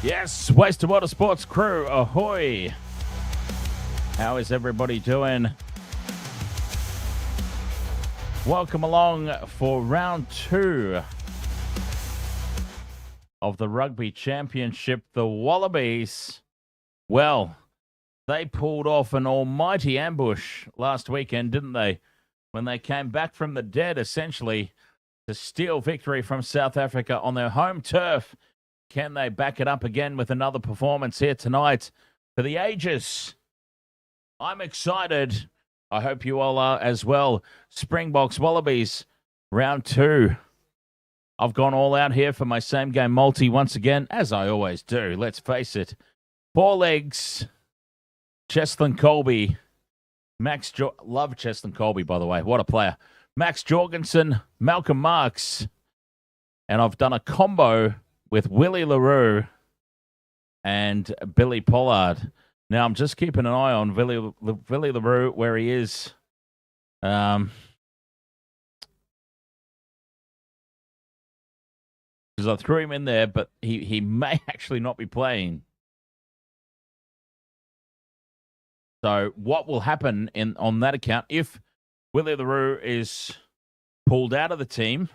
Yes, Wasted Water Sports crew, ahoy! How is everybody doing? Welcome along for round 2 of the Rugby Championship. The Wallabies, well, they pulled off an almighty ambush last weekend, didn't they? When they came back from the dead, essentially, to steal victory from South Africa on their home turf. Can they back it up again with another performance here tonight for the ages? I'm excited. I hope you all are as well. Springboks, Wallabies, round 2. I've gone all out here for my same game multi once again, as I always do. Let's face it. 4 legs. Cheslin Colby. Love Cheslin Colby, by the way. What a player. Max Jorgensen, Malcolm Marx. And I've done a combo with Willie LaRue and Billy Pollard. Now, I'm just keeping an eye on Willie LaRue, where he is. Because I threw him in there, but he may actually not be playing. So what will happen on that account if Willie LaRue is pulled out of the team?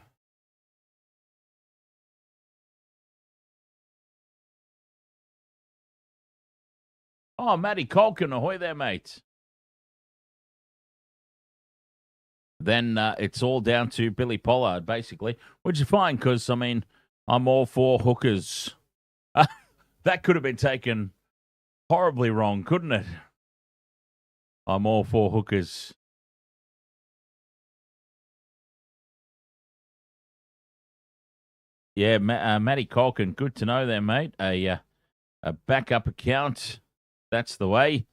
Oh, Matty Colkin, ahoy there, mate. Then it's all down to Billy Pollard, basically, which is fine because, I mean, I'm all for hookers. That could have been taken horribly wrong, couldn't it? I'm all for hookers. Yeah, Matty Colkin, good to know there, mate. A backup account. That's the way.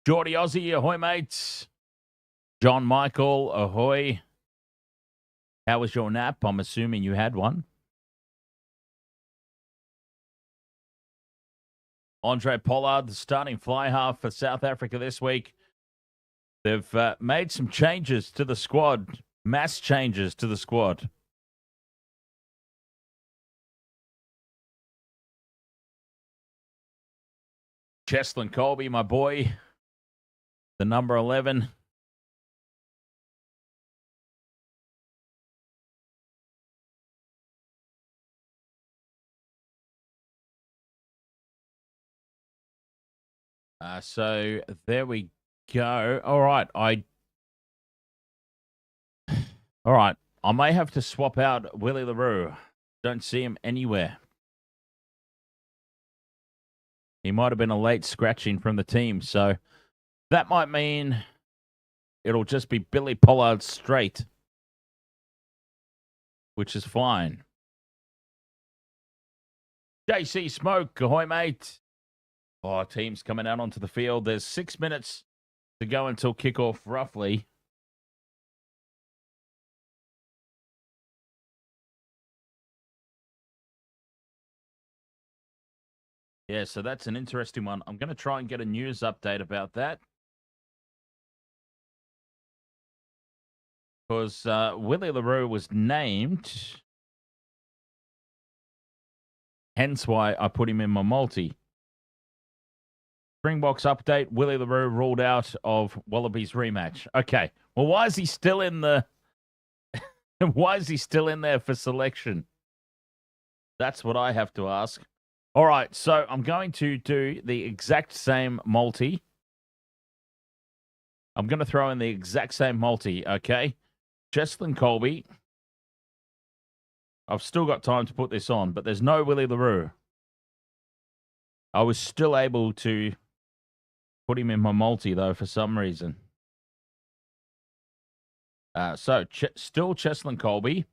Geordie Aussie, ahoy, mates. John Michael, ahoy. How was your nap? I'm assuming you had one. Andre Pollard, the starting fly half for South Africa this week. They've made some changes to the squad, mass changes to the squad. Cheslin Colby, my boy, the number 11. So there we go. All right, I may have to swap out Willie LaRue. Don't see him anywhere. He might have been a late scratching from the team, so that might mean it'll just be Billy Pollard straight, which is fine. JC Smoke, ahoy, mate. Oh, team's coming out onto the field. There's 6 minutes to go until kickoff, roughly. Yeah, so that's an interesting one. I'm going to try and get a news update about that. Because Willie LaRue was named. Hence why I put him in my multi. Springboks update. Willie LaRue ruled out of Wallabies rematch. Okay. Well, why is he still in the... why is he still in there for selection? That's what I have to ask. All right, so I'm going to do the exact same multi. I'm going to throw in the exact same multi, okay? Cheslin Colby. I've still got time to put this on, but there's no Willie LaRue. I was still able to put him in my multi, though, for some reason. Still Cheslin Colby.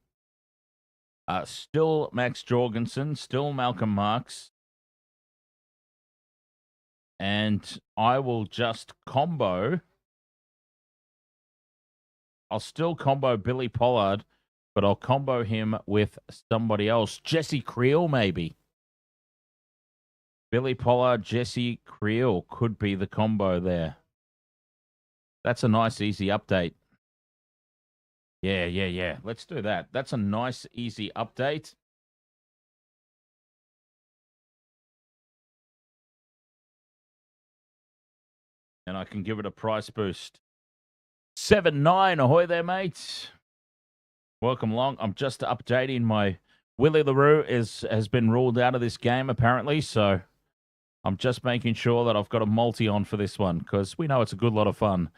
Still Max Jorgensen. Still Malcolm Marx. And I will just combo. I'll still combo Billy Pollard, but I'll combo him with somebody else. Jesse Creel, maybe. Billy Pollard, Jesse Creel could be the combo there. That's a nice, easy update. Yeah. Let's do that. That's a nice, easy update. And I can give it a price boost. 7-9. Ahoy there, mates. Welcome along. I'm just updating my Willie LaRue has been ruled out of this game, apparently. So I'm just making sure that I've got a multi on for this one because we know it's a good lot of fun.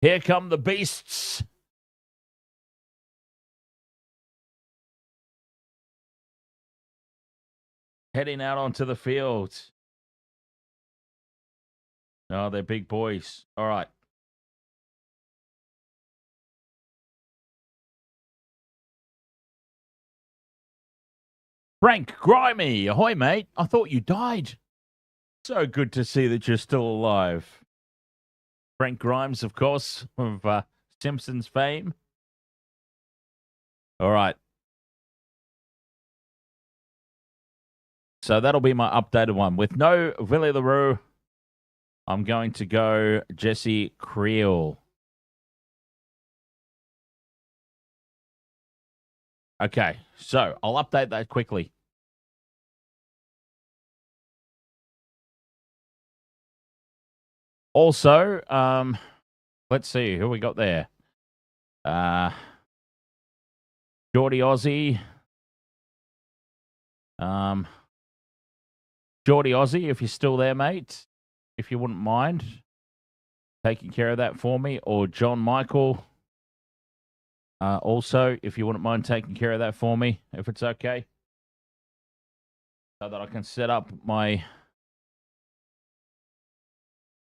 Here come the beasts. Heading out onto the field. Oh, they're big boys. All right. Frank Grimey. Ahoy, mate. I thought you died. So good to see that you're still alive. Frank Grimes, of course, of Simpsons fame. All right. So that'll be my updated one. With no Willie LaRue, I'm going to go Jesse Creel. Okay, so I'll update that quickly. Also, let's see who we got there. Geordie Aussie. Geordie Aussie, if you're still there, mate, if you wouldn't mind taking care of that for me, or John Michael. Also, if you wouldn't mind taking care of that for me, if it's okay, so that I can set up I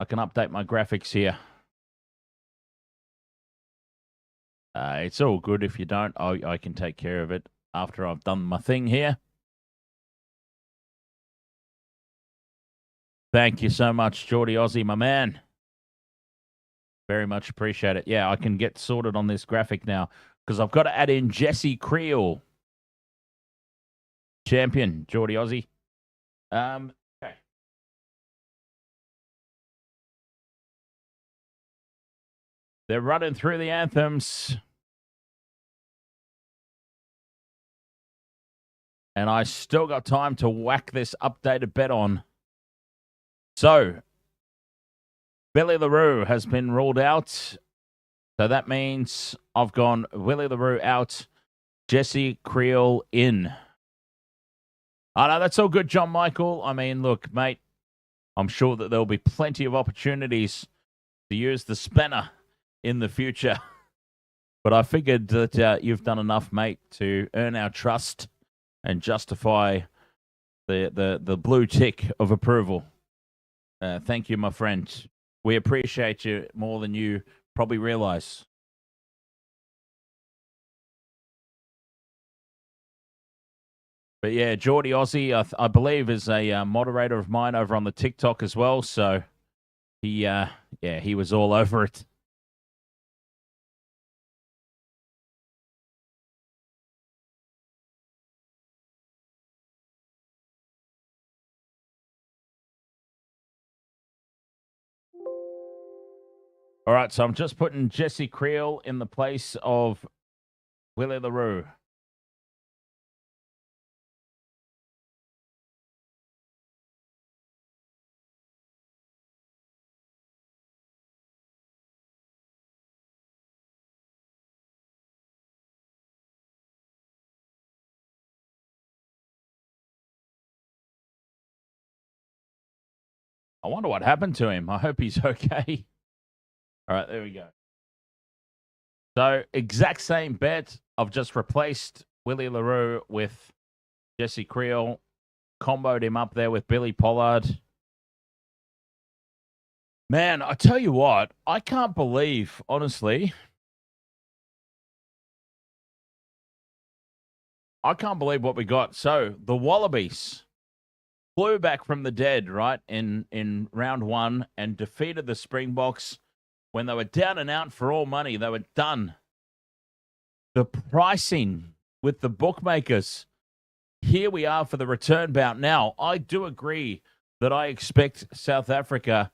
can update my graphics here. It's all good if you don't. I can take care of it after I've done my thing here. Thank you so much, Geordie Aussie, my man. Very much appreciate it. Yeah, I can get sorted on this graphic now because I've got to add in Jesse Creel. Champion, Geordie Aussie. Okay. They're running through the anthems. And I still got time to whack this updated bet on. So, Willie LaRue has been ruled out. So that means I've gone Willie LaRue out, Jesse Creel in. Oh, no, that's all good, John Michael. I mean, look, mate, I'm sure that there'll be plenty of opportunities to use the spanner in the future. But I figured that you've done enough, mate, to earn our trust and justify the blue tick of approval. Thank you, my friend. We appreciate you more than you probably realize. But yeah, Geordie Aussie, I believe, is a moderator of mine over on the TikTok as well. So he was all over it. All right, so I'm just putting Jesse Creel in the place of Willie LaRue. I wonder what happened to him. I hope he's okay. All right, there we go. So, exact same bet. I've just replaced Willie LaRue with Jesse Creel, comboed him up there with Billy Pollard. Man, I tell you what, I can't believe, honestly, I can't believe what we got. So, the Wallabies flew back from the dead, right, in round one and defeated the Springboks when they were down and out for all money. They were done. The pricing with the bookmakers. Here we are for the return bout. Now, I do agree that I expect South Africa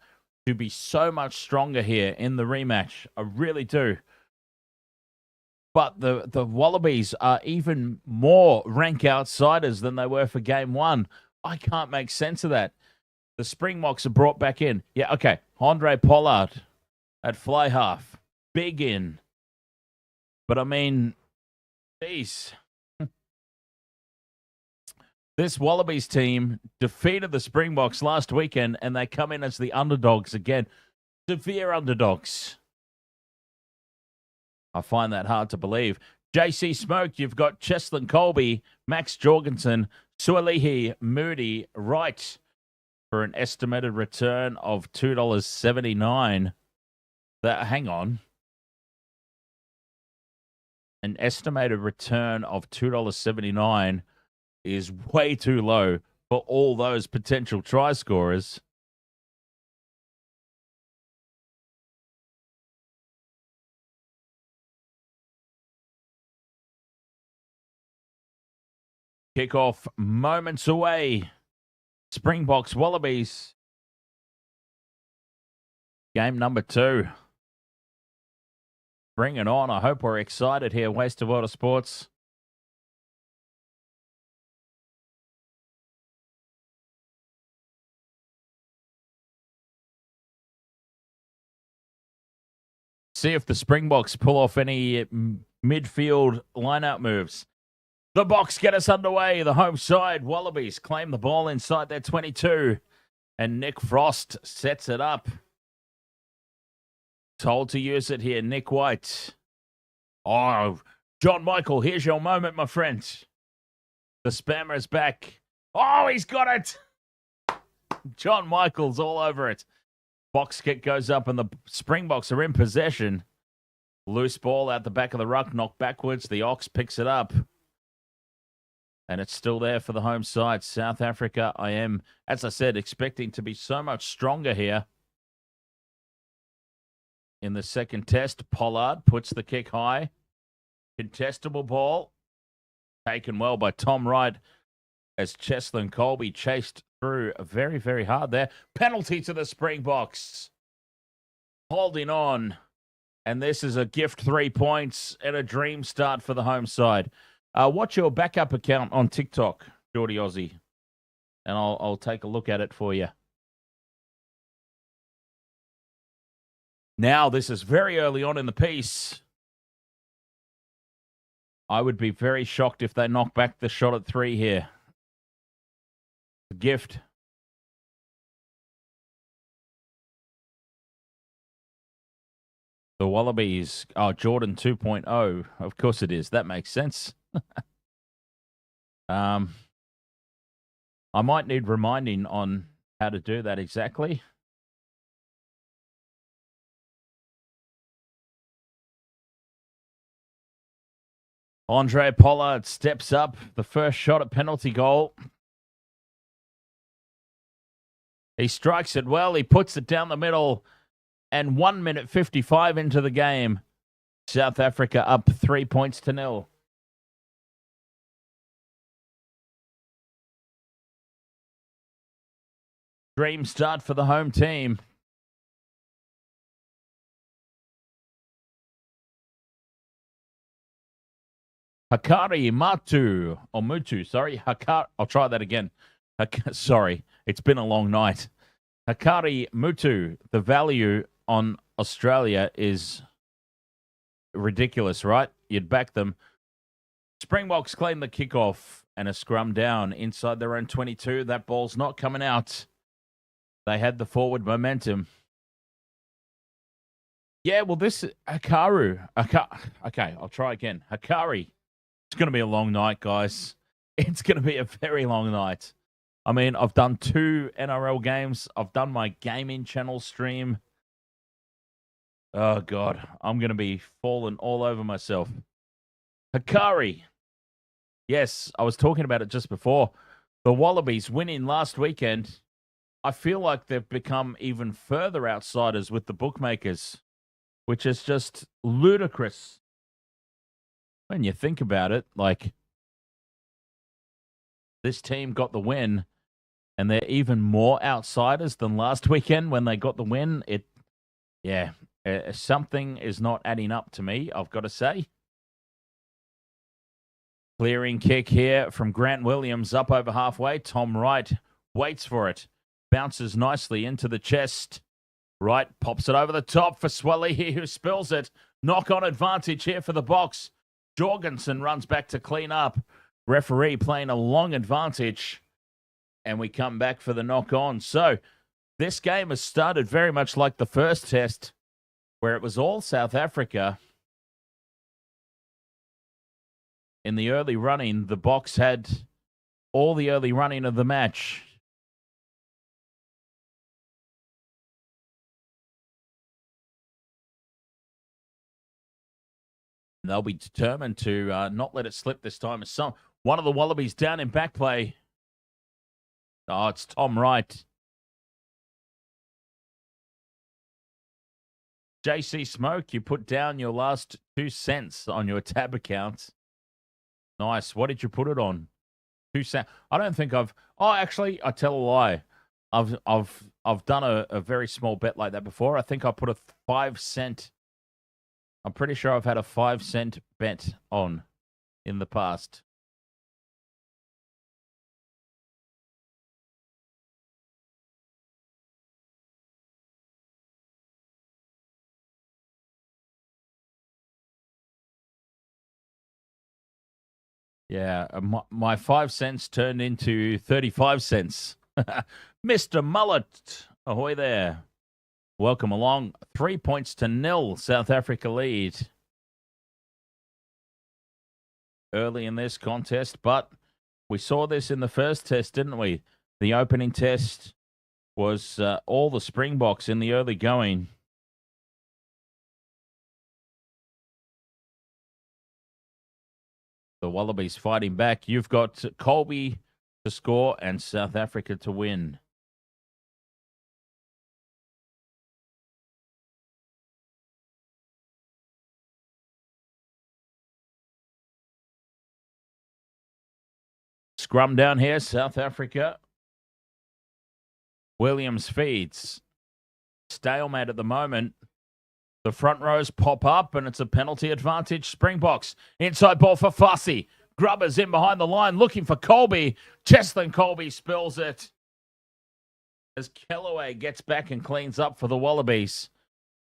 to be so much stronger here in the rematch. I really do. but the Wallabies are even more rank outsiders than they were for game one. I can't make sense of that. The Springboks are brought back in. Yeah, okay. Andre Pollard at fly half. Big in. But I mean, geez. This Wallabies team defeated the Springboks last weekend, and they come in as the underdogs again. Severe underdogs. I find that hard to believe. JC Smoke, you've got Cheslin Colby, Max Jorgensen, Sualihi, Moody, Wright for an estimated return of $2.79. Hang on. An estimated return of $2.79 is way too low for all those potential try scorers. Kickoff moments away. Springboks Wallabies. Game number 2. Bring it on. I hope we're excited here. Waste of Water Sports. See if the Springboks pull off any midfield line-out moves. The Boks get us underway. The home side, Wallabies, claim the ball inside their 22. And Nick Frost sets it up. Told to use it here, Nick White. Oh, John Michael, here's your moment, my friend. The spammer is back. Oh, he's got it. John Michael's all over it. Box kick goes up and the Springboks are in possession. Loose ball out the back of the ruck, knocked backwards. The Ox picks it up. And it's still there for the home side. South Africa, I am, as I said, expecting to be so much stronger here. In the second test, Pollard puts the kick high. Contestable ball. Taken well by Tom Wright as Cheslin Colby chased through very, very hard there. Penalty to the Springboks. Holding on. And this is a gift 3 points and a dream start for the home side. What's your backup account on TikTok, Geordie Aussie? And I'll take a look at it for you. Now, this is very early on in the piece. I would be very shocked if they knock back the shot at 3 here. The gift. The Wallabies. Oh, Jordan 2.0. Of course it is. That makes sense. I might need reminding on how to do that exactly. Andre Pollard steps up. The first shot at penalty goal. He strikes it well. He puts it down the middle. And 1 minute 55 into the game. South Africa up 3-0. Dream start for the home team. Hakari Matu, or Mutu, sorry. I'll try that again. Sorry, it's been a long night. Hakari Mutu, the value on Australia is ridiculous, right? You'd back them. Springboks claim the kickoff and a scrum down inside their own 22. That ball's not coming out. They had the forward momentum. Yeah, well, this Hakaru. Okay, I'll try again. Hakari. It's going to be a long night, guys. It's going to be a very long night. I mean, I've done 2 NRL games. I've done my gaming channel stream. Oh, God. I'm going to be falling all over myself. Hakari. Yes, I was talking about it just before. The Wallabies winning last weekend. I feel like they've become even further outsiders with the bookmakers, which is just ludicrous. When you think about it, like, this team got the win, and they're even more outsiders than last weekend when they got the win. Something is not adding up to me, I've got to say. Clearing kick here from Grant Williams up over halfway. Tom Wright waits for it. Bounces nicely into the chest. Wright pops it over the top for Swelly, who spills it. Knock-on advantage here for the Boks. Jorgensen runs back to clean up. Referee playing a long advantage. And we come back for the knock-on. So this game has started very much like the first test, where it was all South Africa. In the early running, the Boks had all the early running of the match. They'll be determined to not let it slip this time. One of the Wallabies down in back play. Oh, it's Tom Wright. JC Smoke, you put down your last 2 cents on your tab account. Nice. What did you put it on? 2 cents. I don't think I've. Oh, actually, I tell a lie. I've done a very small bet like that before. I think I put a 5 cent. I'm pretty sure I've had a 5 cent bet on in the past. Yeah, my 5 cents turned into 35 cents. Mr. Mullet, ahoy there. Welcome along. 3 points to 0. South Africa lead. Early in this contest, but we saw this in the first test, didn't we? The opening test was all the Springboks in the early going. The Wallabies fighting back. You've got Colby to score and South Africa to win. Scrum down here, South Africa. Williams feeds. Stalemate at the moment. The front rows pop up, and it's a penalty advantage. Springboks. Inside ball for Fussy. Grubbers in behind the line, looking for Colby. Cheslin Colby spills it. As Kellaway gets back and cleans up for the Wallabies.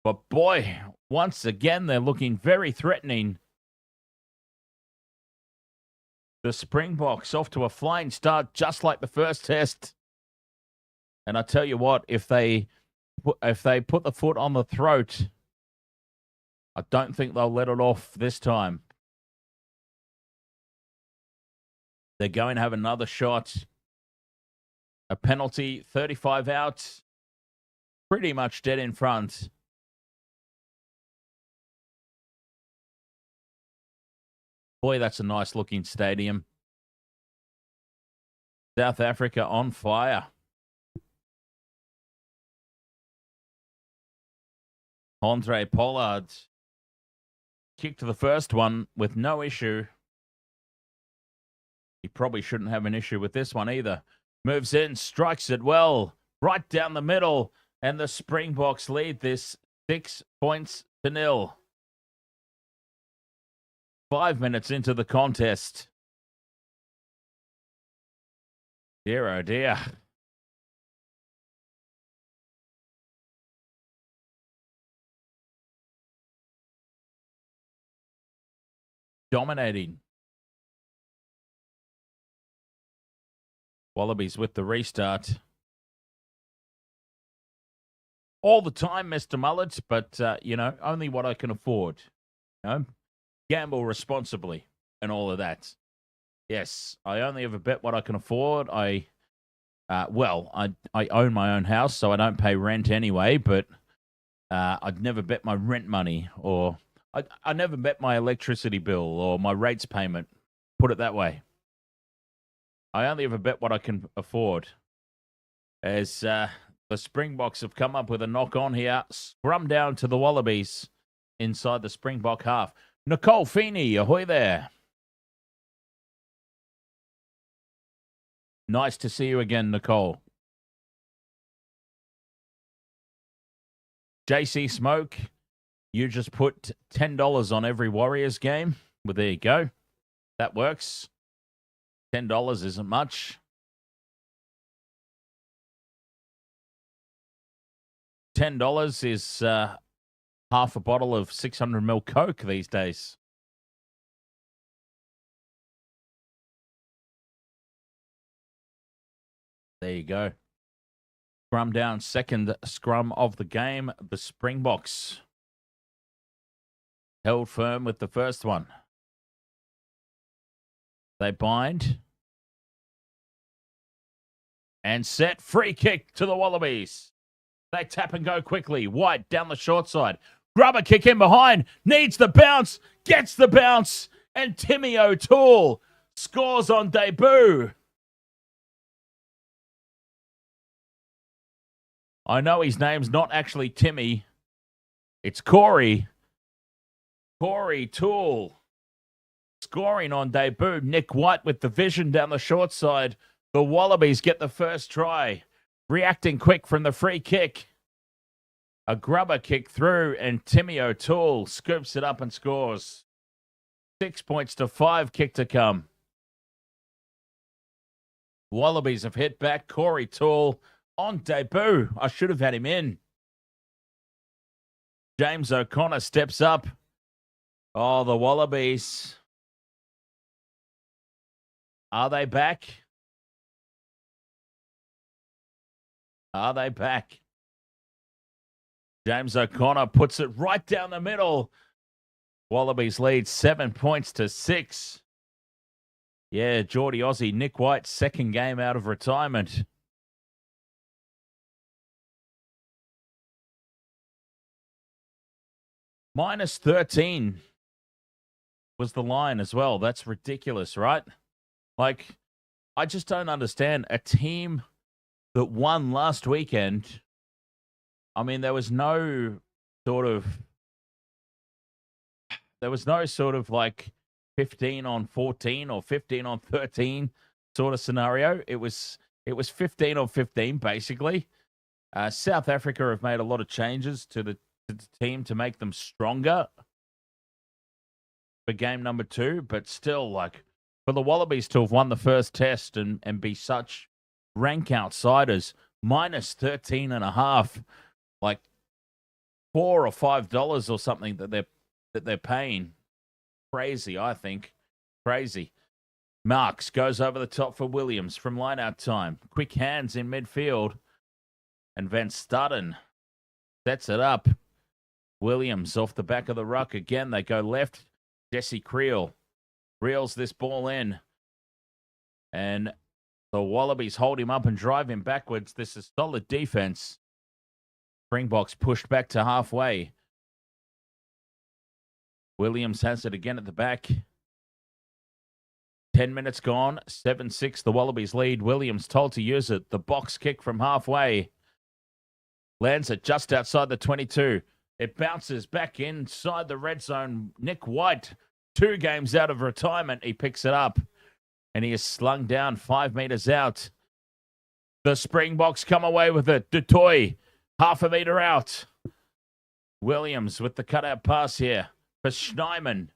But boy, once again, they're looking very threatening. The Springboks off to a flying start, just like the first test. And I tell you what, if they put the foot on the throat, I don't think they'll let it off this time. They're going to have another shot. A penalty, 35 out. Pretty much dead in front. Boy, that's a nice looking stadium. South Africa on fire. Andre Pollard kicked to the first one with no issue. He probably shouldn't have an issue with this one either. Moves in, strikes it well, right down the middle, and the Springboks lead this 6 points to 0. 5 minutes into the contest. Dear, oh dear. Dominating. Wallabies with the restart. All the time, Mr. Mullet, but, only what I can afford. Gamble responsibly and all of that. Yes, I only ever bet what I can afford. I own my own house, so I don't pay rent anyway, but I'd never bet my rent money, or I never bet my electricity bill or my rates payment. Put it that way. I only ever bet what I can afford. As the Springboks have come up with a knock-on here. Scrum down to the Wallabies inside the Springbok half. Nicole Feeney, ahoy there. Nice to see you again, Nicole. JC Smoke, you just put $10 on every Warriors game. Well, there you go. That works. $10 isn't much. $10 is half a bottle of 600ml Coke these days. There you go. Scrum down, second scrum of the game. The Springboks held firm with the first one. They bind. And set. Free kick to the Wallabies. They tap and go quickly. White down the short side. Grubber kick in behind. Needs the bounce. Gets the bounce. And Timmy O'Toole scores on debut. I know his name's not actually Timmy. It's Corey. Corey Toole. Scoring on debut. Nick White with the vision down the short side. The Wallabies get the first try. Reacting quick from the free kick. A grubber kick through, and Timmy O'Toole scoops it up and scores. 6 points to 5, kick to come. Wallabies have hit back. Corey Toole on debut. I should have had him in. James O'Connor steps up. Oh, the Wallabies. Are they back? Are they back? James O'Connor puts it right down the middle. Wallabies lead 7 points to 6. Yeah, Geordie Aussie Nick White's second game out of retirement. Minus 13 was the line as well. That's ridiculous, right? Like, I just don't understand. A team that won last weekend, I mean, there was no sort of like 15 on 14 or 15 on 13 sort of scenario. It was 15 on 15, basically. South Africa have made a lot of changes to the team to make them stronger for game number 2, but still, like, for the Wallabies to have won the first test and be such rank outsiders, minus 13.5, like $4 or $5 or something that they're paying. Crazy, I think. Crazy. Marks goes over the top for Williams from line-out time. Quick hands in midfield. And Van Studden sets it up. Williams off the back of the ruck again. They go left. Jesse Creel reels this ball in. And the Wallabies hold him up and drive him backwards. This is solid defense. Springboks pushed back to halfway. Williams has it again at the back. 10 minutes gone. 7-6, the Wallabies lead. Williams told to use it. The box kick from halfway. Lands it just outside the 22. It bounces back inside the red zone. Nick White, 2 games out of retirement. He picks it up. And he is slung down 5 meters out. The Springboks come away with it. Dutoy, half a meter out. Williams with the cutout pass here for Schneiman.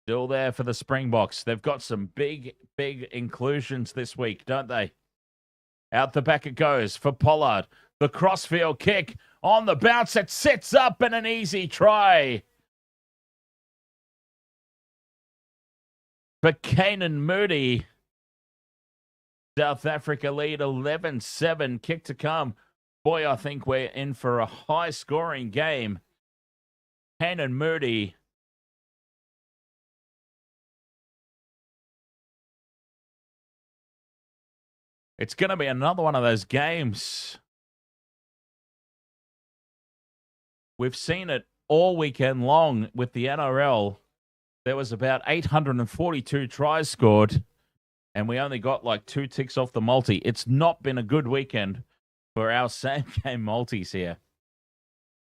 Still there for the Springboks. They've got some big inclusions this week, don't they? Out the back it goes for Pollard. The crossfield kick on the bounce. It sets up and an easy try for Kanan Moody. South Africa lead 11-7. Kick to come. Boy, I think we're in for a high-scoring game. Kanan Moody. It's going to be another one of those games. We've seen it all weekend long with the NRL. There was about 842 tries scored, and we only got like 2 ticks off the multi. It's not been a good weekend for our same-game multis here.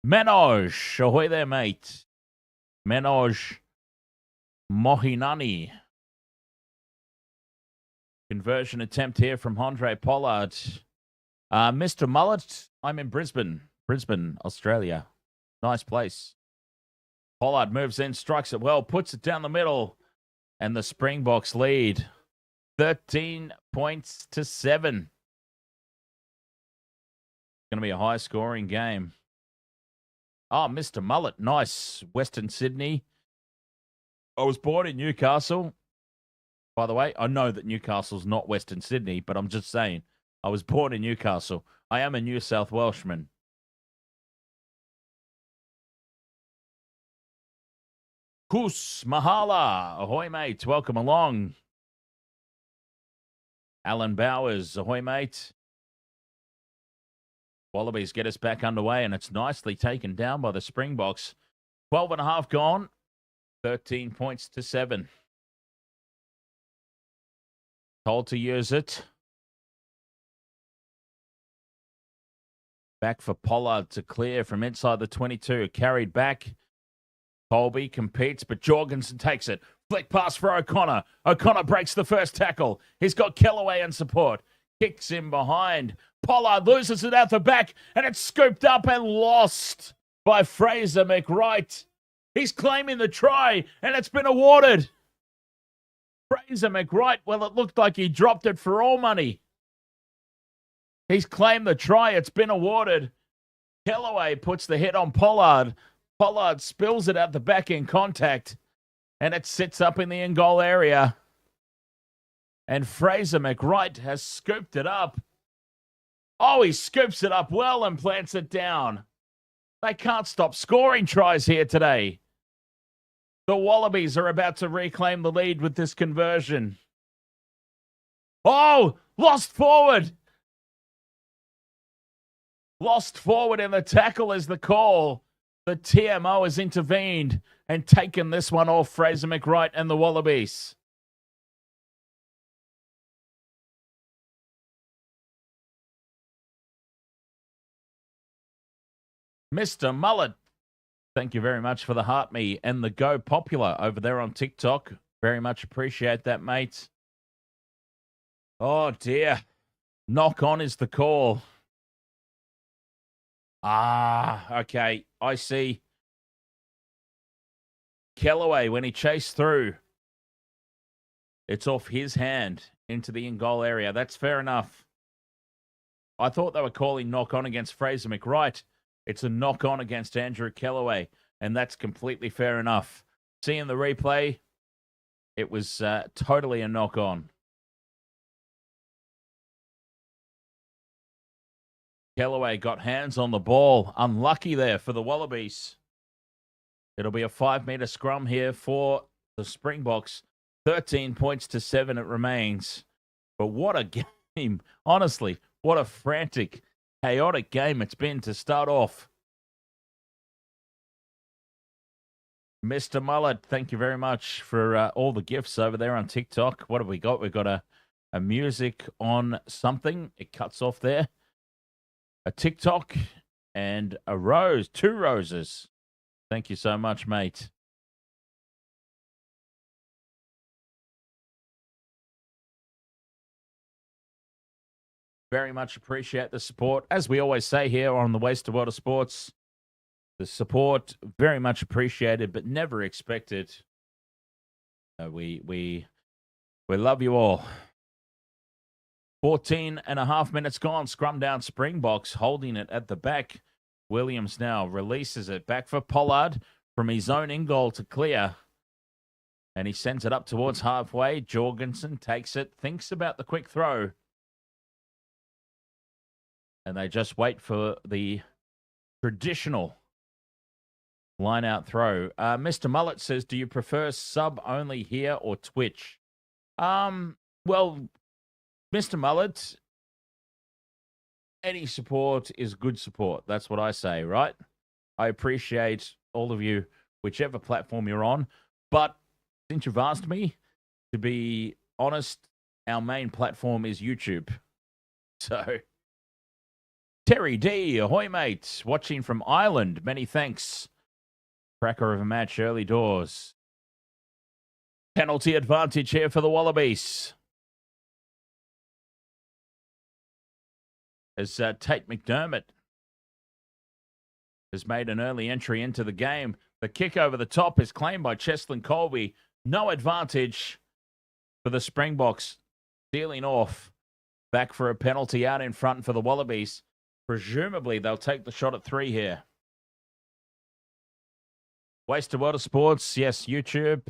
Manoj, ahoy there, mate. Manoj Mohinani. Conversion attempt here from Andre Pollard. Mr. Mullet, I'm in Brisbane, Australia. Nice place. Pollard moves in, strikes it well, puts it down the middle, and the Springboks lead 13 points to 7. Going to be a high-scoring game. Oh, Mr. Mullet, nice. Western Sydney. I was born in Newcastle. By the way, I know that Newcastle's not Western Sydney, but I'm just saying, I was born in Newcastle. I am a New South Welshman. Kus Mahala. Ahoy, mate. Welcome along. Alan Bowers. Ahoy, mate. Wallabies get us back underway, and it's nicely taken down by the Springboks. 12.5 gone. 13 points to 7. Told to use it. Back for Pollard to clear from inside the 22. Carried back. Colby competes, but Jorgensen takes it. Flick pass for O'Connor. O'Connor breaks the first tackle. He's got Kellaway in support. Kicks in behind. Pollard loses it out the back, and it's scooped up and lost by Fraser McWright. He's claiming the try, and it's been awarded. Fraser McWright, well, it looked like he dropped it for all money. He's claimed the try. It's been awarded. Kellaway puts the hit on Pollard. Pollard spills it at the back in contact, and it sits up in the in-goal area. And Fraser McWright has scooped it up. Oh, he scoops it up well and plants it down. They can't stop scoring tries here today. The Wallabies are about to reclaim the lead with this conversion. Oh, lost forward. Lost forward in the tackle is the call. The TMO has intervened and taken this one off Fraser McWright and the Wallabies. Mr. Mullet, thank you very much for the heart me and the Go Popular over there on TikTok. Very much appreciate that, mate. Oh, dear. Knock on is the call. Ah, okay. I see. Kellaway, when he chased through, it's off his hand into the in-goal area. That's fair enough. I thought they were calling knock on against Fraser McWright. It's a knock-on against Andrew Kellaway, and that's completely fair enough. Seeing the replay, it was totally a knock-on. Kellaway got hands on the ball. Unlucky there for the Wallabies. It'll be a 5-meter scrum here for the Springboks. 13 points to 7 it remains. But what a game. Honestly, what a frantic, chaotic game it's been to start off. Mr. Mullet, thank you very much for all the gifts over there on TikTok. What have we got? We've got a music on something. It cuts off there. A TikTok and a rose. 2 roses. Thank you so much, mate. Very much appreciate the support. As we always say here on the Wasted World of Sports, the support, very much appreciated, but never expected. We love you all. 14.5 minutes gone. Scrum down Springboks, holding it at the back. Williams now releases it back for Pollard from his own in-goal to clear. And he sends it up towards halfway. Jorgensen takes it, thinks about the quick throw. And they just wait for the traditional line-out throw. Mr. Mullet says, do you prefer sub-only here or Twitch? Well, Mr. Mullet, any support is good support. That's what I say, right? I appreciate all of you, whichever platform you're on. But since you've asked me, to be honest, our main platform is YouTube. So, Terry D, ahoy, mate. Watching from Ireland. Many thanks. Cracker of a match early doors. Penalty advantage here for the Wallabies. As Tate McDermott has made an early entry into the game. The kick over the top is claimed by Cheslin Colby. No advantage for the Springboks. Dealing off. Back for a penalty out in front for the Wallabies. Presumably, they'll take the shot at 3 here. Waste of Water Sports. Yes, YouTube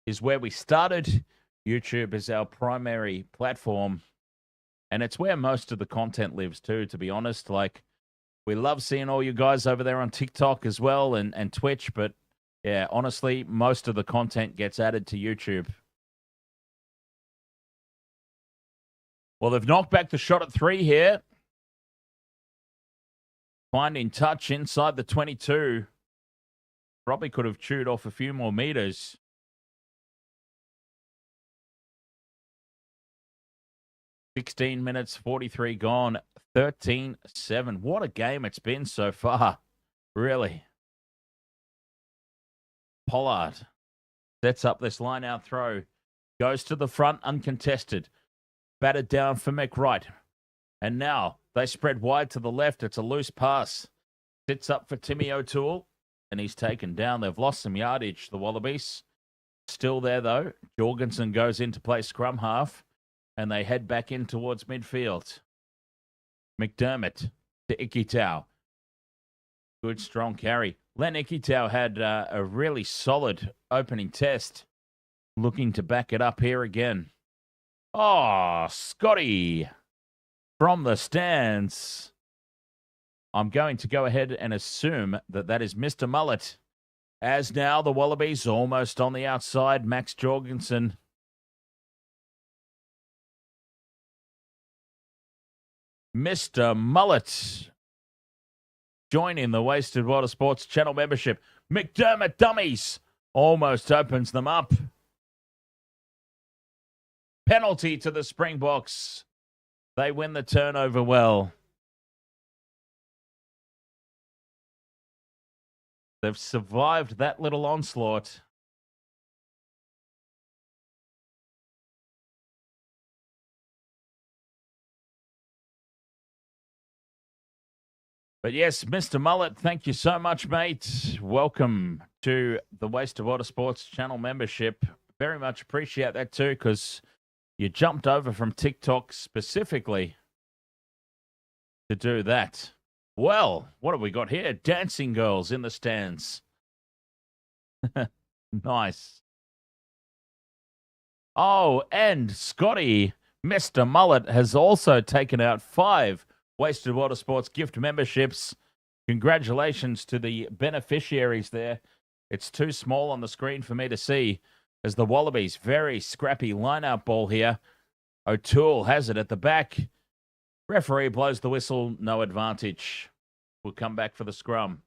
is where we started. YouTube is our primary platform. And it's where most of the content lives too, to be honest. Like, we love seeing all you guys over there on TikTok as well and Twitch. But, yeah, honestly, most of the content gets added to YouTube. Well, they've knocked back the shot at 3 here. Finding touch inside the 22. Probably could have chewed off a few more meters. $16 minutes, 43 gone, 13-7. What a game it's been so far, really. Pollard sets up this line-out throw. Goes to the front, uncontested. Batted down for McWright. And now they spread wide to the left. It's a loose pass. Sits up for Timmy O'Toole. And he's taken down. They've lost some yardage, the Wallabies. Still there, though. Jorgensen goes in to play scrum half. And they head back in towards midfield. McDermott to Ikitau. Good, strong carry. Len Ikitau had a really solid opening test. Looking to back it up here again. Oh, Scotty from the stands. I'm going to go ahead and assume that that is Mr. Mullet. As now the Wallabies almost on the outside. Max Jorgensen. Mr. Mullet joining the Wasted Water Sports channel membership. McDermott dummies. Almost opens them up. Penalty to the Springboks. They win the turnover well. They've survived that little onslaught. But yes, Mr. Mullet, thank you so much, mate. Welcome to the Waste of Water Sports channel membership. Very much appreciate that too, because you jumped over from TikTok specifically to do that. Well, what have we got here? Dancing girls in the stands. Nice. Oh, and Scotty, Mr. Mullet, has also taken out 5 Wasted Water Sports gift memberships. Congratulations to the beneficiaries there. It's too small on the screen for me to see. As the Wallabies, very scrappy line-out ball here. O'Toole has it at the back. Referee blows the whistle, no advantage. We'll come back for the scrum.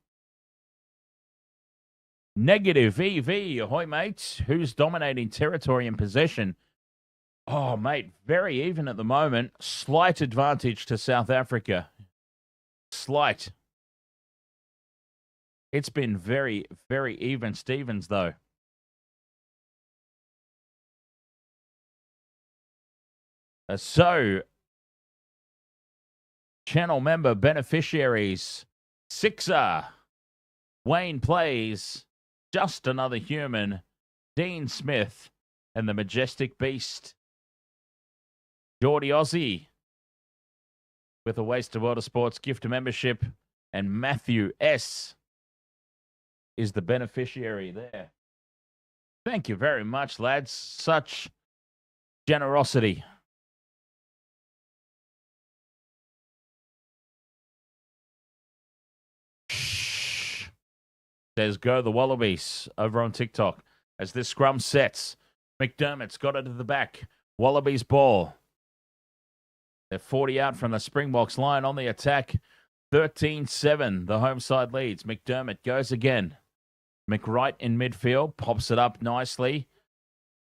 Negative EV, ahoy, mate. Who's dominating territory and possession? Oh, mate, very even at the moment. Slight advantage to South Africa. Slight. It's been very, very even Stevens, though. So, channel member beneficiaries. Sixer. Wayne Plays. Just Another Human. Dean Smith. And the Majestic Beast. Geordie Aussie. With a Waste of Water Sports gift membership. And Matthew S. is the beneficiary there. Thank you very much, lads. Such generosity. Says go the Wallabies over on TikTok. As this scrum sets, McDermott's got it at the back. Wallabies ball. They're 40 out from the Springboks line on the attack. 13-7, the home side leads. McDermott goes again. McWright in midfield, pops it up nicely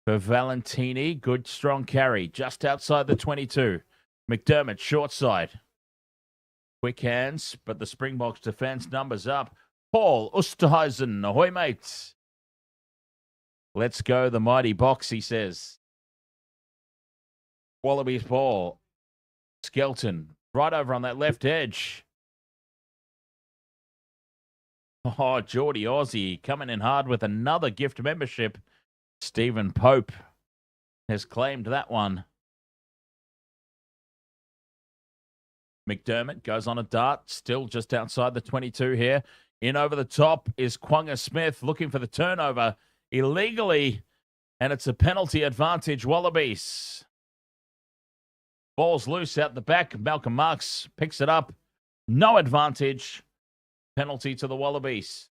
for Valentini. Good, strong carry, just outside the 22. McDermott, short side. Quick hands, but the Springboks defense numbers up. Paul Osterhuizen, ahoy, mates. Let's go, the mighty Boks, he says. Wallabies ball. Skelton, right over on that left edge. Oh, Geordie Aussie coming in hard with another gift membership. Stephen Pope has claimed that one. McDermott goes on a dart, still just outside the 22 here. In over the top is Quanga Smith looking for the turnover illegally, and it's a penalty advantage, Wallabies. Ball's loose out the back. Malcolm Marks picks it up. No advantage. Penalty to the Wallabies.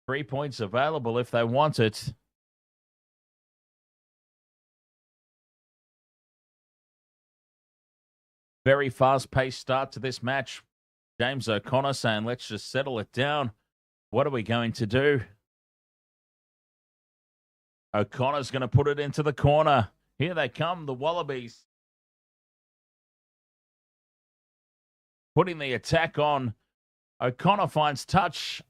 3 points available if they want it. Very fast-paced start to this match. James O'Connor saying, let's just settle it down. What are we going to do? O'Connor's going to put it into the corner. Here they come, the Wallabies. Putting the attack on. O'Connor finds touch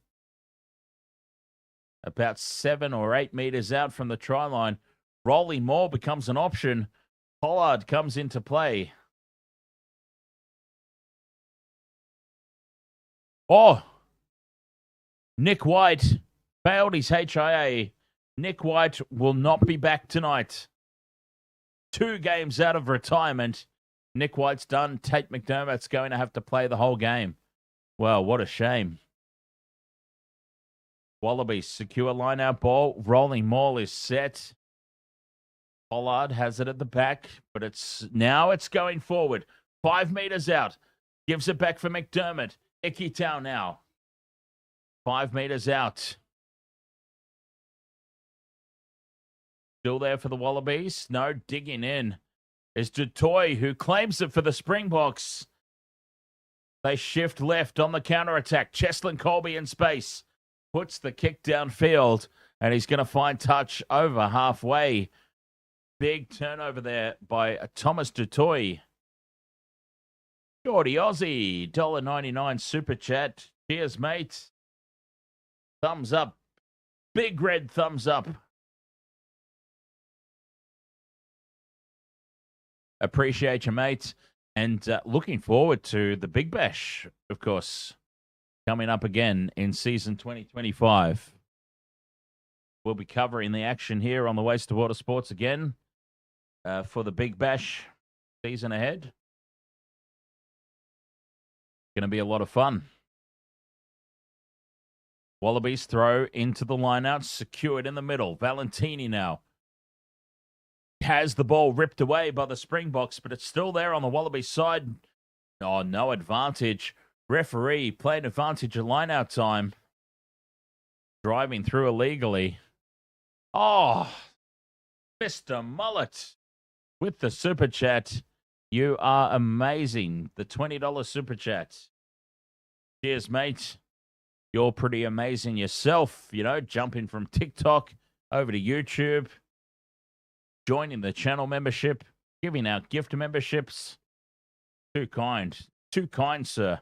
about 7 or 8 meters out from the try line. Rolly Moore becomes an option. Pollard comes into play. Oh, Nick White failed his HIA. Nick White will not be back tonight. 2 games out of retirement. Nick White's done. Tate McDermott's going to have to play the whole game. Well, what a shame. Wallabies secure line-out ball. Rolling Moore is set. Pollard has it at the back, but it's going forward. 5 meters out. Gives it back for McDermott. Ikitau now. 5 meters out. Still there for the Wallabies. No, digging in is Dutoy, who claims it for the Springboks. They shift left on the counter-attack. Cheslin Colby in space. Puts the kick downfield, and he's going to find touch over halfway. Big turnover there by Thomas Dutoy. Geordie Aussie, $1.99 super chat. Cheers, mate. Thumbs up. Big red thumbs up. Appreciate you, mate. And looking forward to the Big Bash, of course, coming up again in season 2025. We'll be covering the action here on the Waste of Water Sports again for the Big Bash season ahead. Going to be a lot of fun. Wallabies throw into the lineout, secured in the middle. Valentini now has the ball ripped away by the Springboks, but it's still there on the Wallabies side. Oh, no advantage. Referee playing advantage of lineout time. Driving through illegally. Oh, Mr. Mullet with the super chat. You are amazing. The $20 super chat. Cheers, mate. You're pretty amazing yourself. You know, jumping from TikTok over to YouTube. Joining the channel membership. Giving out gift memberships. Too kind. Too kind, sir.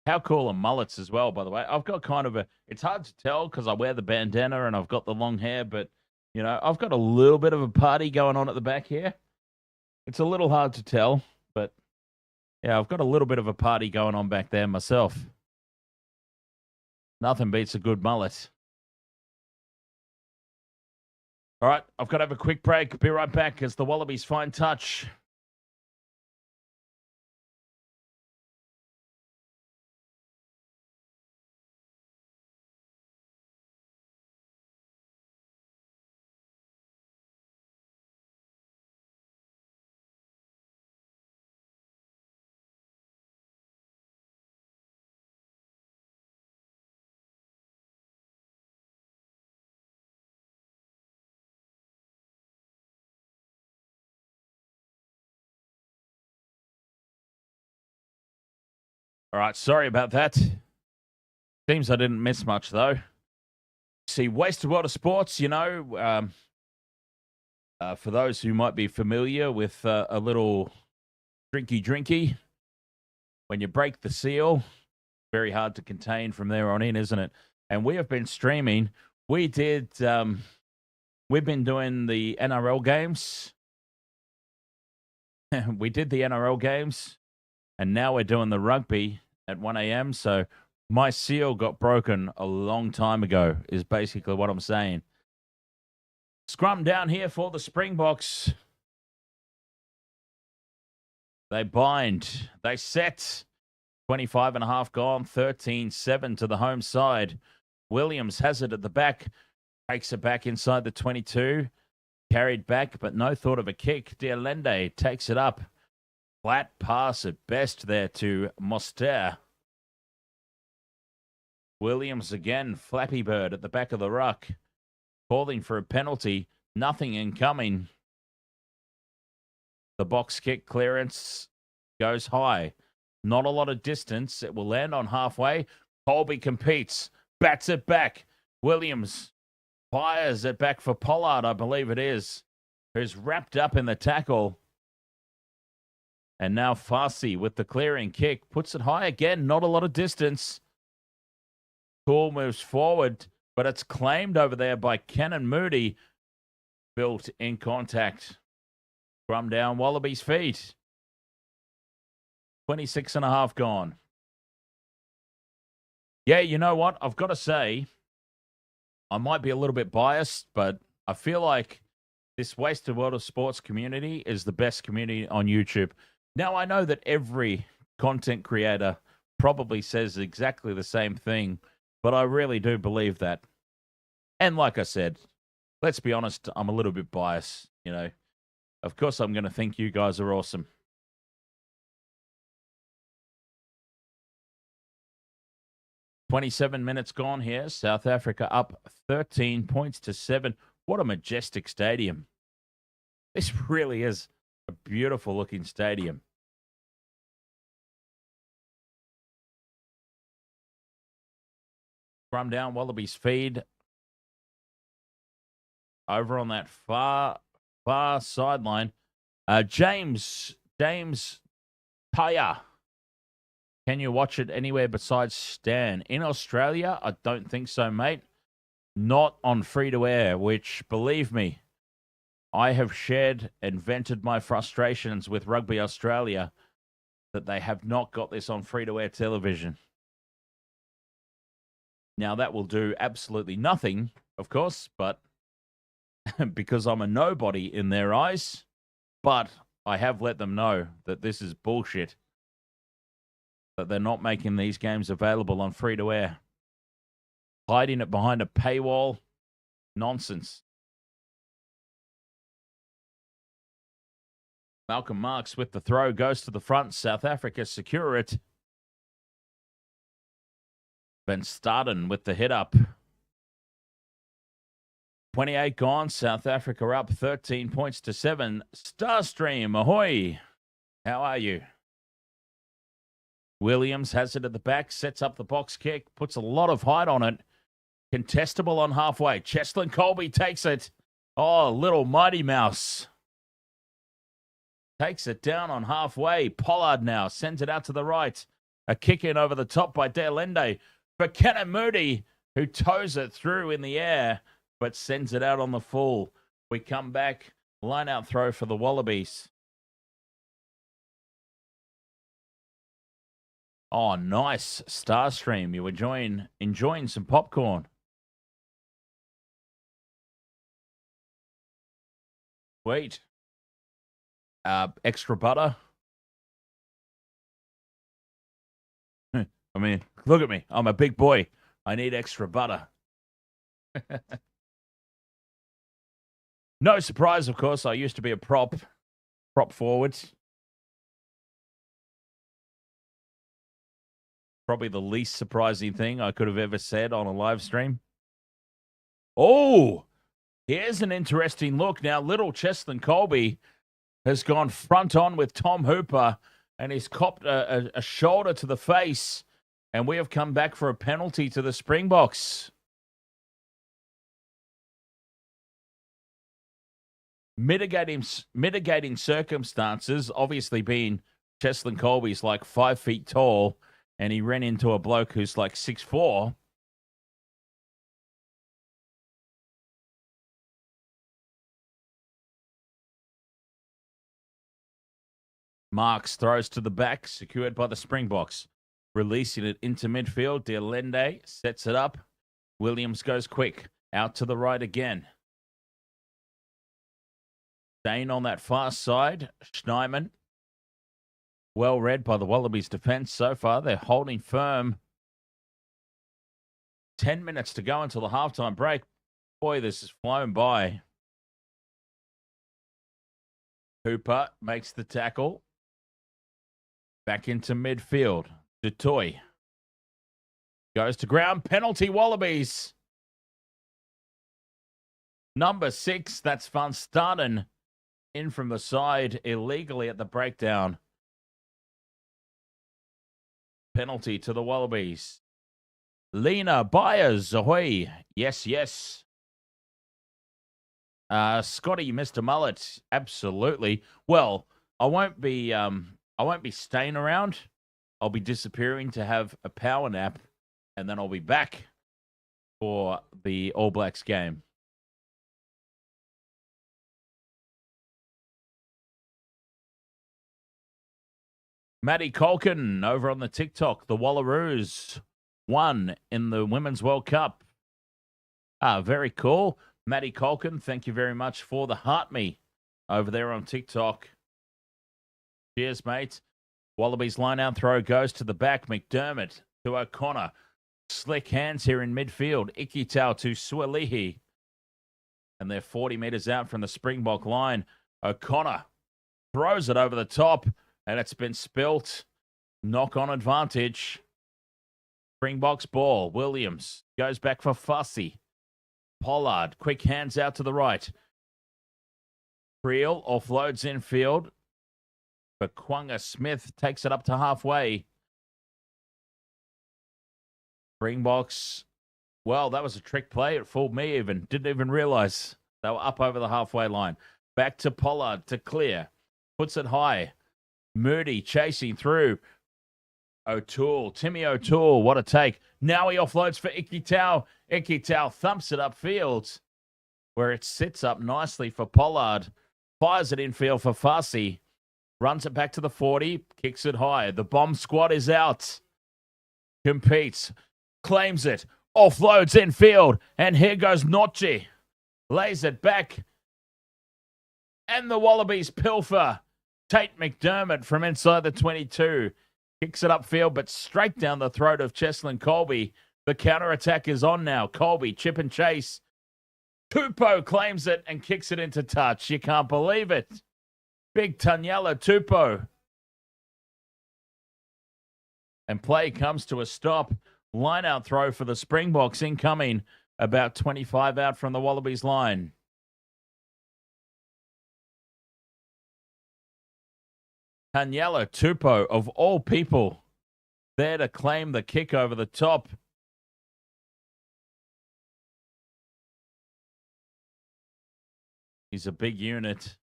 How cool are mullets as well, by the way? I've got kind of a... It's hard to tell because I wear the bandana and I've got the long hair, but, you know, I've got a little bit of a party going on at the back here. It's a little hard to tell, but yeah, I've got a little bit of a party going on back there myself. Nothing beats a good mullet. All right, I've got to have a quick break. Be right back as the Wallabies find touch. All right, sorry about that. Seems I didn't miss much, though. See, Wasted Water Sports, you know, for those who might be familiar with a little drinky, when you break the seal, very hard to contain from there on in, isn't it? And we have been streaming. We've been doing the NRL games. We did the NRL games, and now we're doing the rugby. at 1 a.m. So my seal got broken a long time ago, is basically what I'm saying. Scrum down here for the Springboks. They bind. They set. 25 and a half gone. 13-7 to the home side. Williams has it at the back. Takes it back inside the 22. Carried back, but no thought of a kick. Dialende takes it up. Flat pass at best there to Moster. Williams again. Flappy Bird at the back of the ruck. Calling for a penalty. Nothing incoming. The box kick clearance goes high. Not a lot of distance. It will land on halfway. Colby competes. Bats it back. Williams fires it back for Pollard, I believe it is, who's wrapped up in the tackle. And now Farsi with the clearing kick. Puts it high again. Not a lot of distance. Cool moves forward, but it's claimed over there by Cannon Moody. Built in contact. Scrum down, Wallabies feet. 26 and a half gone. Yeah, you know what? I've got to say, I might be a little bit biased, but I feel like this Wasted World of Sports community is the best community on YouTube. Now, I know that every content creator probably says exactly the same thing, but I really do believe that. And like I said, let's be honest, I'm a little bit biased, you know. Of course, I'm going to think you guys are awesome. "27 minutes gone here. South Africa up 13 points to 7. What a majestic stadium. This really is a beautiful looking stadium. Scrum down, Wallabies feed. Over on that far sideline. James Taya. Can you watch it anywhere besides Stan? In Australia, I don't think so, mate. Not on free-to-air, which, believe me, I have shared and vented my frustrations with Rugby Australia that they have not got this on free-to-air television. Now, that will do absolutely nothing, of course, but because I'm a nobody in their eyes, but I have let them know that this is bullshit, that they're not making these games available on free-to-air. Hiding it behind a paywall. Nonsense. Malcolm Marks with the throw. Goes to the front. South Africa secure it. Van Staden with the hit up. 28 gone. South Africa up 13 points to 7. Starstream, ahoy. How are you? Williams has it at the back, sets up the box kick, puts a lot of height on it. Contestable on halfway. Cheslin Colby takes it. Oh, little Mighty Mouse. Takes it down on halfway. Pollard now sends it out to the right. A kick in over the top by Dialende for Cannon Moody, who toes it through in the air, but sends it out on the full. We come back. Line out throw for the Wallabies. Oh, nice. Starstream. You were enjoying some popcorn. Wait. Extra butter. I mean, look at me. I'm a big boy. I need extra butter. No surprise, of course. I used to be a prop forward. Probably the least surprising thing I could have ever said on a live stream. Oh, here's an interesting look. Now, little Cheslin Colby has gone front on with Tom Hooper, and he's copped a shoulder to the face, and we have come back for a penalty to the Springboks. Mitigating circumstances, obviously being Cheslin Colby's like 5 feet tall, and he ran into a bloke who's like 6'4". Marks throws to the back, secured by the Springboks. Releasing it into midfield. Delende sets it up. Williams goes quick. Out to the right again. Staying on that far side. Schneiman. Well read by the Wallabies defense so far. They're holding firm. 10 minutes to go until the halftime break. Boy, this has flown by. Hooper makes the tackle. Back into midfield. Dutoy goes to ground. Penalty Wallabies. Number 6, that's Van Staden in from the side illegally at the breakdown. Penalty to the Wallabies. Lena Byers, ahoy. Yes, yes. Scotty, Mr. Mullet, absolutely. Well, I won't be staying around. I'll be disappearing to have a power nap, and then I'll be back for the All Blacks game. Maddie Colkin over on the TikTok. The Wallaroos won in the Women's World Cup. Very cool. Maddie Colkin, thank you very much for the heart me over there on TikTok. Cheers, mate. Wallabies line-out throw goes to the back. McDermott to O'Connor. Slick hands here in midfield. Ikitau to Sualihi. And they're 40 meters out from the Springbok line. O'Connor throws it over the top, and it's been spilt. Knock-on advantage. Springboks ball. Williams goes back for Fussy. Pollard, quick hands out to the right. Creel offloads infield. But Kwanga Smith takes it up to halfway. Springboks, well, that was a trick play. It fooled me even. Didn't even realize they were up over the halfway line. Back to Pollard to clear. Puts it high. Moody chasing through. O'Toole, Timmy O'Toole, what a take. Now he offloads for Ikitau. Ikitau thumps it upfield where it sits up nicely for Pollard. Fires it infield for Fussy. Runs it back to the 40. Kicks it high. The bomb squad is out. Competes. Claims it. Offloads infield. And here goes Nochi. Lays it back. And the Wallabies pilfer. Tate McDermott from inside the 22. Kicks it upfield, but straight down the throat of Cheslin Colby. The counter-attack is on now. Colby, chip and chase. Tupou claims it and kicks it into touch. You can't believe it. Big Tanyela Tupou. And play comes to a stop. Line-out throw for the Springboks incoming. About 25 out from the Wallabies line. Tanyela Tupou, of all people, there to claim the kick over the top. He's a big unit.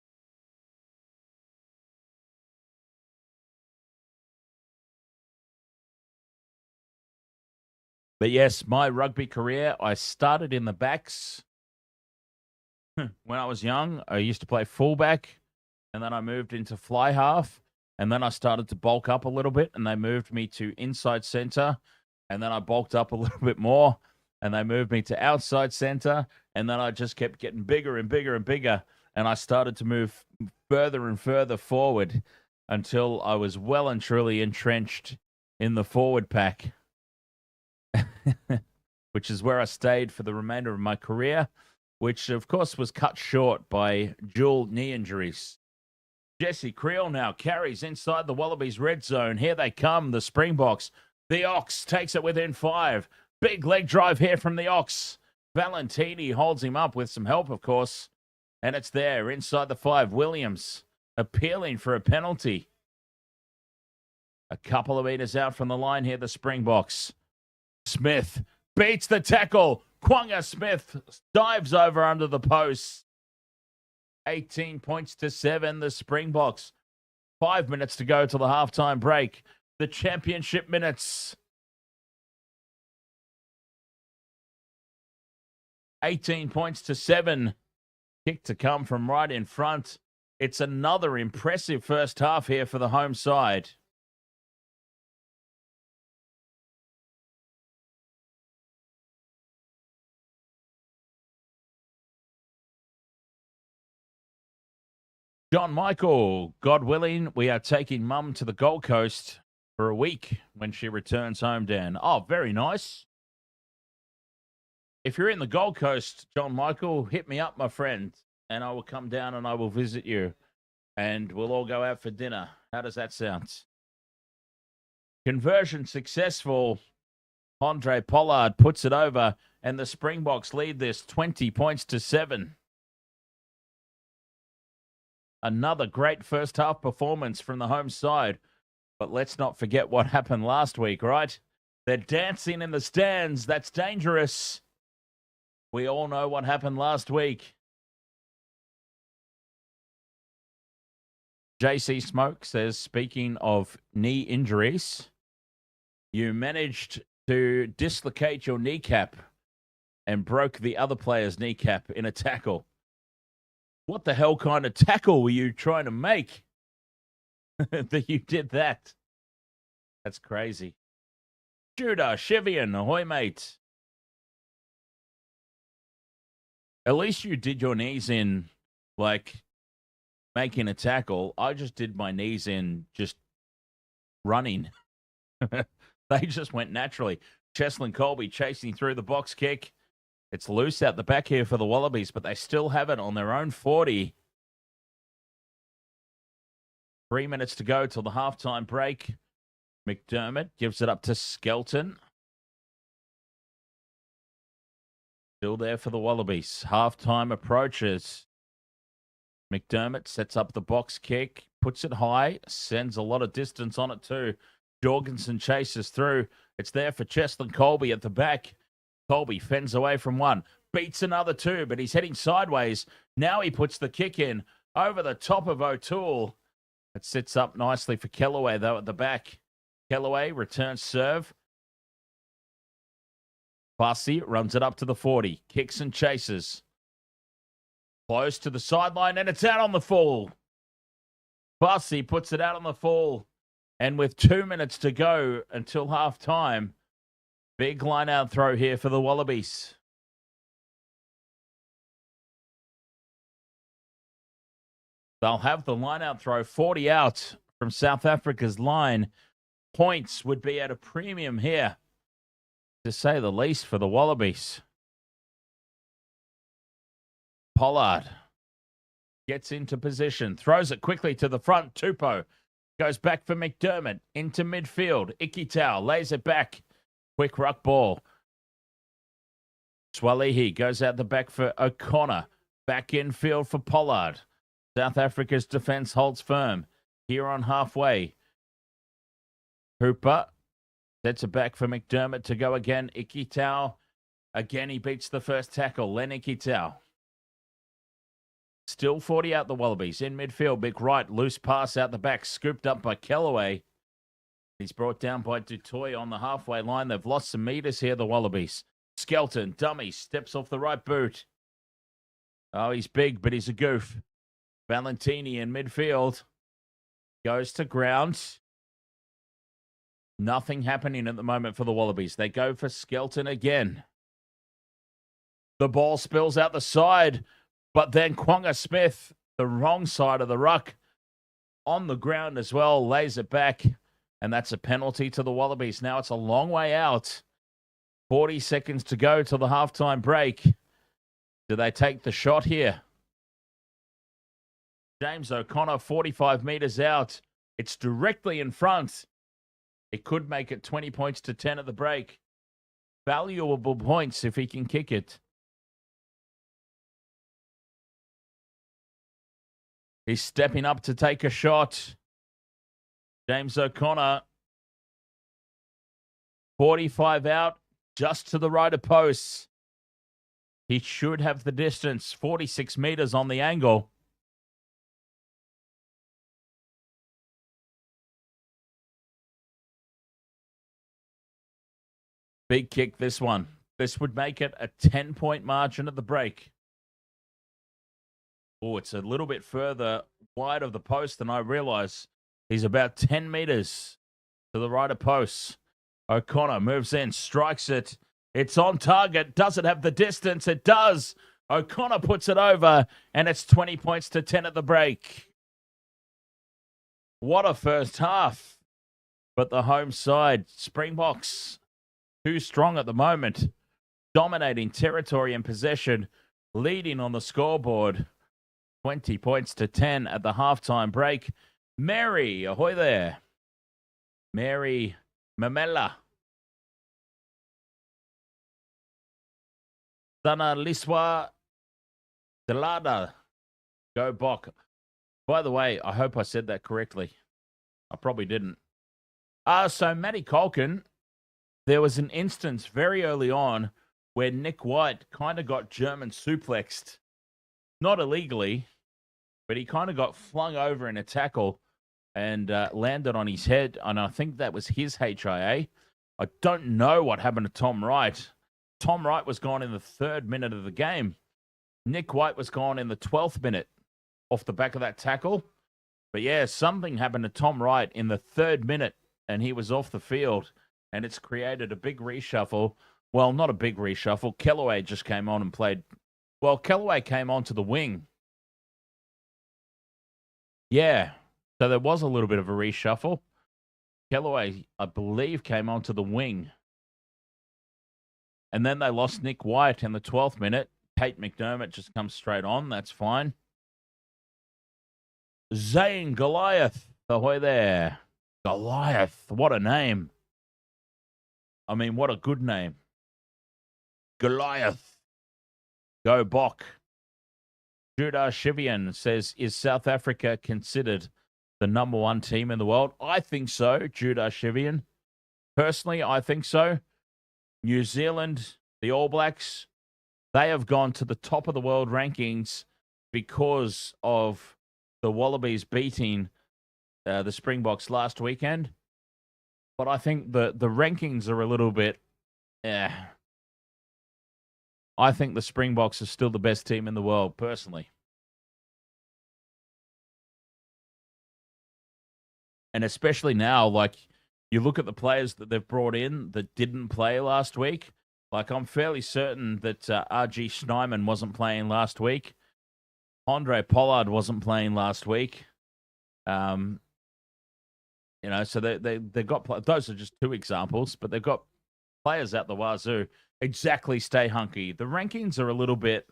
But yes, my rugby career, I started in the backs. When I was young, I used to play fullback, and then I moved into fly half. And then I started to bulk up a little bit, and they moved me to inside center. And then I bulked up a little bit more, and they moved me to outside center. And then I just kept getting bigger and bigger and bigger. And I started to move further and further forward until I was well and truly entrenched in the forward pack, which is where I stayed for the remainder of my career, which, of course, was cut short by dual knee injuries. Jesse Creel now carries inside the Wallabies red zone. Here they come, the Springboks. The Ox takes it within 5. Big leg drive here from the Ox. Valentini holds him up with some help, of course. And it's there, inside the 5. Williams appealing for a penalty. A couple of meters out from the line here, the Springboks. Smith beats the tackle. Kwanga Smith dives over under the post. 18 points to 7, the Springboks. 5 minutes to go till the halftime break. The championship minutes. 18 points to 7. Kick to come from right in front. It's another impressive first half here for the home side. John Michael, God willing, we are taking Mum to the Gold Coast for a week when she returns home, Dan. Oh, very nice. If you're in the Gold Coast, John Michael, hit me up, my friend, and I will come down and I will visit you, and we'll all go out for dinner. How does that sound? Conversion successful. Andre Pollard puts it over, and the Springboks lead this 20 points to 7. Another great first half performance from the home side. But let's not forget what happened last week, right? They're dancing in the stands. That's dangerous. We all know what happened last week. JC Smoke says, speaking of knee injuries, you managed to dislocate your kneecap and broke the other player's kneecap in a tackle. What the hell kind of tackle were you trying to make that you did that? That's crazy. Judah, Chevian, ahoy, mate. At least you did your knees in, like, making a tackle. I just did my knees in just running. They just went naturally. Cheslin Colby chasing through the box kick. It's loose out the back here for the Wallabies, but they still have it on their own 40. 3 minutes to go till the halftime break. McDermott gives it up to Skelton. Still there for the Wallabies. Halftime approaches. McDermott sets up the box kick, puts it high, sends a lot of distance on it too. Jorgensen chases through. It's there for Cheslin Colby at the back. Colby fends away from one, beats another two, but he's heading sideways. Now he puts the kick in over the top of O'Toole. It sits up nicely for Kellaway, though, at the back. Kellaway returns serve. Fassi runs it up to the 40. Kicks and chases. Close to the sideline, and it's out on the full. Fassi puts it out on the full. And with 2 minutes to go until half-time, big line-out throw here for the Wallabies. They'll have the line-out throw 40 out from South Africa's line. Points would be at a premium here, to say the least, for the Wallabies. Pollard gets into position, throws it quickly to the front. Tupou goes back for McDermott into midfield. Ikitau lays it back. Quick ruck ball. Swalihi goes out the back for O'Connor. Back infield for Pollard. South Africa's defense holds firm. Here on halfway. Hooper sets it back for McDermott to go again. Ikitau. Again, he beats the first tackle. Len Ikitau. Still 40 out the Wallabies. In midfield, big right. Loose pass out the back. Scooped up by Kellaway. He's brought down by Dutoy on the halfway line. They've lost some meters here, the Wallabies. Skelton, dummy, steps off the right boot. Oh, he's big, but he's a goof. Valentini in midfield. Goes to ground. Nothing happening at the moment for the Wallabies. They go for Skelton again. The ball spills out the side, but then Kwanga Smith, the wrong side of the ruck, on the ground as well, lays it back. And that's a penalty to the Wallabies. Now it's a long way out. 40 seconds to go till the halftime break. Do they take the shot here? James O'Connor, 45 meters out. It's directly in front. It could make it 20 points to 10 at the break. Valuable points if he can kick it. He's stepping up to take a shot. James O'Connor, 45 out, just to the right of posts. He should have the distance, 46 meters on the angle. Big kick, this one. This would make it a 10-point margin at the break. Oh, it's a little bit further wide of the post than I realized. He's about 10 meters to the right of posts. O'Connor moves in, strikes it. It's on target. Does it have the distance? It does. O'Connor puts it over, and it's 20 points to 10 at the break. What a first half. But the home side, Springboks, too strong at the moment. Dominating territory and possession, leading on the scoreboard. 20 points to 10 at the halftime break. Mary, ahoy there. Mary Mamela. Dana Liswa Delada. Go Bok. By the way, I hope I said that correctly. I probably didn't. So Matty Colkin, there was an instance very early on where Nick White kind of got German suplexed. Not illegally, but he kind of got flung over in a tackle and landed on his head. And I think that was his HIA. I don't know what happened to Tom Wright. Tom Wright was gone in the 3rd minute of the game. Nick White was gone in the 12th minute off the back of that tackle. But yeah, something happened to Tom Wright in the 3rd minute, and he was off the field, and it's created a big reshuffle. Well, not a big reshuffle. Kellaway just came on and played. Well, Kellaway came onto the wing. Yeah, so there was a little bit of a reshuffle. Kellaway, I believe, came onto the wing. And then they lost Nick White in the 12th minute. Tate McDermott just comes straight on. That's fine. Zane Goliath. Ahoy there. Goliath. What a name. I mean, what a good name. Goliath. Go Bok. Judah Shivian says, is South Africa considered the number 1 team in the world? I think so, Judah Shivian. Personally, I think so. New Zealand, the All Blacks, they have gone to the top of the world rankings because of the Wallabies beating the Springboks last weekend. But I think the rankings are a little bit, I think the Springboks are still the best team in the world, personally. And especially now, like, you look at the players that they've brought in that didn't play last week. Like, I'm fairly certain that R.G. Snyman wasn't playing last week. Andre Pollard wasn't playing last week. You know, so they've got, those are just 2 examples, but they've got players out the wazoo. Exactly, stay hunky. The rankings are a little bit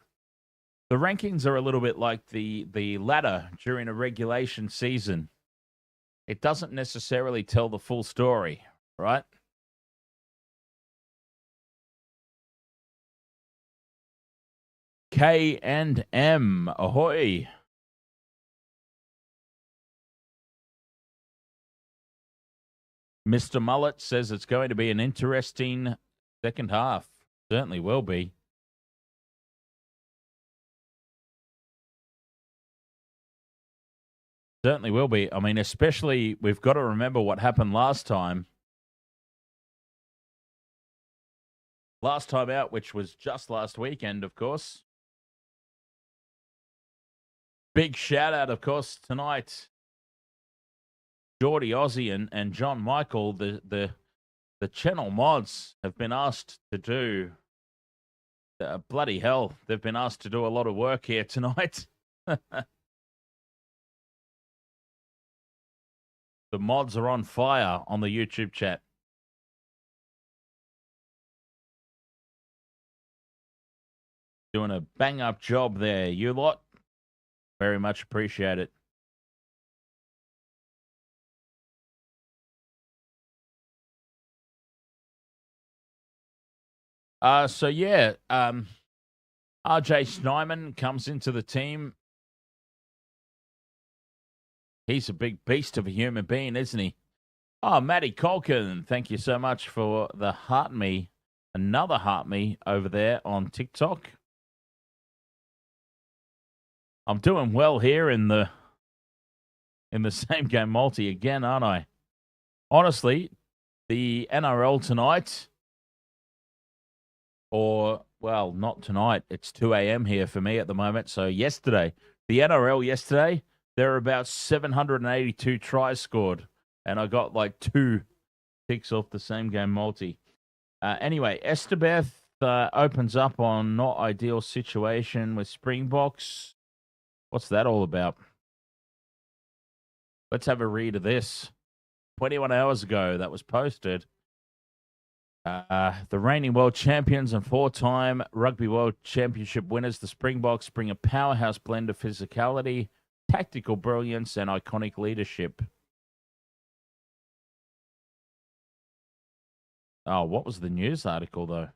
like the ladder during a regulation season. It doesn't necessarily tell the full story, right? K and M, ahoy. Mr. Mullet says it's going to be an interesting second half. Certainly will be. Certainly will be. I mean, especially, we've got to remember what happened last time. Last time out, which was just last weekend, of course. Big shout out, of course, tonight. Geordie Aussie and John Michael, the channel mods, have been asked to do, bloody hell, they've been asked to do a lot of work here tonight. The mods are on fire on the YouTube chat. Doing a bang-up job there, you lot. Very much appreciate it. So yeah, RJ Snyman comes into the team. He's a big beast of a human being, isn't he? Oh, Matty Colkin, thank you so much for the heart me, another heart me over there on TikTok. I'm doing well here in the same game multi again, aren't I? Honestly, the NRL tonight, or, well, not tonight. It's 2 a.m. here for me at the moment. So yesterday, the NRL yesterday, there were about 782 tries scored. And I got like 2 ticks off the same game multi. Anyway, Estabeth opens up on not ideal situation with Springboks. What's that all about? Let's have a read of this. 21 hours ago, that was posted. The reigning world champions and 4-time Rugby World Championship winners, the Springboks, bring a powerhouse blend of physicality, tactical brilliance, and iconic leadership. Oh, what was the news article, though?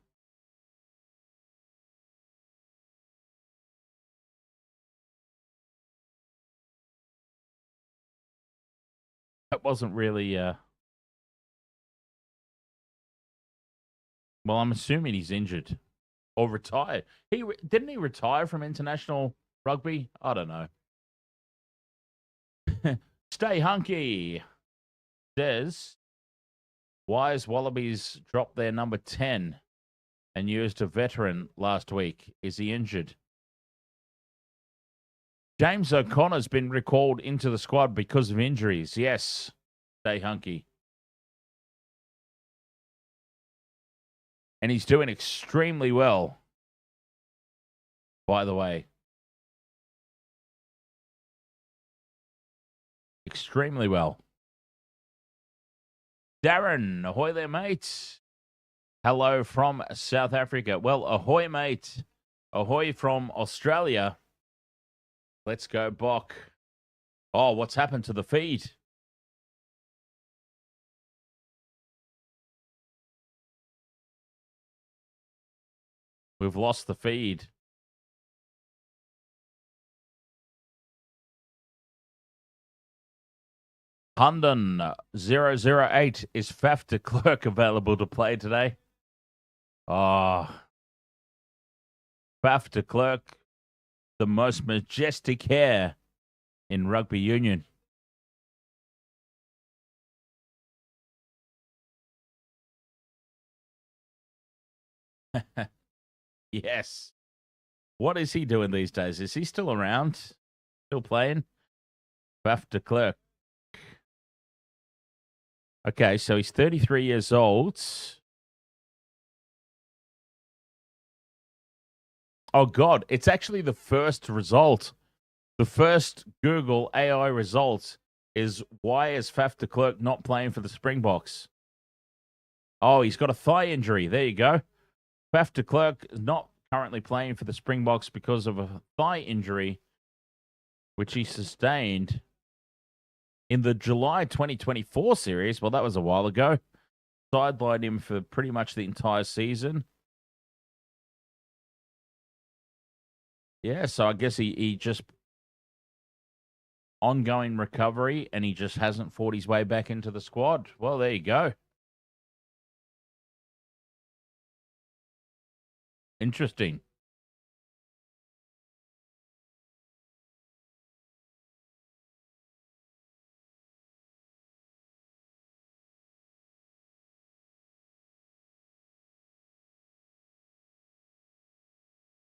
That wasn't really... Well, I'm assuming he's injured or retired. Didn't he retire from international rugby? I don't know. Stay hunky says, why has Wallabies dropped their number 10 and used a veteran last week? Is he injured? James O'Connor's been recalled into the squad because of injuries. Yes. Stay hunky. And he's doing extremely well, by the way. Extremely well. Darren, ahoy there, mate. Hello from South Africa. Well, ahoy, mate. Ahoy from Australia. Let's go, Bok. Oh, what's happened to the feed? We've lost the feed. Hunden 008. Is Faf de Klerk available to play today? Oh. Faf de Klerk, the most majestic hair in rugby union. Yes. What is he doing these days? Is he still around? Still playing? Faf de Klerk. Okay, so he's 33 years old. Oh, God. It's actually the first result. The first Google AI result is, why is Faf de Klerk not playing for the Springboks? Oh, he's got a thigh injury. There you go. Faf de Klerk is not currently playing for the Springboks because of a thigh injury, which he sustained in the July 2024 series. Well, that was a while ago. Sidelined him for pretty much the entire season. Yeah, so I guess he just ongoing recovery, and he just hasn't fought his way back into the squad. Well, there you go. Interesting.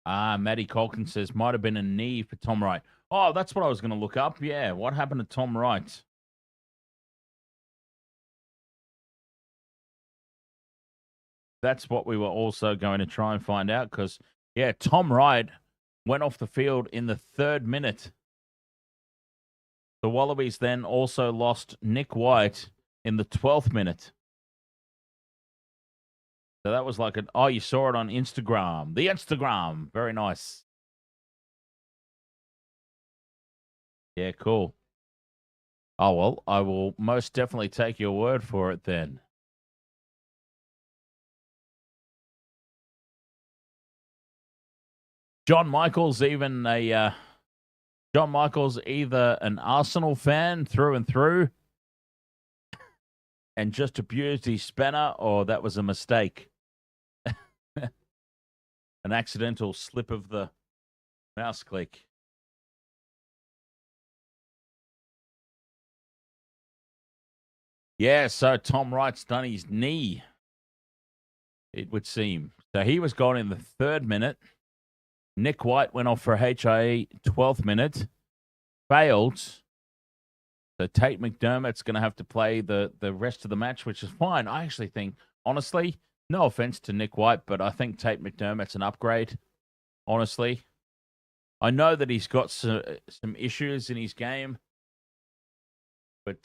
Matty Colkin says, might have been a knee for Tom Wright. Oh, that's what I was going to look up. Yeah, what happened to Tom Wright? That's what we were also going to try and find out, because, yeah, Tom Wright went off the field in the 3rd minute. The Wallabies then also lost Nick White in the 12th minute. So that was like oh, you saw it on Instagram. The Instagram. Very nice. Yeah, cool. Oh, well, I will most definitely take your word for it then. John Michael's either an Arsenal fan through and through and just abused his spanner, or that was a mistake. An accidental slip of the mouse click. Yeah, so Tom Wright's done his knee, it would seem. So he was gone in the 3rd minute. Nick White went off for HIE 12th minute. Failed. So Tate McDermott's going to have to play the rest of the match, which is fine. I actually think, honestly, no offense to Nick White, but I think Tate McDermott's an upgrade, honestly. I know that he's got some issues in his game. But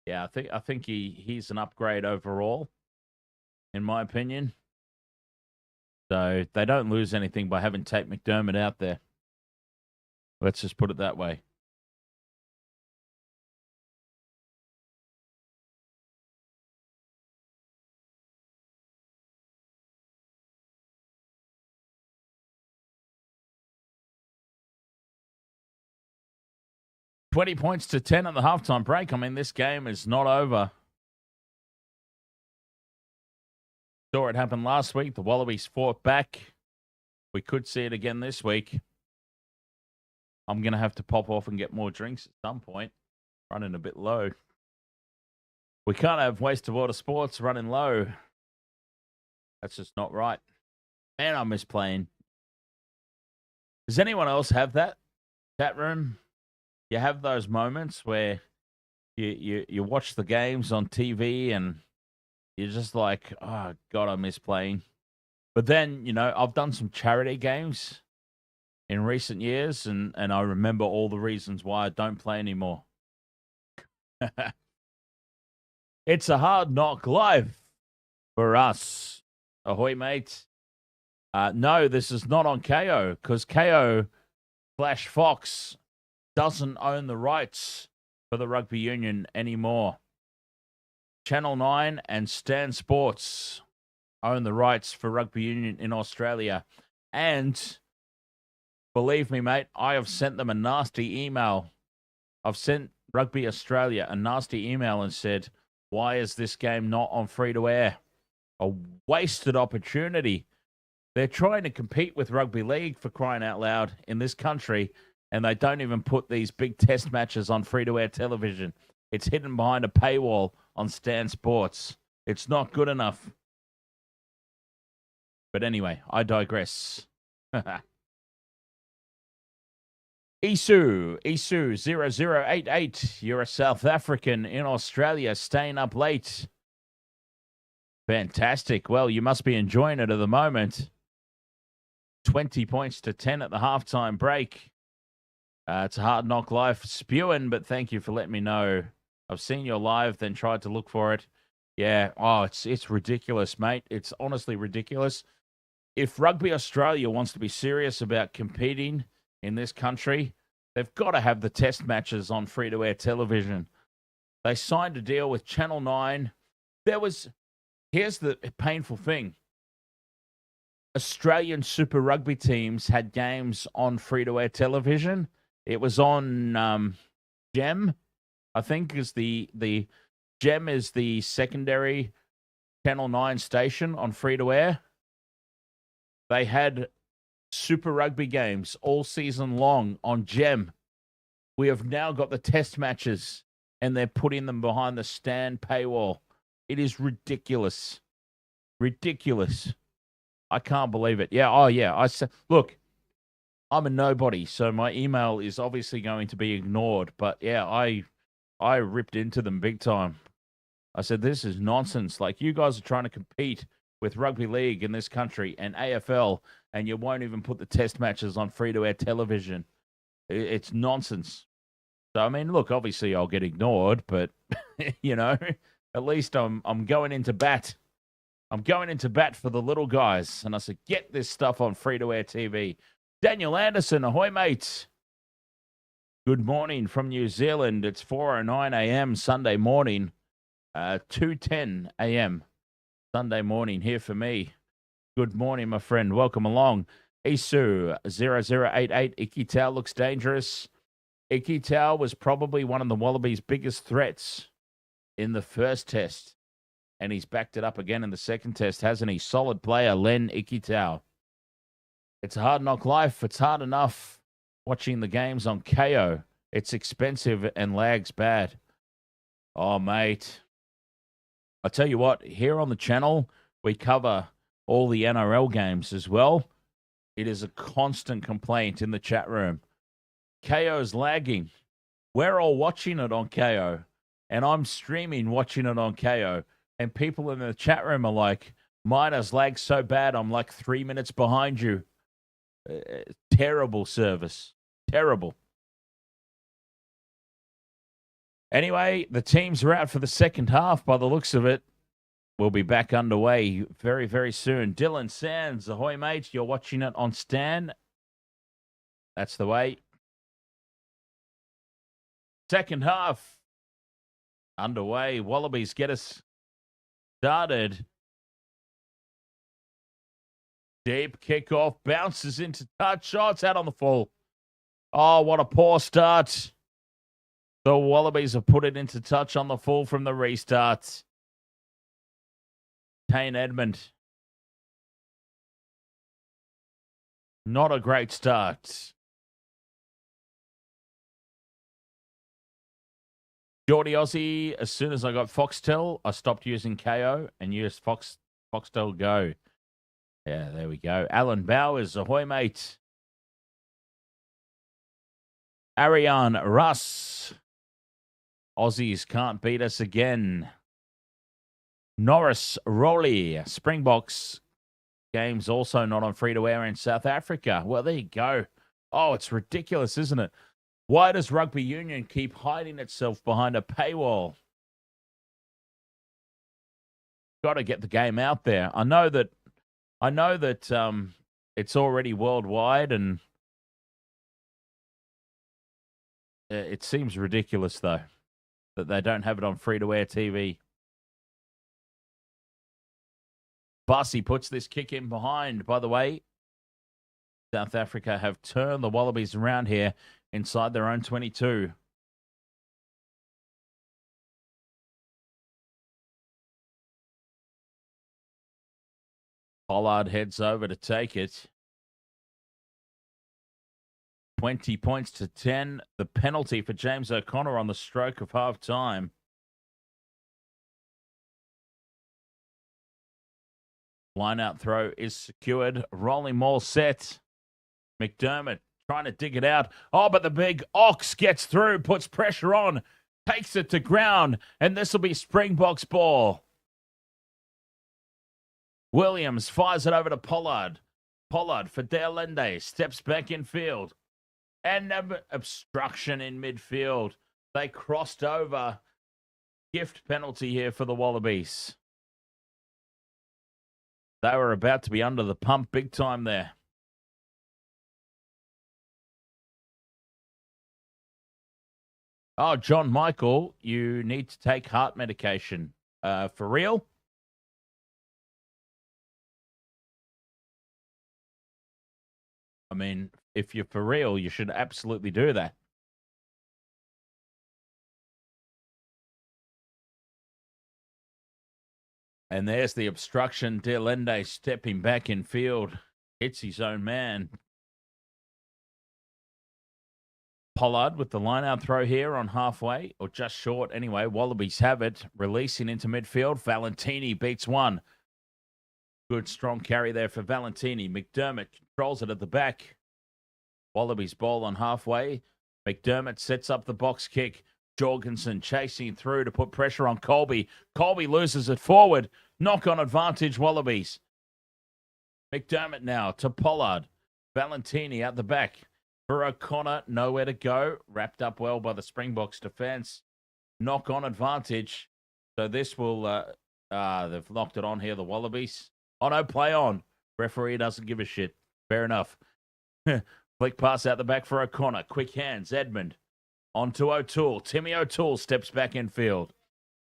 yeah, I think he's an upgrade overall, in my opinion. So they don't lose anything by having Tate McDermott out there. Let's just put it that way. $20 points to 10 at the halftime break. I mean, this game is not over. Saw it happen last week. The Wallabies fought back. We could see it again this week. I'm going to have to pop off and get more drinks at some point. Running a bit low. We can't have Waste of Water Sports running low. That's just not right. Man, I miss playing. Does anyone else have that? Chat room? You have those moments where you watch the games on TV and you're just like, oh, God, I miss playing. But then, you know, I've done some charity games in recent years, and I remember all the reasons why I don't play anymore. It's a hard knock life for us. Ahoy, mate. No, this is not on KO, because KO/Fox doesn't own the rights for the rugby union anymore. Channel 9 and Stan Sports own the rights for rugby union in Australia. And believe me, mate, I have sent them a nasty email. I've sent Rugby Australia a nasty email and said, why is this game not on free-to-air? A wasted opportunity. They're trying to compete with Rugby League, for crying out loud, in this country, and they don't even put these big test matches on free-to-air television. It's hidden behind a paywall on Stan Sports. It's not good enough. But anyway, I digress. Isu0088. You're a South African in Australia staying up late. Fantastic. Well, you must be enjoying it at the moment. 20 points to 10 at the halftime break. It's a hard knock life spewing, but thank you for letting me know. I've seen your live, then tried to look for it. Yeah, oh, it's ridiculous, mate. It's honestly ridiculous. If Rugby Australia wants to be serious about competing in this country, they've got to have the test matches on free-to-air television. They signed a deal with Channel 9. Here's the painful thing. Australian Super Rugby teams had games on free-to-air television. It was on Gem, I think, is the Gem is the secondary Channel 9 station on free-to-air. They had Super Rugby games all season long on Gem. We have now got the test matches, and they're putting them behind the Stan paywall. It is ridiculous. Ridiculous. I can't believe it. Yeah, oh yeah. Look, I'm a nobody, so my email is obviously going to be ignored. But yeah, I ripped into them big time. I said, this is nonsense. Like, you guys are trying to compete with Rugby League in this country and AFL, and you won't even put the test matches on free-to-air television. It's nonsense. So, I mean, look, obviously I'll get ignored, but, you know, at least I'm going into bat. I'm going into bat for the little guys. And I said, get this stuff on free-to-air TV. Daniel Anderson, ahoy, mate. Good morning from New Zealand. It's 4:09 a.m. Sunday morning, 2:10 a.m. Sunday morning here for me. Good morning, my friend. Welcome along. Isu0088. Ikitau looks dangerous. Ikitau was probably one of the Wallabies' biggest threats in the first test. And he's backed it up again in the second test, hasn't he? Solid player, Len Ikitau. It's a hard knock life. It's hard enough watching the games on KO. It's expensive and lags bad. Oh, mate. I tell you what, here on the channel, we cover all the NRL games as well. It is a constant complaint in the chat room. KO's lagging. We're all watching it on KO, and I'm streaming watching it on KO. And people in the chat room are like, mine has lagged so bad, I'm like 3 minutes behind you. Terrible service. Terrible. Anyway, the teams are out for the second half by the looks of it. We'll be back underway very, very soon. Dylan Sands, ahoy, mate. You're watching it on Stan. That's the way. Second half underway. Wallabies get us started. Deep kickoff, bounces into touch. Oh, it's out on the full. Oh, what a poor start. The Wallabies have put it into touch on the full from the restart. Kane Edmund. Not a great start. Geordie Aussie, as soon as I got Foxtel, I stopped using KO and used Foxtel Go. Yeah, there we go. Alan Bowers, ahoy, mate. Ariane Russ. Aussies can't beat us again. Norris Rowley. Springboks games also not on free-to-air in South Africa. Well, there you go. Oh, it's ridiculous, isn't it? Why does Rugby Union keep hiding itself behind a paywall? Got to get the game out there. I know that it's already worldwide, and it seems ridiculous, though, that they don't have it on free-to-air TV. Bussy puts this kick in behind. By the way, South Africa have turned the Wallabies around here inside their own 22. Pollard heads over to take it. 20 points to 10. The penalty for James O'Connor on the stroke of half-time. Line-out throw is secured. Rolling maul set. McDermott trying to dig it out. Oh, but the big Ox gets through, puts pressure on, takes it to ground, and this will be Springboks ball. Williams fires it over to Pollard. Pollard for Deolende. Steps back in field. And obstruction in midfield. They crossed over. Gift penalty here for the Wallabies. They were about to be under the pump big time there. Oh, John Michael, you need to take heart medication. For real? I mean, if you're for real, you should absolutely do that. And there's the obstruction. Deolende stepping back in field. Hits his own man. Pollard with the line-out throw here on halfway, or just short anyway. Wallabies have it. Releasing into midfield. Valentini beats one. Good strong carry there for Valentini. McDermott controls it at the back. Wallabies ball on halfway. McDermott sets up the box kick. Jorgensen chasing through to put pressure on Colby. Colby loses it forward. Knock-on advantage, Wallabies. McDermott now to Pollard. Valentini at the back. For O'Connor, nowhere to go. Wrapped up well by the Springboks defense. Knock-on advantage. So this will... they've locked it on here, the Wallabies. Oh, no, play on. Referee doesn't give a shit. Fair enough. Flick pass out the back for O'Connor. Quick hands, Edmund. On to O'Toole. Timmy O'Toole steps back in field.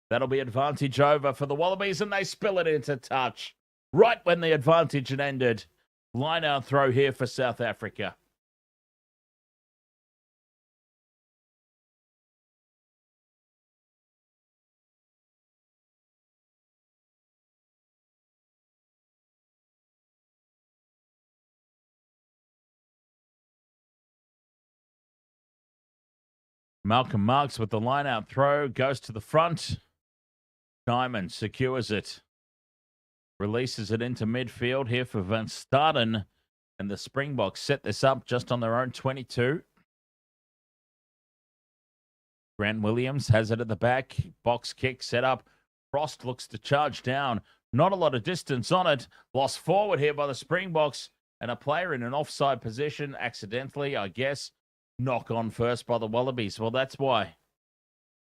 That'll be advantage over for the Wallabies, and they spill it into touch. Right when the advantage had ended. Line-out throw here for South Africa. Malcolm Marks with the line-out throw. Goes to the front. Diamond secures it. Releases it into midfield here for Van Staden. And the Springboks set this up just on their own 22. Grant Williams has it at the back. Box kick set up. Frost looks to charge down. Not a lot of distance on it. Lost forward here by the Springboks. And a player in an offside position, accidentally, I guess. Knock on first by the Wallabies. Well, that's why.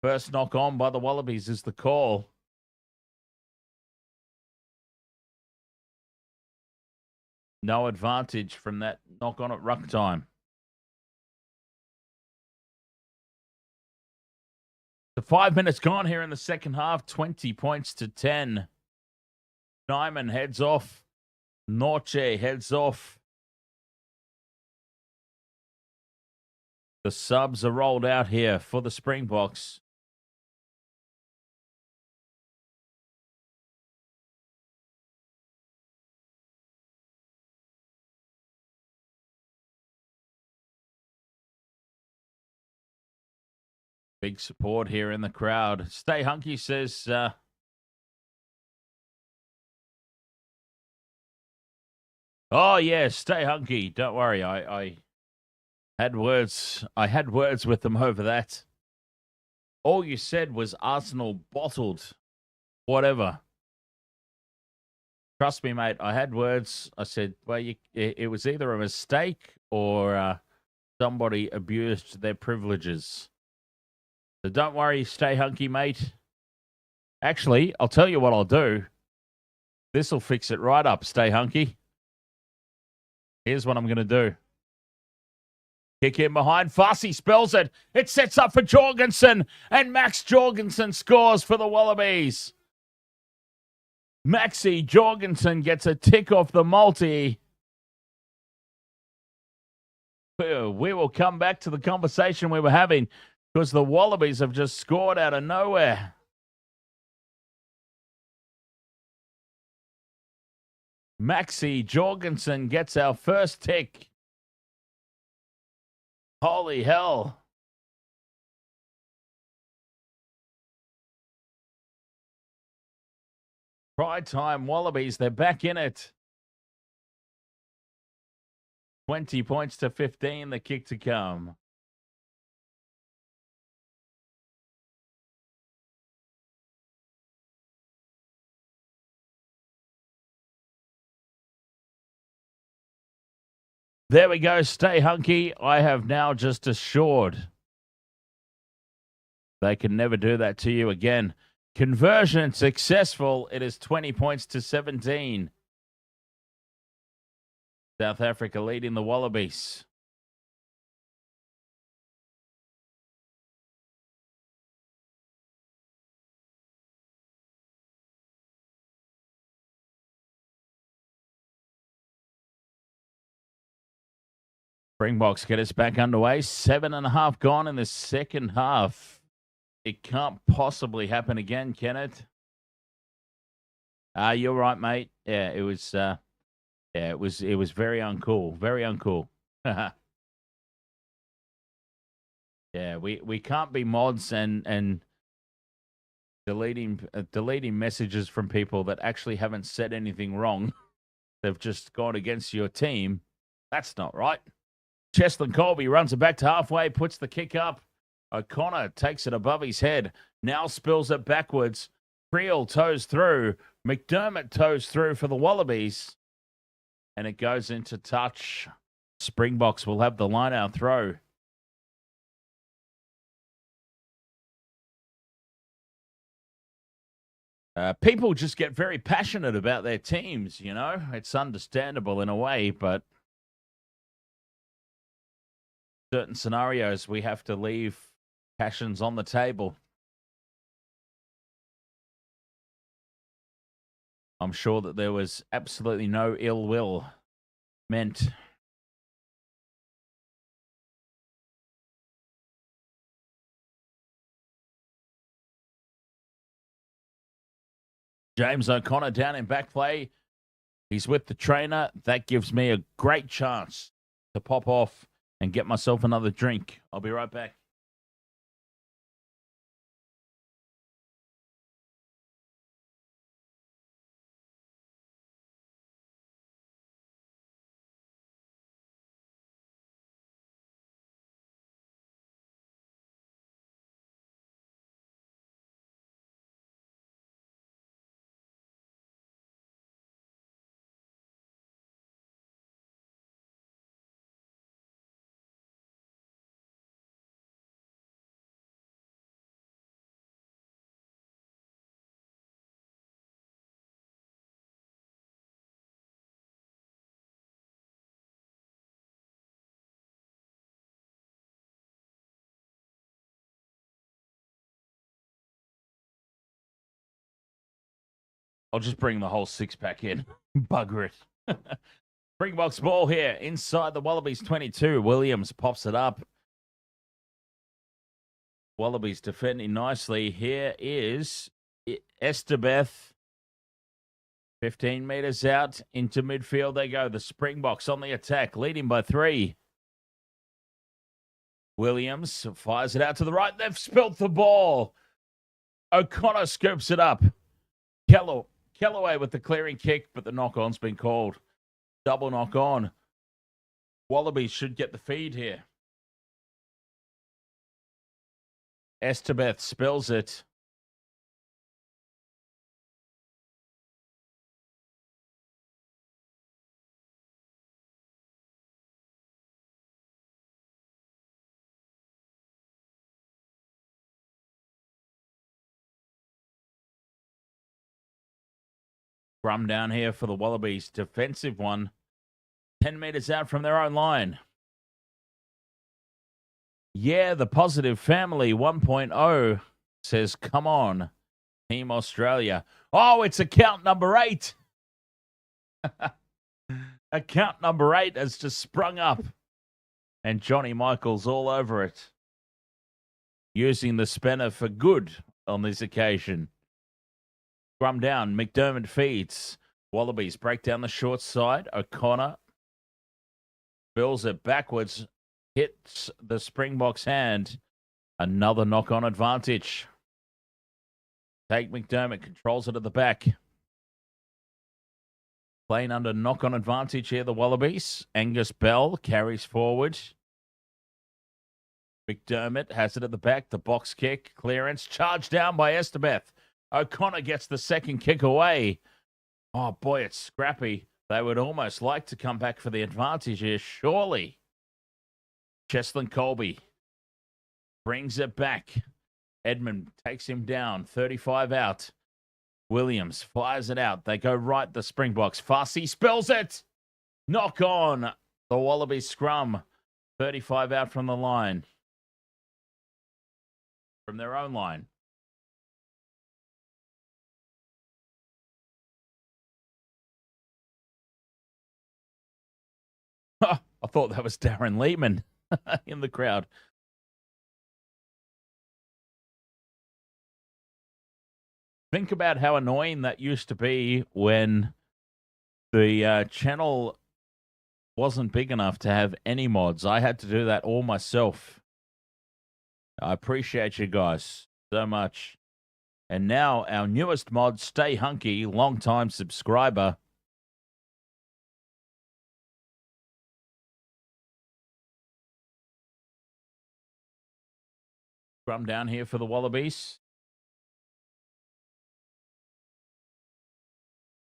First knock on by the Wallabies is the call. No advantage from that knock on at ruck time. The 5 minutes gone here in the second half, 20 points to 10. Nyman heads off. Norche heads off. The subs are rolled out here for the Springboks. Big support here in the crowd. Stay Hunky says, oh, yeah, stay hunky. Don't worry. I had words. I had words with them over that. All you said was Arsenal bottled. Whatever. Trust me, mate. I had words. I said, well, it was either a mistake or somebody abused their privileges. So don't worry, stay hunky, mate. Actually, I'll tell you what I'll do. This will fix it right up, stay hunky. Here's what I'm going to do. Kick in behind. Farsi spells it. It sets up for Jorgensen. And Max Jorgensen scores for the Wallabies. Maxi Jorgensen gets a tick off the multi. We will come back to the conversation we were having because the Wallabies have just scored out of nowhere. Maxi Jorgensen gets our first tick. Holy hell. Pride time Wallabies, they're back in it. 20 points to 15, the kick to come. There we go. Stay hunky. I have now just assured they can never do that to you again. Conversion successful. It is 20 points to 17. South Africa leading the Wallabies. Springboks get us back underway. 7.5 gone in the second half. It can't possibly happen again, can it? You're right, mate. Yeah, it was. It was very uncool. Very uncool. Yeah, we can't be mods and deleting messages from people that actually haven't said anything wrong. They've just gone against your team. That's not right. Cheslin Colby runs it back to halfway, puts the kick up. O'Connor takes it above his head, now spills it backwards. Creel toes through. McDermott toes through for the Wallabies. And it goes into touch. Springboks will have the line-out throw. People just get very passionate about their teams, you know. It's understandable in a way, but certain scenarios we have to leave passions on the table. I'm sure that there was absolutely no ill will meant. James O'Connor down in back play. He's with the trainer. That gives me a great chance to pop off and get myself another drink. I'll be right back. I'll just bring the whole six-pack in. Bugger it. Springboks ball here inside the Wallabies 22. Williams pops it up. Wallabies defending nicely. Here is Estebeth. 15 metres out into midfield they go. The Springboks on the attack, leading by 3. Williams fires it out to the right. They've spilt the ball. O'Connor scoops it up. Kellaway with the clearing kick, but the knock-on's been called. Double knock-on. Wallabies should get the feed here. Estebeth spills it. Scrum down here for the Wallabies. Defensive one. 10 metres out from their own line. Yeah, the positive family 1.0 says, come on, Team Australia. Oh, it's account number 8. Account number 8 has just sprung up. And Johnny Michaels all over it. Using the spanner for good on this occasion. Scrum down. McDermott feeds. Wallabies break down the short side. O'Connor bills it backwards. Hits the Springboks hand. Another knock-on advantage. Take McDermott. Controls it at the back. Playing under knock-on advantage here, the Wallabies. Angus Bell carries forward. McDermott has it at the back. The box kick. Clearance. Charged down by Estebeth. O'Connor gets the second kick away. Oh, boy, it's scrappy. They would almost like to come back for the advantage here, surely. Cheslin Colby brings it back. Edmund takes him down. 35 out. Williams fires it out. They go right, the Springboks. Farsi spills it. Knock on. The Wallaby scrum. 35 out from the line. From their own line. I thought that was Darren Lehman in the crowd. Think about how annoying that used to be when the channel wasn't big enough to have any mods. I had to do that all myself. I appreciate you guys so much. And now our newest mod, Stay Hunky, long-time subscriber. Scrum down here for the Wallabies.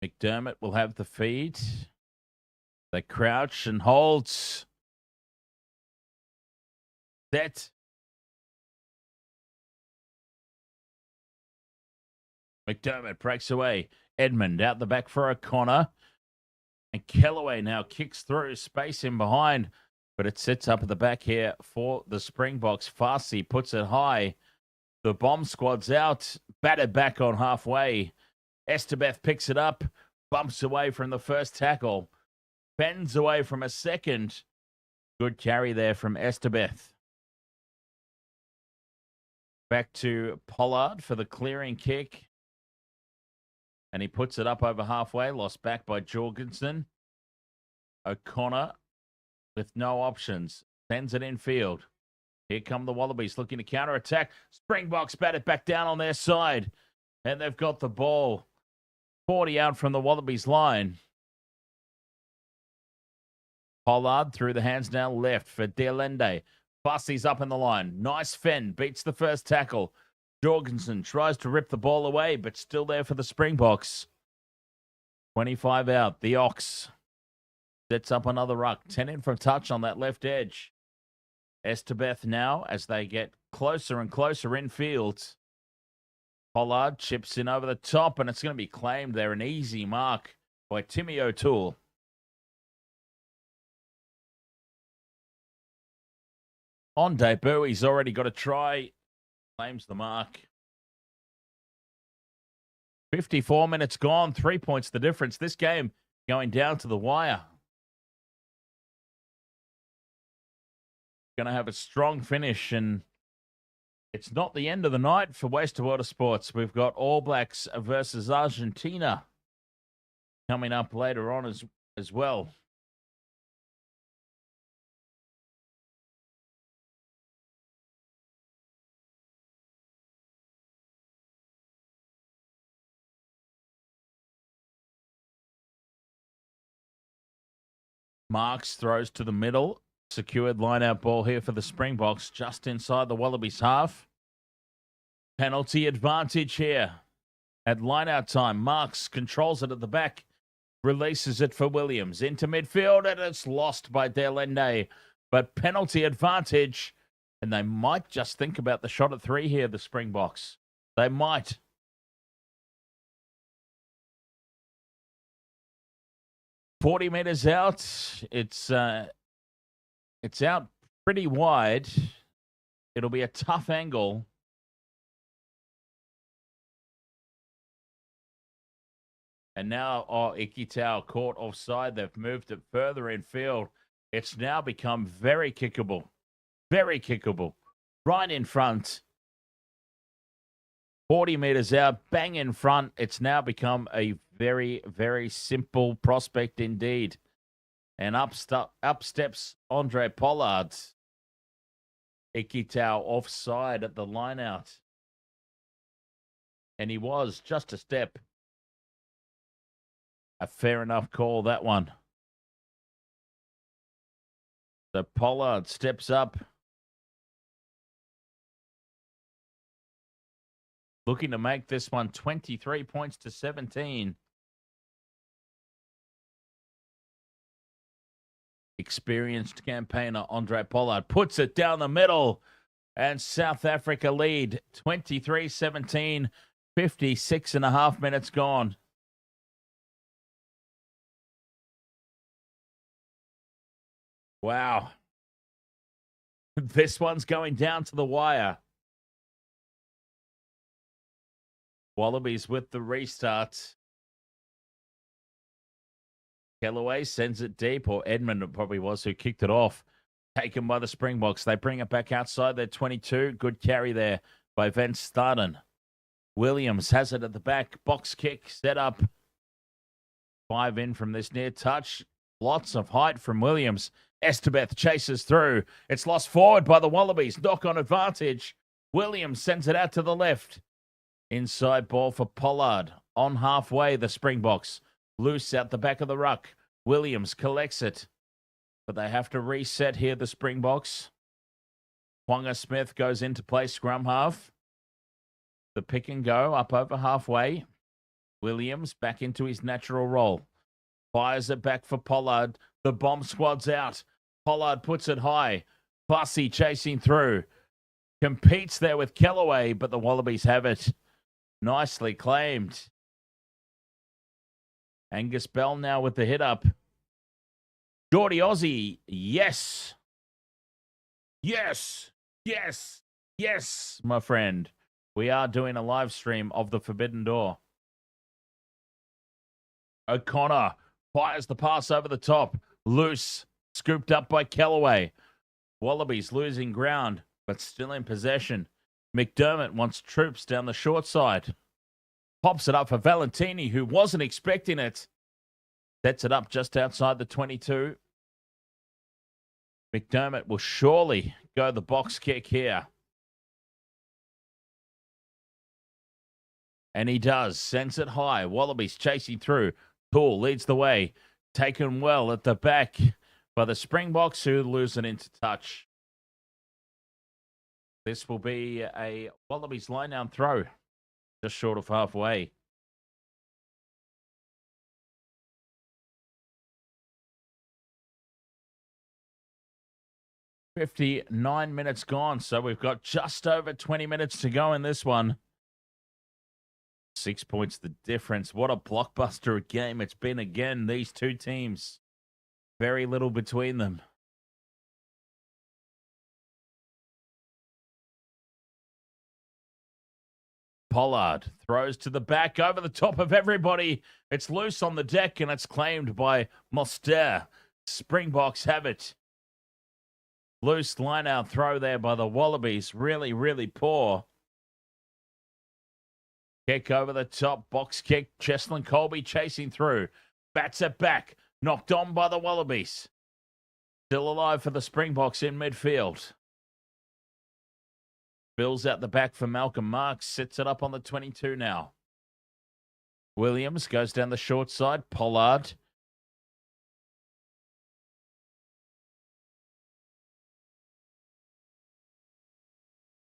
McDermott will have the feed. They crouch and holds. Set. McDermott breaks away. Edmund out the back for O'Connor. And Kellaway now kicks through, space in behind. But it sits up at the back here for the Springboks. Farsi puts it high. The bomb squad's out. Batted back on halfway. Estebeth picks it up. Bumps away from the first tackle. Bends away from a second. Good carry there from Estebeth. Back to Pollard for the clearing kick. And he puts it up over halfway. Lost back by Jorgensen. O'Connor with no options. Sends it in field. Here come the Wallabies looking to counter-attack. Springboks bat it back down on their side. And they've got the ball. 40 out from the Wallabies line. Pollard through the hands now left for Delende. Fussie's up in the line. Nice fend. Beats the first tackle. Jorgensen tries to rip the ball away, but still there for the Springboks. 25 out. The Ox sets up another ruck. 10 in from touch on that left edge. Estebeth now as they get closer and closer infield. Pollard chips in over the top, and it's going to be claimed there. An easy mark by Timmy O'Toole. On debut, he's already got a try. Claims the mark. 54 minutes gone, 3 points the difference. This game going down to the wire. Going to have a strong finish, and it's not the end of the night for Wastewater Sports. We've got All Blacks versus Argentina coming up later on as well. Marks throws to the middle. Secured line-out ball here for the Springboks, just inside the Wallabies half. Penalty advantage here. At line-out time, Marks controls it at the back. Releases it for Williams. Into midfield, and it's lost by Delende. But penalty advantage. And they might just think about the shot at 3 here, the Springboks. They might. "40 meters out. It's out pretty wide. It'll be a tough angle. And now, Ikitau caught offside. They've moved it further in field. It's now become very kickable. Very kickable. Right in front. 40 meters out, bang in front. It's now become a very, very simple prospect indeed. And up steps Andre Pollard. Ikitau offside at the line-out. And he was just a step. A fair enough call, that one. So Pollard steps up. Looking to make this one 23 points to 17. Experienced campaigner Andre Pollard puts it down the middle. And South Africa lead 23-17. 56 and a half minutes gone. Wow. This one's going down to the wire. Wallabies with the restart. Kellaway sends it deep, or Edmund it probably was who kicked it off. Taken by the Springboks. They bring it back outside their 22. Good carry there by Van Staden. Williams has it at the back. Box kick set up. 5 in from this near touch. Lots of height from Williams. Estebeth chases through. It's lost forward by the Wallabies. Knock on advantage. Williams sends it out to the left. Inside ball for Pollard. On halfway, the Springboks. Loose out the back of the ruck. Williams collects it. But they have to reset here, the Springboks. Kwanga Smith goes into play scrum half. The pick and go up over halfway. Williams back into his natural role. Fires it back for Pollard. The bomb squad's out. Pollard puts it high. Fussy chasing through. Competes there with Kellaway, but the Wallabies have it. Nicely claimed. Angus Bell now with the hit up. Geordie Aussie, yes. Yes, yes, yes, my friend. We are doing a live stream of the Forbidden Door. O'Connor fires the pass over the top. Loose. Scooped up by Kellaway. Wallabies losing ground, but still in possession. McDermott wants troops down the short side. Pops it up for Valentini, who wasn't expecting it. Sets it up just outside the 22. McDermott will surely go the box kick here. And he does. Sends it high. Wallabies chasing through. Poole leads the way. Taken well at the back by the Springboks, who lose it into touch. This will be a Wallabies line-down throw. Just short of halfway. "59 minutes gone, so we've got just over 20 minutes to go in this one. 6 points the difference. What a blockbuster game it's been again, these two teams. Very little between them. Pollard throws to the back over the top of everybody. It's loose on the deck and it's claimed by Moster. Springboks have it. Loose line-out throw there by the Wallabies. Really, really poor. Kick over the top. Box kick. Cheslin Colby chasing through. Bats it back. Knocked on by the Wallabies. Still alive for the Springboks in midfield. Bills out the back for Malcolm Marks. Sits it up on the 22 now. Williams goes down the short side. Pollard.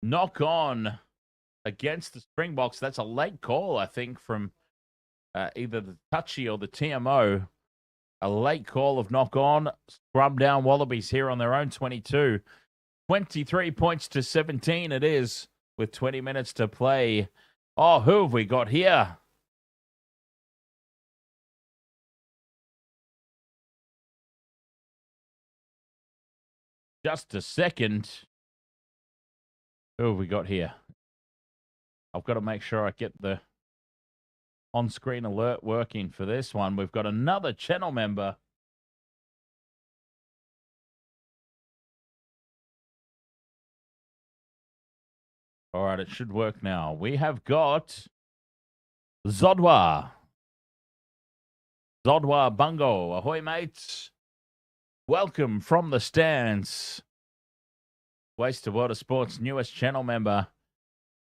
Knock on against the Springboks. That's a late call, I think, from either the touchy or the TMO. A late call of knock on. Scrum down Wallabies here on their own 22. 23 points to 17 it is with 20 minutes to play. Oh, who have we got here? Just a second. Who have we got here? I've got to make sure I get the on-screen alert working for this one. We've got another channel member. All right, it should work now. We have got Zodwa. Zodwa Bungo. Ahoy, mates. Welcome from the stands. Waste of World of Sports newest channel member.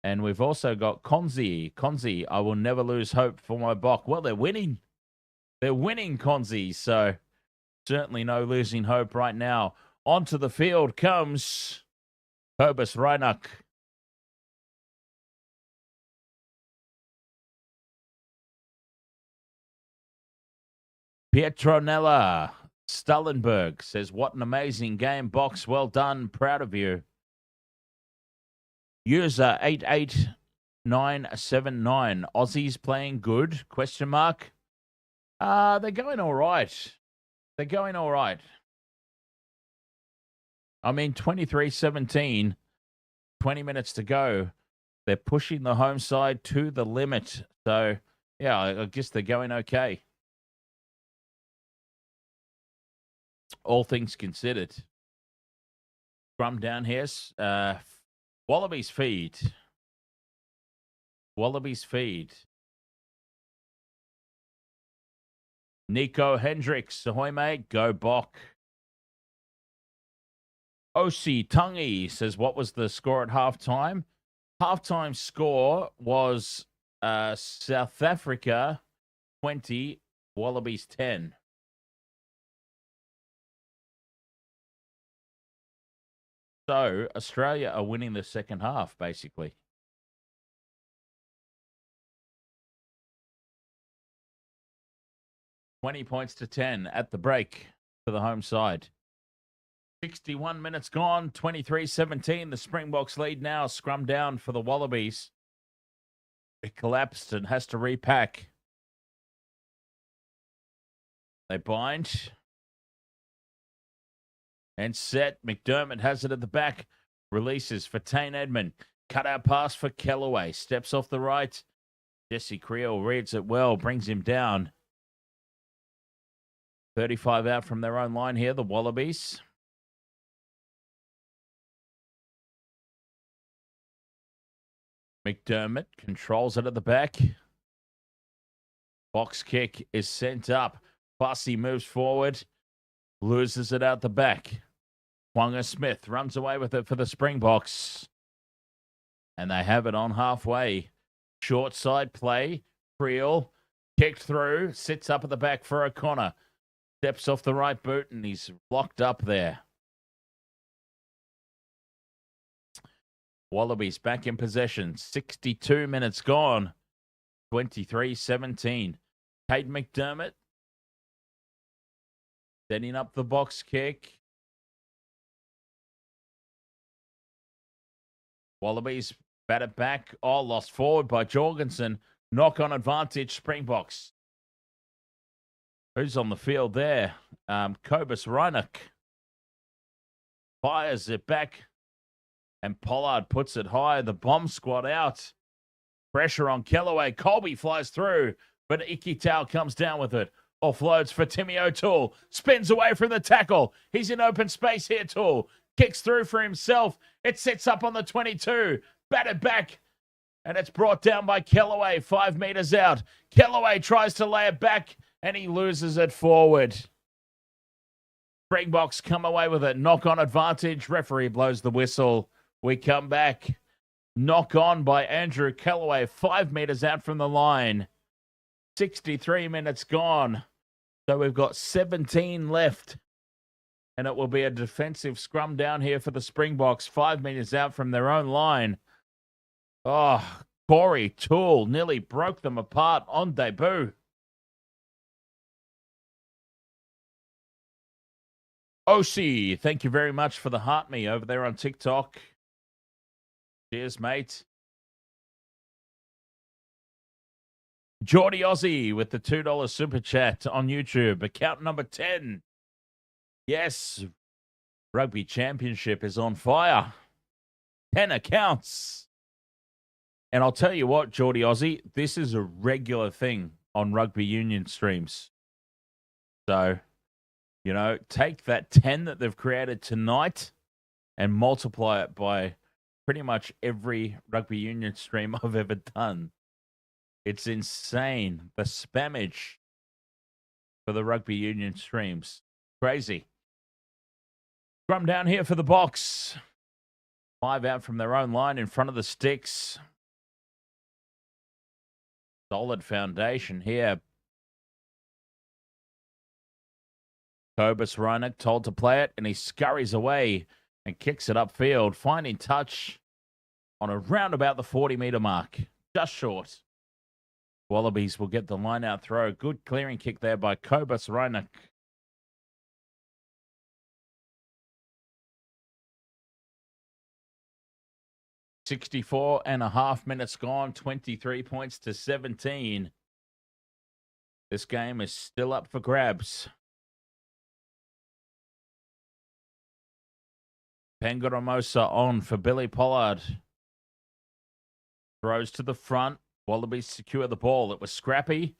And we've also got Konzi. Konzi, I will never lose hope for my Bok. Well, they're winning. They're winning, Konzi. So certainly no losing hope right now. Onto the field comes Kobus Reinach. Pietronella Stullenberg says, what an amazing game, Boks. Well done. Proud of you. User 88979. Aussies playing good? Question mark. They're going all right. They're going all right. I mean, 23-17, 20 minutes to go. They're pushing the home side to the limit. So, yeah, I guess they're going okay. All things considered. Scrum down here. Wallabies feed. Wallabies feed. Nico Hendricks. Ahoy, mate. Go Bok. Osi Tungi says, what was the score at halftime? Halftime score was South Africa 20, Wallabies 10. So Australia are winning the second half, basically. $20 points to 10 at the break for the home side. 61 minutes gone, 23-17. The Springboks lead now. Scrum down for the Wallabies. It collapsed and has to repack. They bind. And set. McDermott has it at the back. Releases for Tane Edmond. Cut out pass for Kellaway. Steps off the right. Jesse Creel reads it well. Brings him down. 35 out from their own line here. The Wallabies. McDermott controls it at the back. Box kick is sent up. Fussy moves forward. Loses it out the back. Wanga Smith runs away with it for the Springboks. And they have it on halfway. Short side play. Creel kicked through. Sits up at the back for O'Connor. Steps off the right boot and he's locked up there. Wallabies back in possession. 62 minutes gone. 23-17. Kate McDermott setting up the box kick. Wallabies bat it back. Oh, lost forward by Jorgensen. Knock on advantage, Springboks. Who's on the field there? Kobus Reinach fires it back. And Pollard puts it high. The bomb squad out. Pressure on Kellaway. Colby flies through, but Ikitau comes down with it. Offloads for Timmy O'Toole. Spins away from the tackle. He's in open space here, Toole. Kicks through for himself. It sets up on the 22. Batted back. And it's brought down by Kellaway, 5 meters out. Kellaway tries to lay it back, and he loses it forward. Springboks come away with it. Knock-on advantage. Referee blows the whistle. We come back. Knock on by Andrew Kellaway, 5 meters out from the line. 63 minutes gone. So we've got 17 left. And it will be a defensive scrum down here for the Springboks, 5 meters out from their own line. Oh, Corey Toole nearly broke them apart on debut. OC, thank you very much for the heart me over there on TikTok. Cheers, mate. Geordie Aussie with the $2 super chat on YouTube. Account number 10. Yes, Rugby Championship is on fire. 10 accounts. And I'll tell you what, Geordie Aussie, this is a regular thing on Rugby Union streams. So, you know, take that 10 that they've created tonight and multiply it by pretty much every Rugby Union stream I've ever done. It's insane. The spammage for the Rugby Union streams. Crazy. Scrum down here for the Boks. 5 out from their own line in front of the sticks. Solid foundation here. Kobus Reineck told to play it, and he scurries away and kicks it upfield, finding touch on around about the 40-meter mark. Just short. Wallabies will get the line-out throw. Good clearing kick there by Kobus Reineck. .5 minutes gone, 23 points to 17. This game is still up for grabs. Pangaramosa on for Billy Pollard. Throws to the front. Wallabies secure the ball. It was scrappy,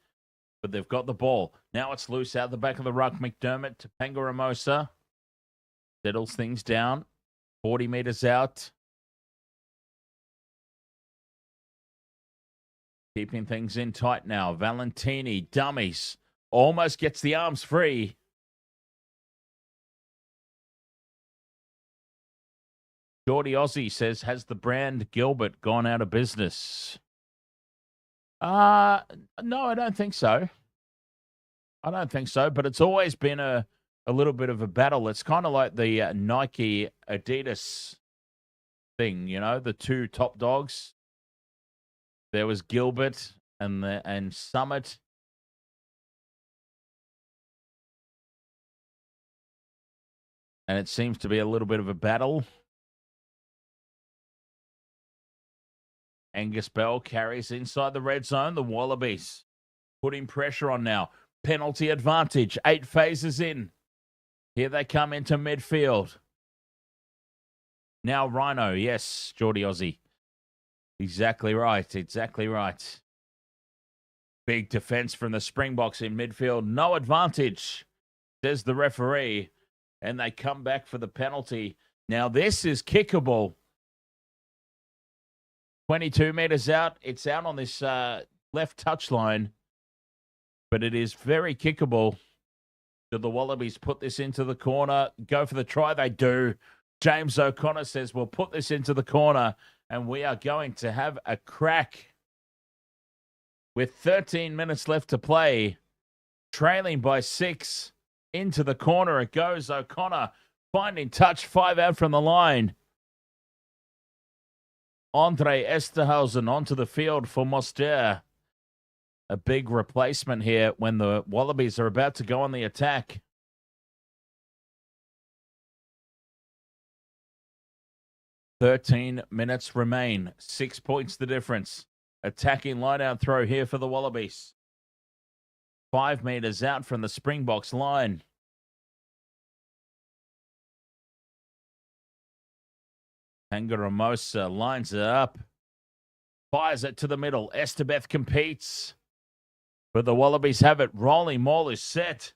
but they've got the ball. Now it's loose out the back of the ruck. McDermott to Pangaramosa. Settles things down. 40 meters out. Keeping things in tight now. Valentini, dummies. Almost gets the arms free. Geordie Aussie says, has the brand Gilbert gone out of business? No, I don't think so. I don't think so, but it's always been a little bit of a battle. It's kind of like the Nike Adidas thing, you know, the two top dogs. There was Gilbert and Summit. And it seems to be a little bit of a battle. Angus Bell carries inside the red zone. The Wallabies putting pressure on now. Penalty advantage. 8 phases in. Here they come into midfield. Now Rhino. Yes, Geordie Aussie. Exactly right. Exactly right. Big defense from the Springboks in midfield. No advantage, says the referee. And they come back for the penalty. Now this is kickable. 22 meters out. It's out on this left touchline. But it is very kickable. Do the Wallabies put this into the corner? Go for the try? They do. James O'Connor says, we'll put this into the corner. And we are going to have a crack. With 13 minutes left to play. Trailing by 6. Into the corner it goes. O'Connor finding touch. 5 out from the line. Andre Esterhausen onto the field for Moster. A big replacement here when the Wallabies are about to go on the attack. .13 remain. 6 points the difference. Attacking line-out throw here for the Wallabies. 5 meters out from the Springboks line. Pangaramosa lines it up. Fires it to the middle. Estabeth competes. But the Wallabies have it. Rolling maul is set.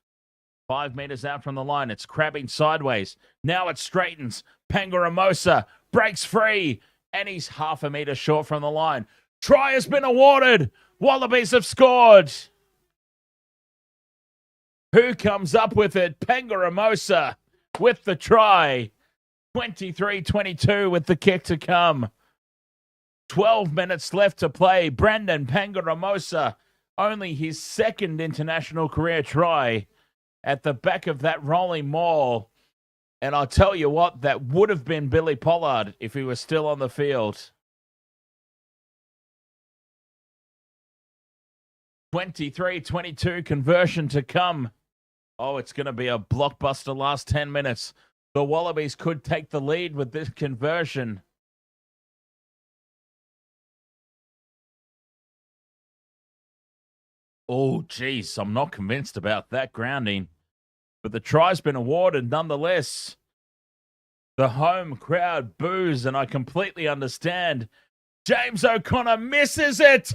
5 meters out from the line. It's crabbing sideways. Now it straightens. Pangaramosa breaks free. And he's half a meter short from the line. Try has been awarded. Wallabies have scored. Who comes up with it? Pangaramosa with the try. 23-22 with the kick to come. 12 minutes left to play. Brandon Pangaramosa, only his second international career try at the back of that rolling maul. And I'll tell you what, that would have been Billy Pollard if he was still on the field. 23-22 conversion to come. Oh, it's going to be a blockbuster last 10 minutes. The Wallabies could take the lead with this conversion. Oh, geez, I'm not convinced about that grounding. But the try's been awarded nonetheless. The home crowd boos, and I completely understand. James O'Connor misses it.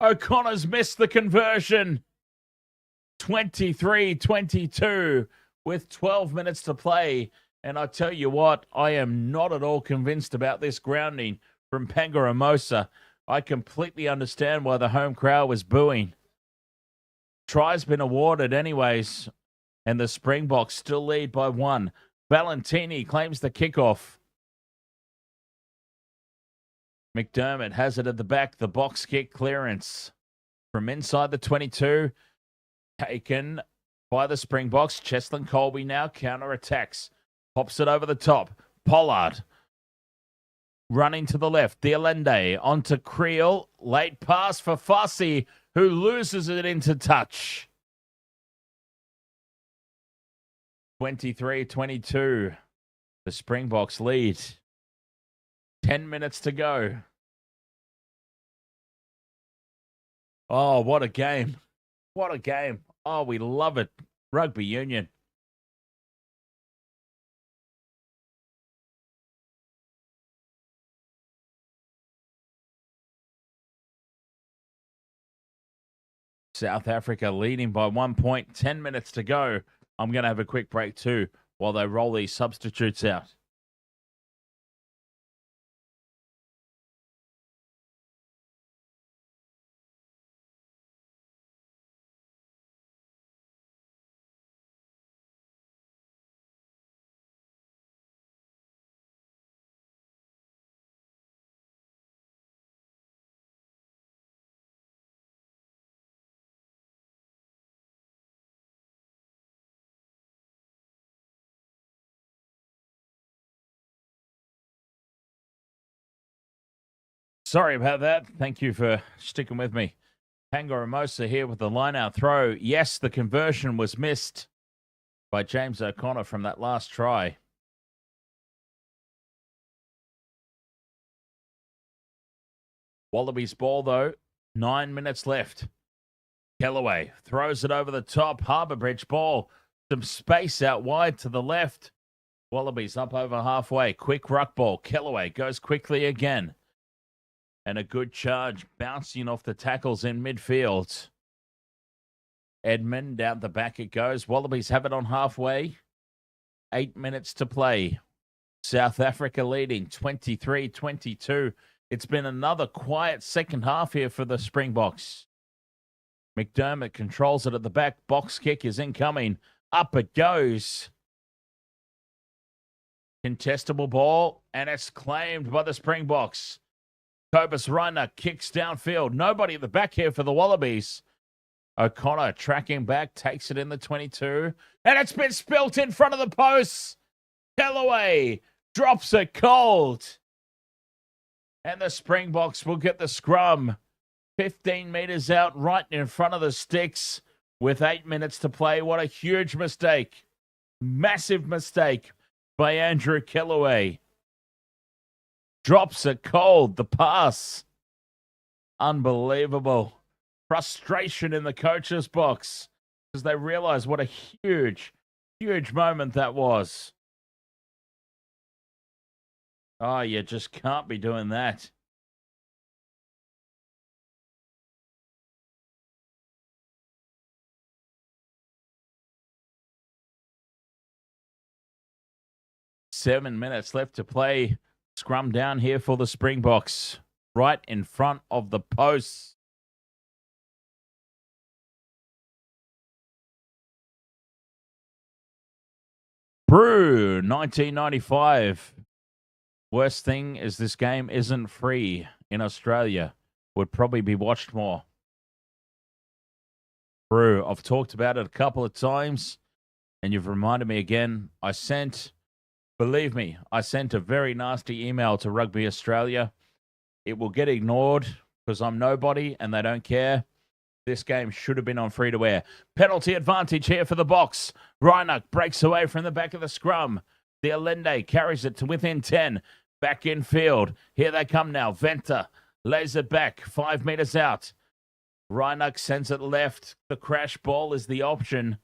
O'Connor's missed the conversion. 23-22 with 12 minutes to play. And I tell you what, I am not at all convinced about this grounding from Pangaramosa. I completely understand why the home crowd was booing. Try's been awarded anyways, and the Springboks still lead by 1. Valentini claims the kickoff. McDermott has it at the back. The box kick clearance from inside the 22. Taken by the Springboks. Cheslin Colby now counter-attacks. Pops it over the top. Pollard running to the left. Dialende onto Creel. Late pass for Fassi, who loses it into touch. 23-22. The Springboks lead. 10 minutes to go. Oh, what a game. What a game. Oh, we love it. Rugby union. South Africa leading by 1 point. 10 minutes to go. I'm going to have a quick break too while they roll these substitutes out. Sorry about that. Thank you for sticking with me. Pangaramosa here with the line-out throw. Yes, the conversion was missed by James O'Connor from that last try. Wallabies ball, though. 9 minutes left. Kellaway throws it over the top. Harbour Bridge ball. Some space out wide to the left. Wallabies up over halfway. Quick ruck ball. Kellaway goes quickly again. And a good charge bouncing off the tackles in midfield. Edmund down the back it goes. Wallabies have it on halfway. 8 minutes to play. South Africa leading 23-22. It's been another quiet second half here for the Springboks. McDermott controls it at the back. Box kick is incoming. Up it goes. Contestable ball, and it's claimed by the Springboks. Cobus Reiner kicks downfield. Nobody at the back here for the Wallabies. O'Connor tracking back, takes it in the 22. And it's been spilt in front of the posts. Kellaway drops it cold. And the Springboks will get the scrum. 15 meters out right in front of the sticks with 8 minutes to play. What a huge mistake. Massive mistake by Andrew Kellaway. Drops it cold. The pass. Unbelievable. Frustration in the coach's box because they realize what a huge, huge moment that was. Oh, you just can't be doing that. 7 minutes left to play. Scrum down here for the Springboks, right in front of the posts. Brew, 1995. Worst thing is this game isn't free in Australia. Would probably be watched more. Brew, I've talked about it a couple of times, and you've reminded me again. Believe me, I sent a very nasty email to Rugby Australia. It will get ignored because I'm nobody and they don't care. This game should have been on free-to-air. Penalty advantage here for the Boks. Reinach breaks away from the back of the scrum. The Allende carries it to within 10. Back in field. Here they come now. Venter lays it back 5 meters out. Reinach sends it left. The crash ball is the option.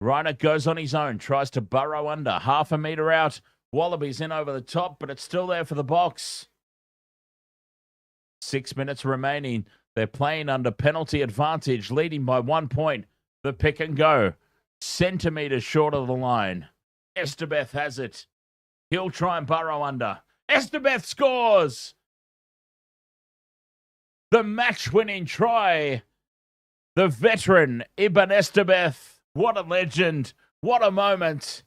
Reinach goes on his own. Tries to burrow under. Half a meter out. Wallabies in over the top, but it's still there for the Boks. 6 minutes remaining. They're playing under penalty advantage, leading by 1 point. The pick and go. Centimetres short of the line. Estebeth has it. He'll try and burrow under. Estebeth scores! The match-winning try. The veteran, Ibn Estebeth. What a legend. What a moment.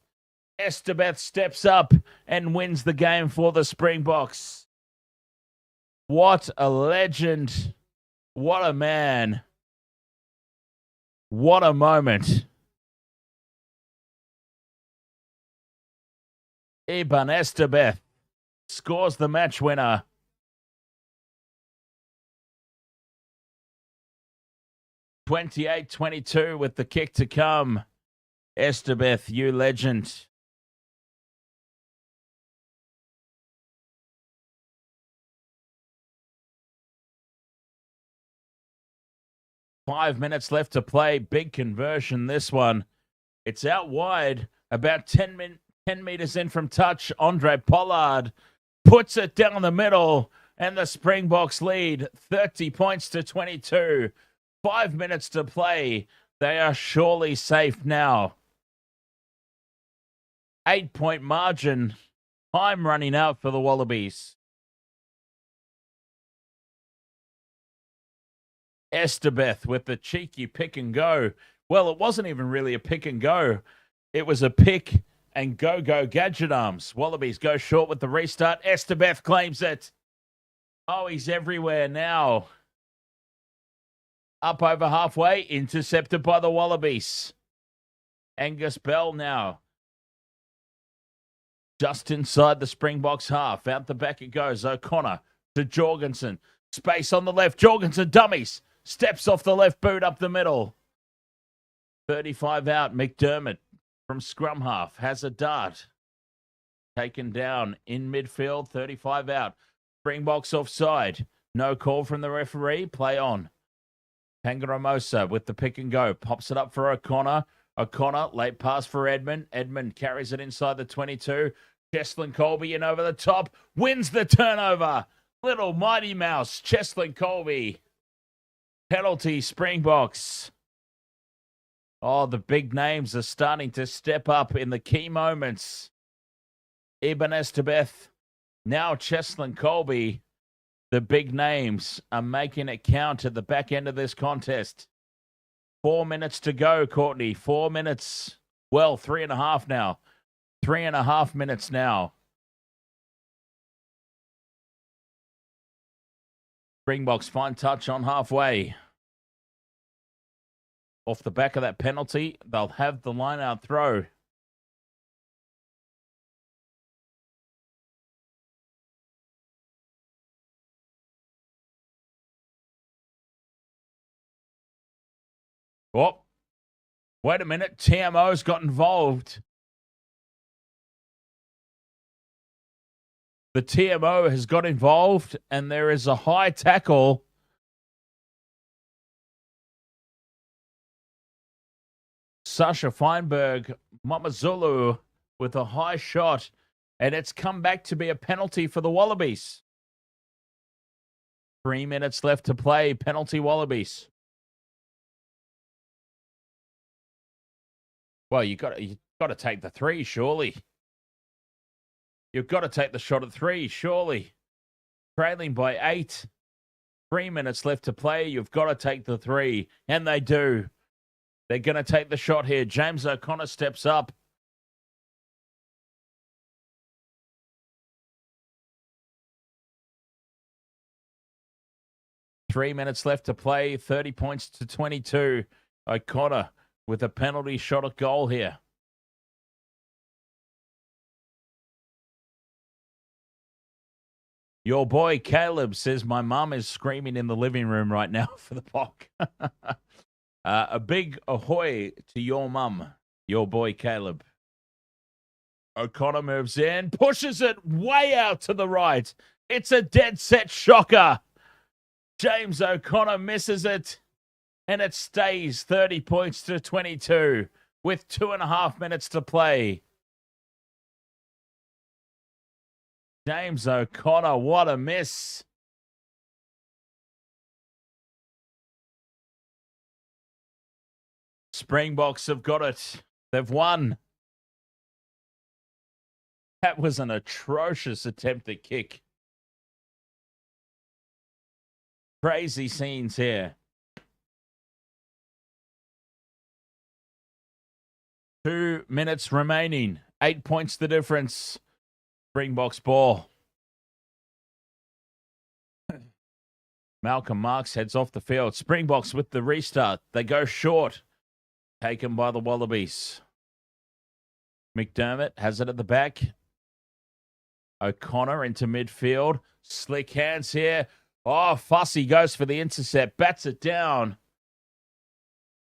Estebeth steps up and wins the game for the Springboks. What a legend. What a man. What a moment. Ibn Estebeth scores the match winner. (28-22) with the kick to come. Estebeth, you legend. Five minutes left to play. Big conversion, this one. It's out wide, about 10 meters in from touch. Andre Pollard puts it down the middle, and the Springboks lead 30 points to 22. 5 minutes to play. They are surely safe now. 8-point margin. Time running out for the Wallabies. Estebeth with the cheeky pick and go. Well, it wasn't even really a pick and go. It was a pick and go gadget arms. Wallabies go short with the restart. Estebeth claims it. Oh, he's everywhere now. Up over halfway, intercepted by the Wallabies. Angus Bell now. Just inside the Springboks half. Out the back it goes. O'Connor to Jorgensen. Space on the left. Jorgensen dummies. Steps off the left boot up the middle. 35 out. McDermott from scrum half has a dart. Taken down in midfield. 35 out. Springboks offside. No call from the referee. Play on. Pangaramosa with the pick and go. Pops it up for O'Connor. O'Connor, late pass for Edmund. Edmund carries it inside the 22. Cheslin Colby in over the top. Wins the turnover. Little Mighty Mouse. Cheslin Colby. Penalty Springboks. Oh, the big names are starting to step up in the key moments. Ibn Estebeth. Now Cheslin Colby. The big names are making it count at the back end of this contest. 4 minutes to go, Courtney. 4 minutes. Well, 3.5 now. 3.5 minutes now. Springboks fine touch on halfway. Off the back of that penalty, they'll have the line-out throw. Oh, wait a minute. TMO's got involved. The TMO has got involved, and there is a high tackle. Sasha Feinberg, Mamazulu with a high shot, and it's come back to be a penalty for the Wallabies. 3 minutes left to play. Penalty Wallabies. Well, you got to take the three, surely. You've got to take the shot at 3, surely. Trailing by 8. 3 minutes left to play. You've got to take the 3. And they do. They're going to take the shot here. James O'Connor steps up. Three minutes left to play. 30 points to 22. O'Connor with a penalty shot at goal here. Your boy Caleb says, my mum is screaming in the living room right now for the Bok. A big ahoy to your mum, your boy Caleb. O'Connor moves in, pushes it way out to the right. It's a dead set shocker. James O'Connor misses it, and it stays 30 points to 22 with 2.5 minutes to play. James O'Connor, what a miss. Springboks have got it. They've won. That was an atrocious attempt at kick. Crazy scenes here. 2 minutes remaining. 8 points the difference. Springboks ball. Malcolm Marks heads off the field. Springboks with the restart. They go short. Taken by the Wallabies. McDermott has it at the back. O'Connor into midfield. Slick hands here. Oh, Fussy goes for the intercept. Bats it down.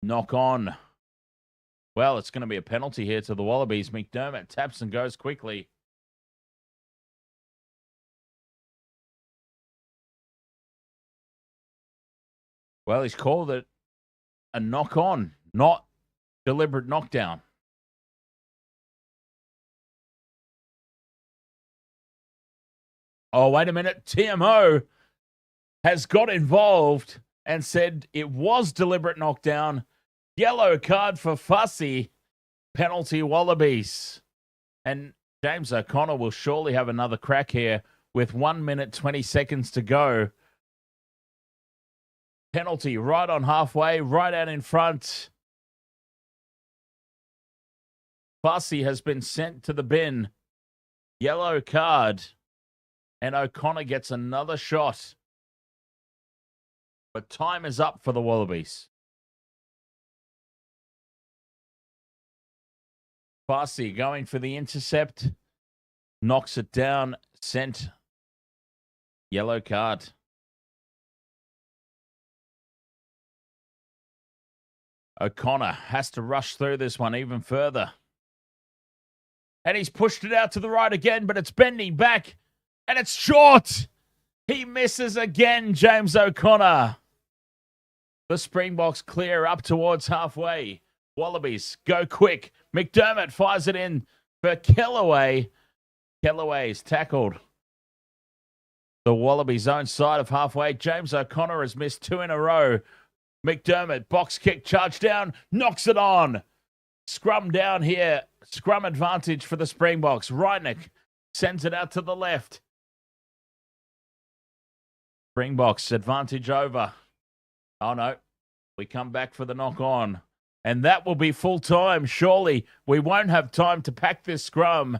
Knock on. Well, it's going to be a penalty here to the Wallabies. McDermott taps and goes quickly. Well, he's called it a knock on, not deliberate knockdown. Oh, wait a minute. TMO has got involved and said it was deliberate knockdown. Yellow card for Fussy. Penalty Wallabies. And James O'Connor will surely have another crack here with 1 minute, 20 seconds to go. Penalty right on halfway, right out in front. Fussy has been sent to the bin. Yellow card. And O'Connor gets another shot. But time is up for the Wallabies. Fussy going for the intercept. Knocks it down. Sent. Yellow card. O'Connor has to rush through this one even further. And he's pushed it out to the right again, but it's bending back. And it's short. He misses again, James O'Connor. The Springboks clear up towards halfway. Wallabies go quick. McDermott fires it in for Kellaway. Kellaway's tackled. The Wallabies' own side of halfway. James O'Connor has missed 2 in a row. McDermott, box kick, charge down, knocks it on. Scrum down here. Scrum advantage for the Springboks. Reitnick sends it out to the left. Springboks advantage over. Oh no, we come back for the knock on. And that will be full time. Surely we won't have time to pack this scrum.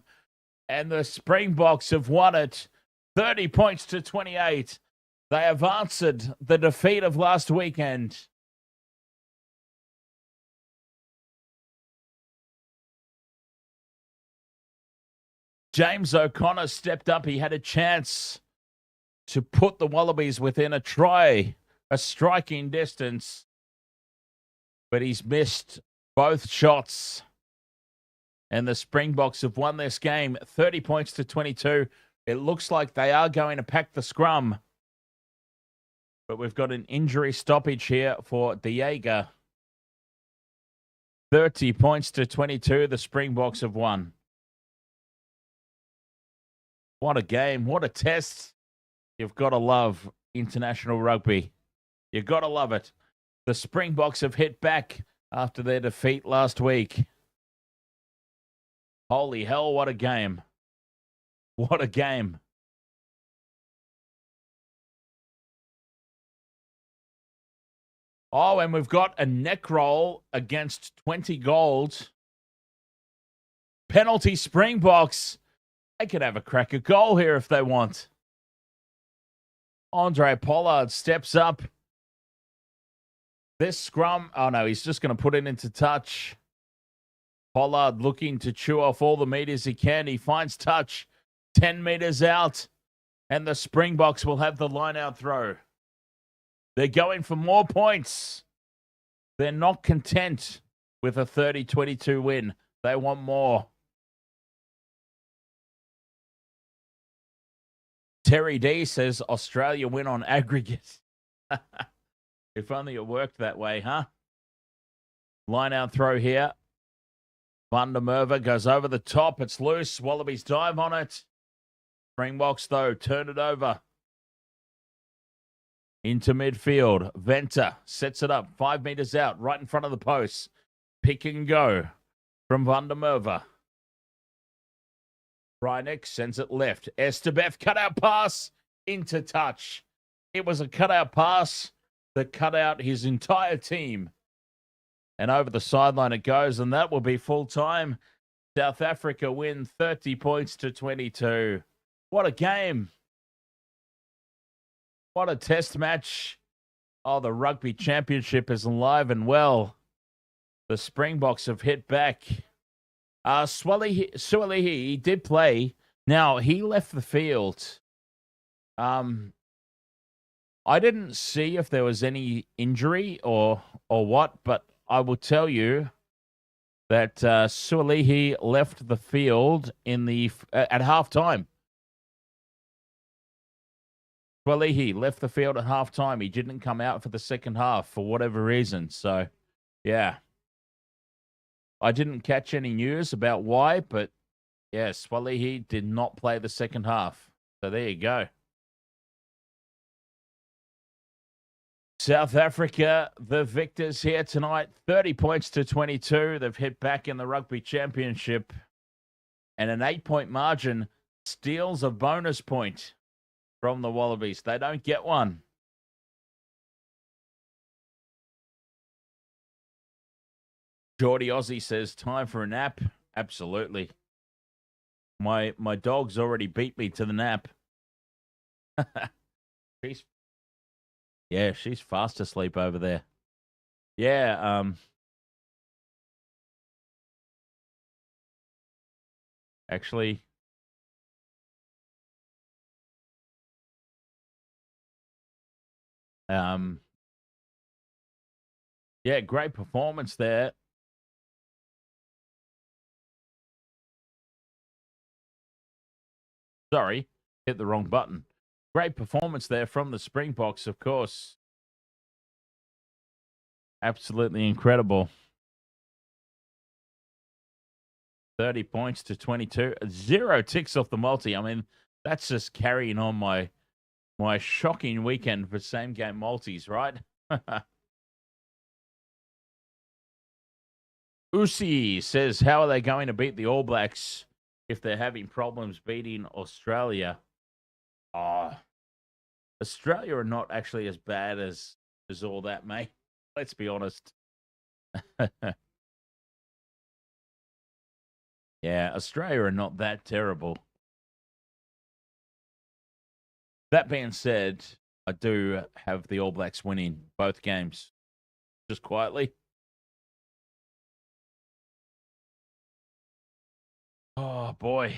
And the Springboks have won it 30 points to 28. They have answered the defeat of last weekend. James O'Connor stepped up. He had a chance to put the Wallabies within a try, a striking distance. But he's missed both shots. And the Springboks have won this game 30 points to 22. It looks like they are going to pack the scrum. But we've got an injury stoppage here for Diega. 30 points to 22. The Springboks have won. What a game. What a test. You've got to love international rugby. You've got to love it. The Springboks have hit back after their defeat last week. Holy hell, what a game. What a game. Oh, and we've got a neck roll against 20 gold. Penalty Springboks. They could have a crack at goal here if they want. Andre Pollard steps up. This scrum, oh no, he's just going to put it into touch. Pollard looking to chew off all the meters he can. He finds touch 10 meters out, and the Springboks will have the line-out throw. They're going for more points. They're not content with a 30-22 win. They want more. Terry D says Australia win on aggregate. If only it worked that way, huh? Line-out throw here. Van der Merwe goes over the top. It's loose. Wallabies dive on it. Springboks, though, turn it over. Into midfield. Venter sets it up 5 meters out, right in front of the post. Pick and go from Van der Merwe. Reineck sends it left. Estebeff cutout pass into touch. It was a cutout pass that cut out his entire team. And over the sideline it goes, and that will be full time. South Africa win 30 points to 22. What a game. What a test match. Oh, the Rugby Championship is alive and well. The Springboks have hit back. Sualihi, he did play. Now, he left the field. I didn't see if there was any injury or what, but I will tell you that Sualihi left the field at halftime. Sualihi left the field at halftime. He didn't come out for the second half for whatever reason. So, yeah. I didn't catch any news about why, but yeah, Sualihi did not play the second half. So there you go. South Africa, the victors here tonight, 30 points to 22. They've hit back in the Rugby Championship. And an 8-point margin steals a bonus point from the Wallabies. They don't get one. Geordie Aussie says, time for a nap. Absolutely. My dog's already beat me to the nap. She's fast asleep over there. Yeah, actually, yeah, great performance there. Sorry, hit the wrong button. Great performance there from the Springboks, of course. Absolutely incredible. 30 points to 22. 0 ticks off the multi. I mean, that's just carrying on my shocking weekend for same-game multis, right? Usi says, how are they going to beat the All Blacks if they're having problems beating Australia? Australia are not actually as bad as all that, mate. Let's be honest. Yeah, Australia are not that terrible. That being said, I do have the All Blacks winning both games. Just quietly. Oh, boy.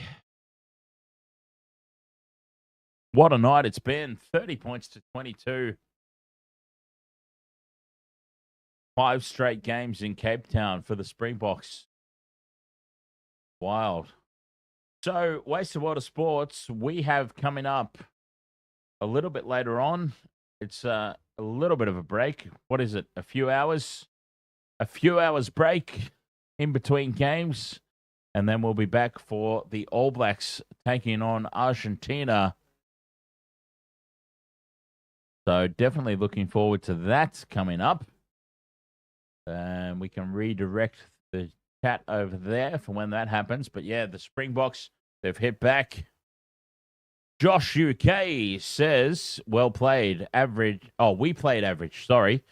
What a night it's been. 30 points to 22. 5 straight games in Cape Town for the Springboks. Wild. So, Waste of Water Sports, we have coming up a little bit later on. It's a little bit of a break. What is it? A few hours? A few hours break in between games. And then we'll be back for the All Blacks taking on Argentina. So definitely looking forward to that coming up. And we can redirect the chat over there for when that happens. But yeah, the Springboks, they've hit back. Josh UK says, well played, average. Oh, we played average, sorry.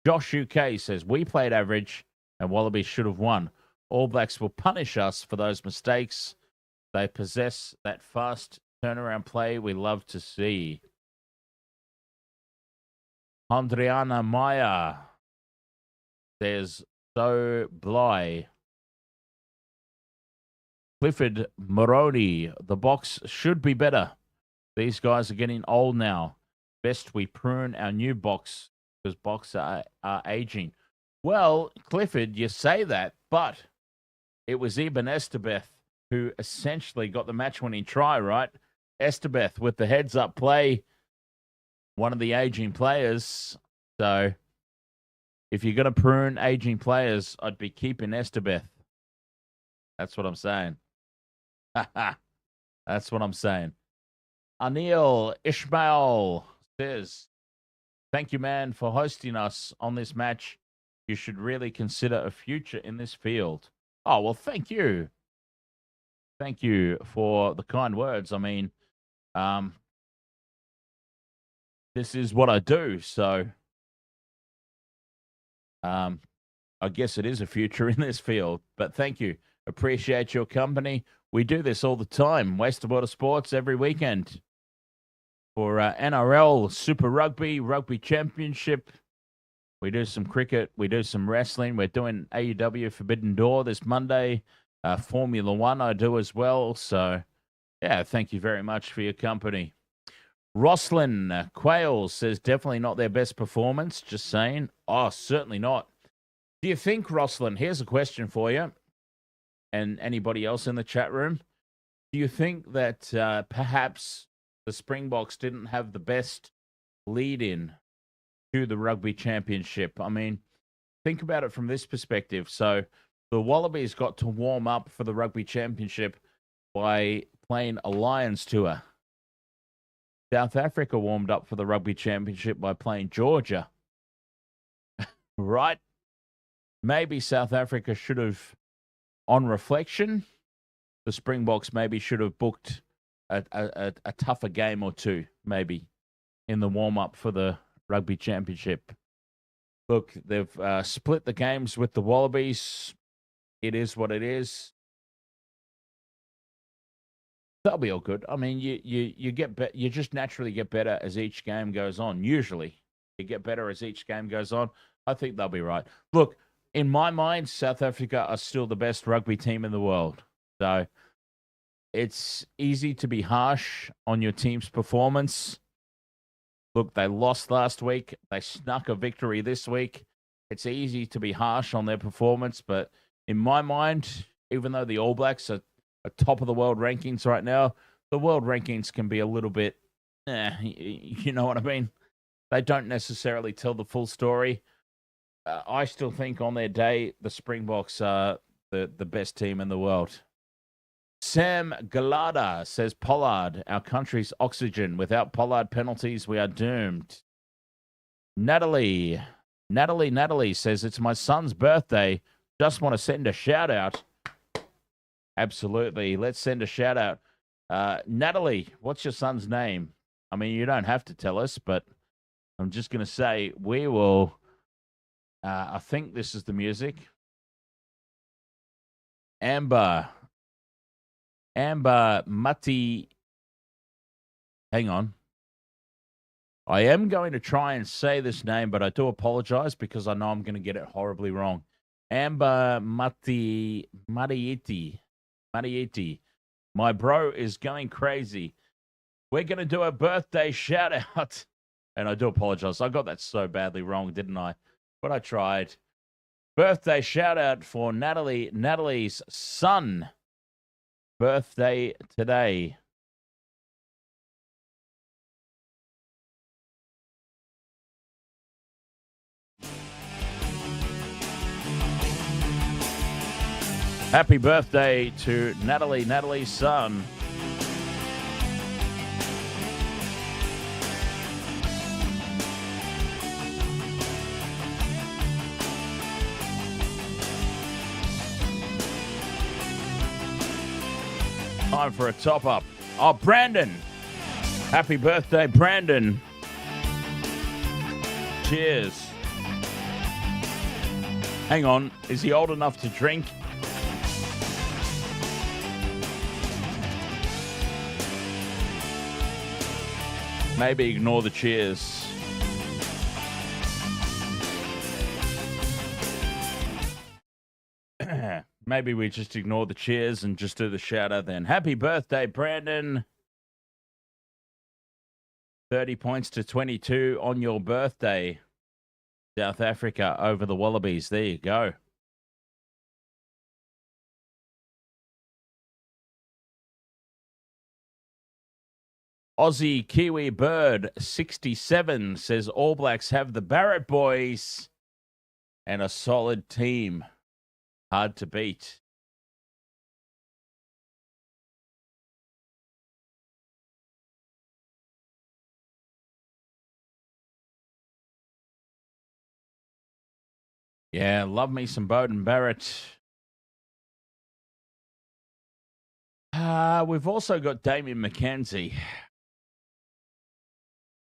Josh UK says, we played average and Wallabies should have won. All Blacks will punish us for those mistakes. They possess that fast turnaround play we love to see. Andriana Maya says, so Bly. Clifford Moroni, the Boks should be better. These guys are getting old now. Best we prune our new Boks because Boks are aging. Well, Clifford, you say that, but it was Eben Esterbeth who essentially got the match-winning try, right? Esterbeth with the heads-up play, one of the aging players. So if you're going to prune aging players, I'd be keeping Esterbeth. That's what I'm saying. That's what I'm saying. Anil Ishmael says, thank you, man, for hosting us on this match. You should really consider a future in this field. Oh, well, thank you. Thank you for the kind words. I mean, this is what I do. So I guess it is a future in this field. But thank you. Appreciate your company. We do this all the time. Waste of Water Sports every weekend. For NRL, Super Rugby, Rugby Championship. We do some cricket. We do some wrestling. We're doing AEW Forbidden Door this Monday. Formula One I do as well. So, yeah, thank you very much for your company. Roslyn Quayle says, definitely not their best performance. Just saying. Oh, certainly not. Do you think, Roslyn, here's a question for you, and anybody else in the chat room. Do you think that perhaps the Springboks didn't have the best lead-in to the Rugby Championship? I mean, think about it from this perspective. So the Wallabies got to warm up for the Rugby Championship by playing a Lions tour. South Africa warmed up for the Rugby Championship by playing Georgia. Right? Maybe South Africa should have, on reflection, the Springboks maybe should have booked a tougher game or two, maybe, in the warm-up for the Rugby Championship. Look, they've split the games with the Wallabies. It is what it is. That'll be all good. I mean, you get you just naturally get better as each game goes on. Usually, you get better as each game goes on. I think they'll be right. Look, in my mind, South Africa are still the best rugby team in the world. So it's easy to be harsh on your team's performance. Look, they lost last week. They snuck a victory this week. It's easy to be harsh on their performance, but in my mind, even though the All Blacks are top of the world rankings right now, the world rankings can be a little bit, you know what I mean? They don't necessarily tell the full story. I still think on their day, the Springboks are the best team in the world. Sam Galada says, Pollard, our country's oxygen. Without Pollard penalties, we are doomed. Natalie says, it's my son's birthday. Just want to send a shout out. Absolutely. Let's send a shout out. Natalie, what's your son's name? I mean, you don't have to tell us, but I'm just going to say we will. I think this is the music. Amber Mati. Hang on. I am going to try and say this name, but I do apologize because I know I'm going to get it horribly wrong. Amber Marieti. My bro is going crazy. We're going to do a birthday shout out. And I do apologize. I got that so badly wrong, didn't I? But I tried. Birthday shout out for Natalie. Natalie's son. Birthday today. Happy birthday to Natalie, Natalie's son. Time for a top-up. Oh, Brandon. Happy birthday, Brandon. Cheers. Hang on, is he old enough to drink? Maybe ignore the cheers. Maybe we just ignore the cheers and just do the shout out then. Happy birthday, Brandon. 30 points to 22 on your birthday. South Africa over the Wallabies. There you go. Aussie Kiwi Bird 67 says All Blacks have the Barrett boys and a solid team. Hard to beat. Yeah, love me some Beauden Barrett. We've also got Damien McKenzie.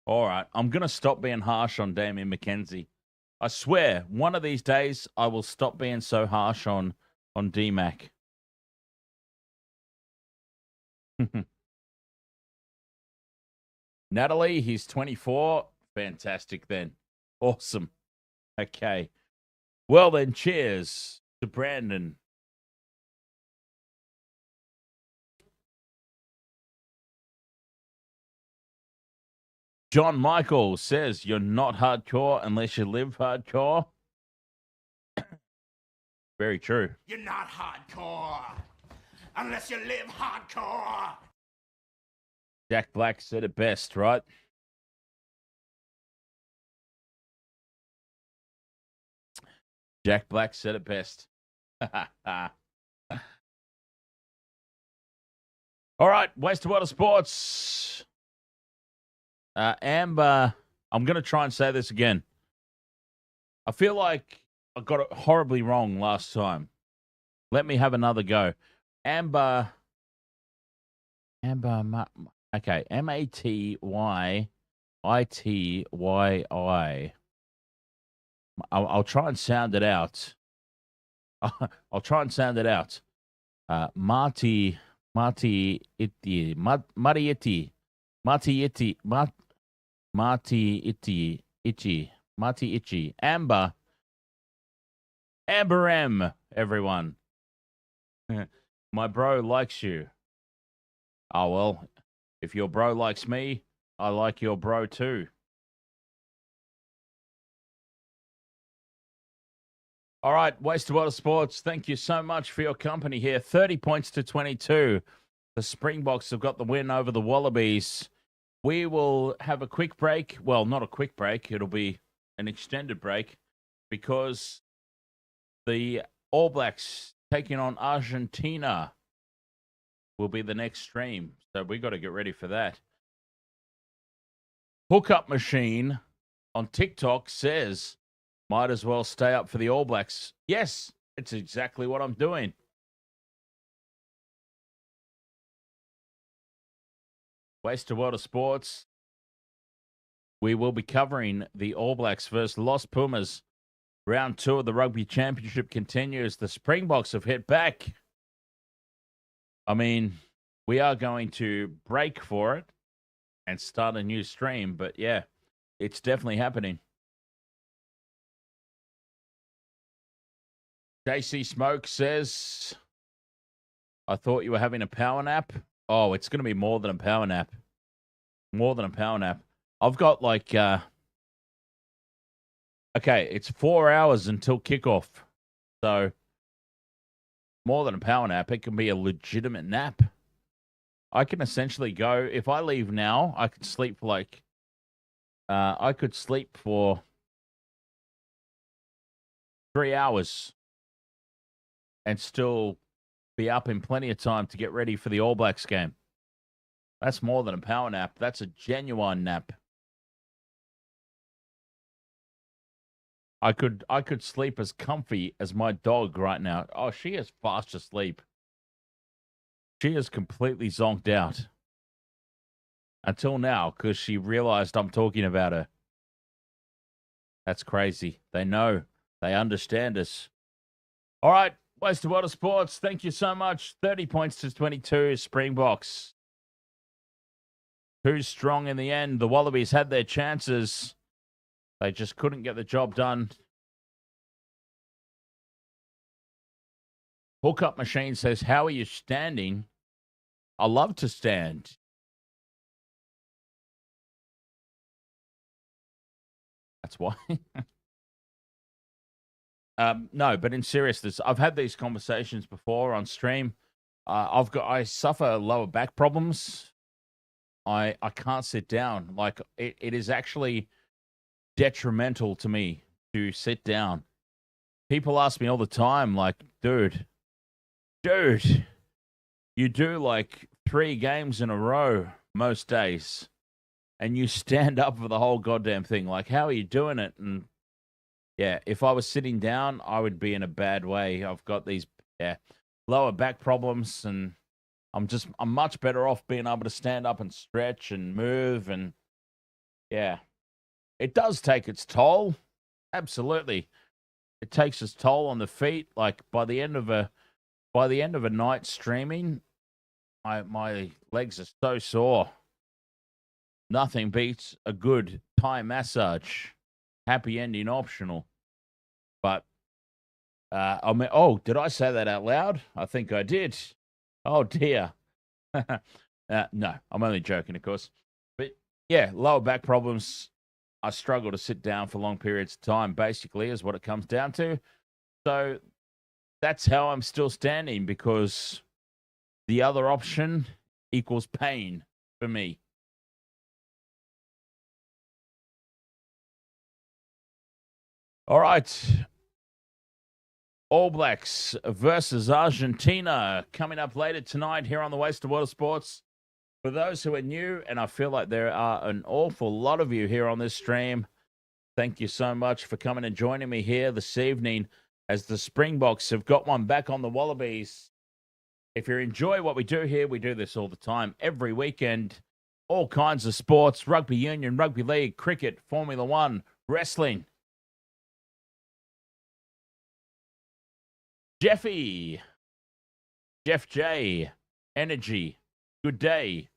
All right, I'm going to stop being harsh on Damien McKenzie. I swear, one of these days, I will stop being so harsh on D-Mac. Natalie, he's 24. Fantastic then. Awesome. Okay. Well then, cheers to Brandon. John Michael says you're not hardcore unless you live hardcore. Very true. You're not hardcore unless you live hardcore. Jack Black said it best, right? Jack Black said it best. All right, Waste of Water Sports. Amber, I'm going to try and say this again. I feel like I got it horribly wrong last time. Let me have another go. Amber, okay, Matyitii. I'll try and sound it out. I'll try and sound it out. Matyitii. Amber M, everyone. My bro likes you. Oh, well, if your bro likes me, I like your bro too. All right, Waste of Water Sports, thank you so much for your company here. 30 points to 22. The Springboks have got the win over the Wallabies. We will have a quick break. Well, not a quick break. It'll be an extended break because the All Blacks taking on Argentina will be the next stream. So we got to get ready for that. Hookup Machine on TikTok says, might as well stay up for the All Blacks. Yes, it's exactly what I'm doing. Waste of Water Sports. We will be covering the All Blacks versus Los Pumas. Round 2 of the Rugby Championship continues. The Springboks have hit back. I mean, we are going to break for it and start a new stream, but yeah, it's definitely happening. JC Smoke says, I thought you were having a power nap. Oh, it's going to be more than a power nap. More than a power nap. I've got like, okay, it's 4 hours until kickoff. So, more than a power nap. It can be a legitimate nap. I can essentially go, if I leave now, I could sleep for like, I could sleep for 3 hours and still be up in plenty of time to get ready for the All Blacks game. That's more than a power nap. That's a genuine nap. I could sleep as comfy as my dog right now. Oh, she is fast asleep. She is completely zonked out. until now because she realized I'm talking about her. That's crazy. They know. They understand us. All right, Wasted Water Sports, thank you so much. 30 points to 22, Springboks. Too strong in the end. The Wallabies had their chances. They just couldn't get the job done. Hookup Machine says, how are you standing? I love to stand. That's why. No, but in seriousness, I've had these conversations before on stream. I suffer lower back problems. I can't sit down. Like it is actually detrimental to me to sit down. People ask me all the time, like, dude, you do like 3 games in a row most days, and you stand up for the whole goddamn thing. Like, how are you doing it? And yeah, if I was sitting down, I would be in a bad way. I've got these lower back problems, and I'm much better off being able to stand up and stretch and move. And yeah, it does take its toll. Absolutely. It takes its toll on the feet. Like by the end of a night streaming, my legs are so sore. Nothing beats a good Thai massage. Happy ending optional. But did I say that out loud? I think I did. Oh dear. No, I'm only joking, of course. But yeah, lower back problems. I struggle to sit down for long periods of time, basically, is what it comes down to. So that's how I'm still standing, because the other option equals pain for me. All right. All Blacks versus Argentina coming up later tonight here on the Wasted Water Sports. For those who are new, and I feel like there are an awful lot of you here on this stream, thank you so much for coming and joining me here this evening as the Springboks have got one back on the Wallabies. If you enjoy what we do here, we do this all the time, every weekend. All kinds of sports, rugby union, rugby league, cricket, Formula One, wrestling. Jeff J, Energy, good day.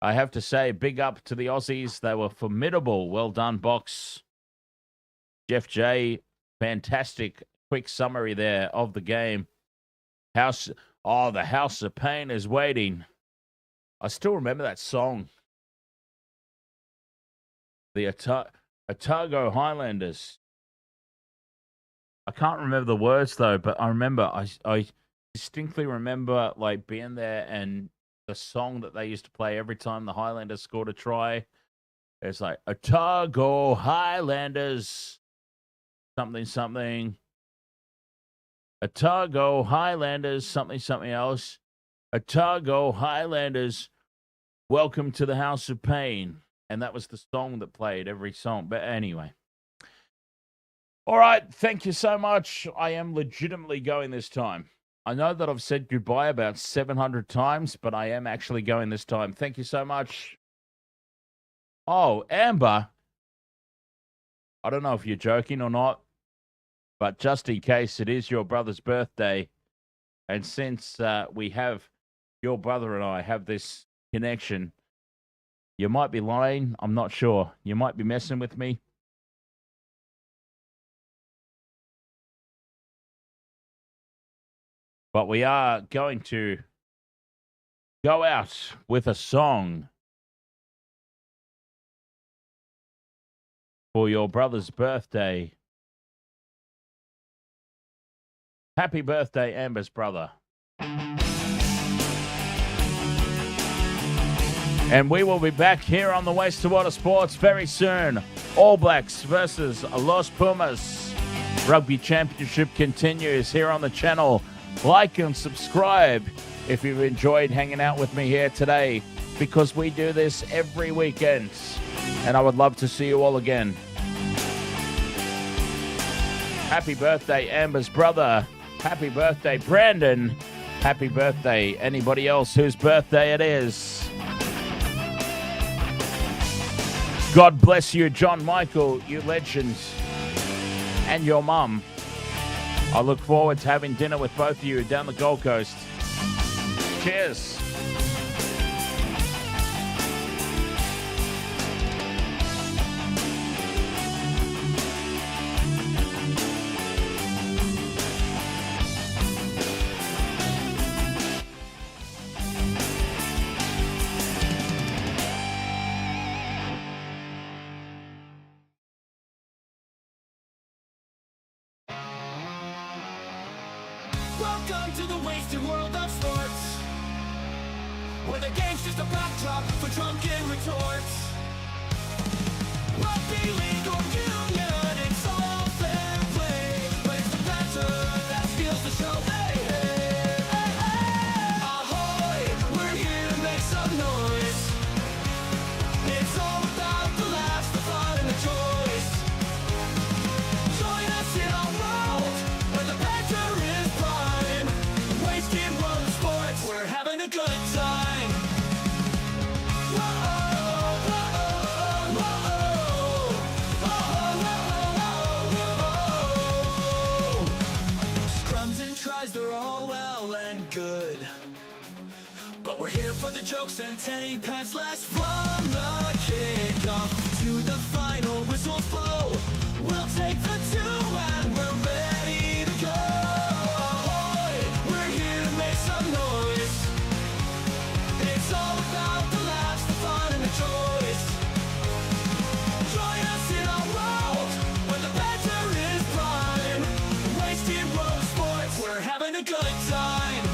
I have to say, big up to the Aussies. They were formidable. Well done, Boks. Jeff J, fantastic quick summary there of the game. The House of Pain is waiting. I still remember that song. The Otago Highlanders. I can't remember the words though, but I remember I distinctly remember like being there, and the song that they used to play every time the Highlanders scored a try. It's like Otago Highlanders, something. Otago Highlanders, something else. Otago Highlanders, welcome to the House of Pain. And that was the song that played every song. But anyway. All right, thank you so much. I am legitimately going this time. I know that I've said goodbye about 700 times, but I am actually going this time. Thank you so much. Oh, Amber. I don't know if you're joking or not, but just in case it is your brother's birthday, and since we have, your brother and I have this connection, you might be lying. I'm not sure. You might be messing with me. But we are going to go out with a song for your brother's birthday. Happy birthday, Amber's brother. And we will be back here on the Wasted Water Sports very soon. All Blacks versus Los Pumas. Rugby Championship continues here on the channel. Like and subscribe if you've enjoyed hanging out with me here today, because we do this every weekend, and I would love to see you all again. Happy birthday, Amber's brother. Happy birthday, Brandon. Happy birthday, anybody else whose birthday it is. God bless you, John Michael, you legends, and your mum. I look forward to having dinner with both of you down the Gold Coast. Cheers. Welcome to the wasted world of sports, where the game's just a backdrop for drunken retorts. Rugby league or union, it's all fair play, but it's the banter that steals the show. Hey, hey, hey, hey. Ahoy, we're here to make some noise. It's all about the laughs, the fun, and the joys. Join us in our world, where the banter is prime. Wasted world of sports, we're having a good time. Scrums and tries, they're all well and good, but we're here for the jokes and 10 pence less. From the kickoff to the final whistles blow, we'll take the two and we're ready to go. We're here to make some noise. It's all about the laughs, the fun, and the joys. Join us in our world, where the banter is prime. Wasted world of sports, we're having a good time.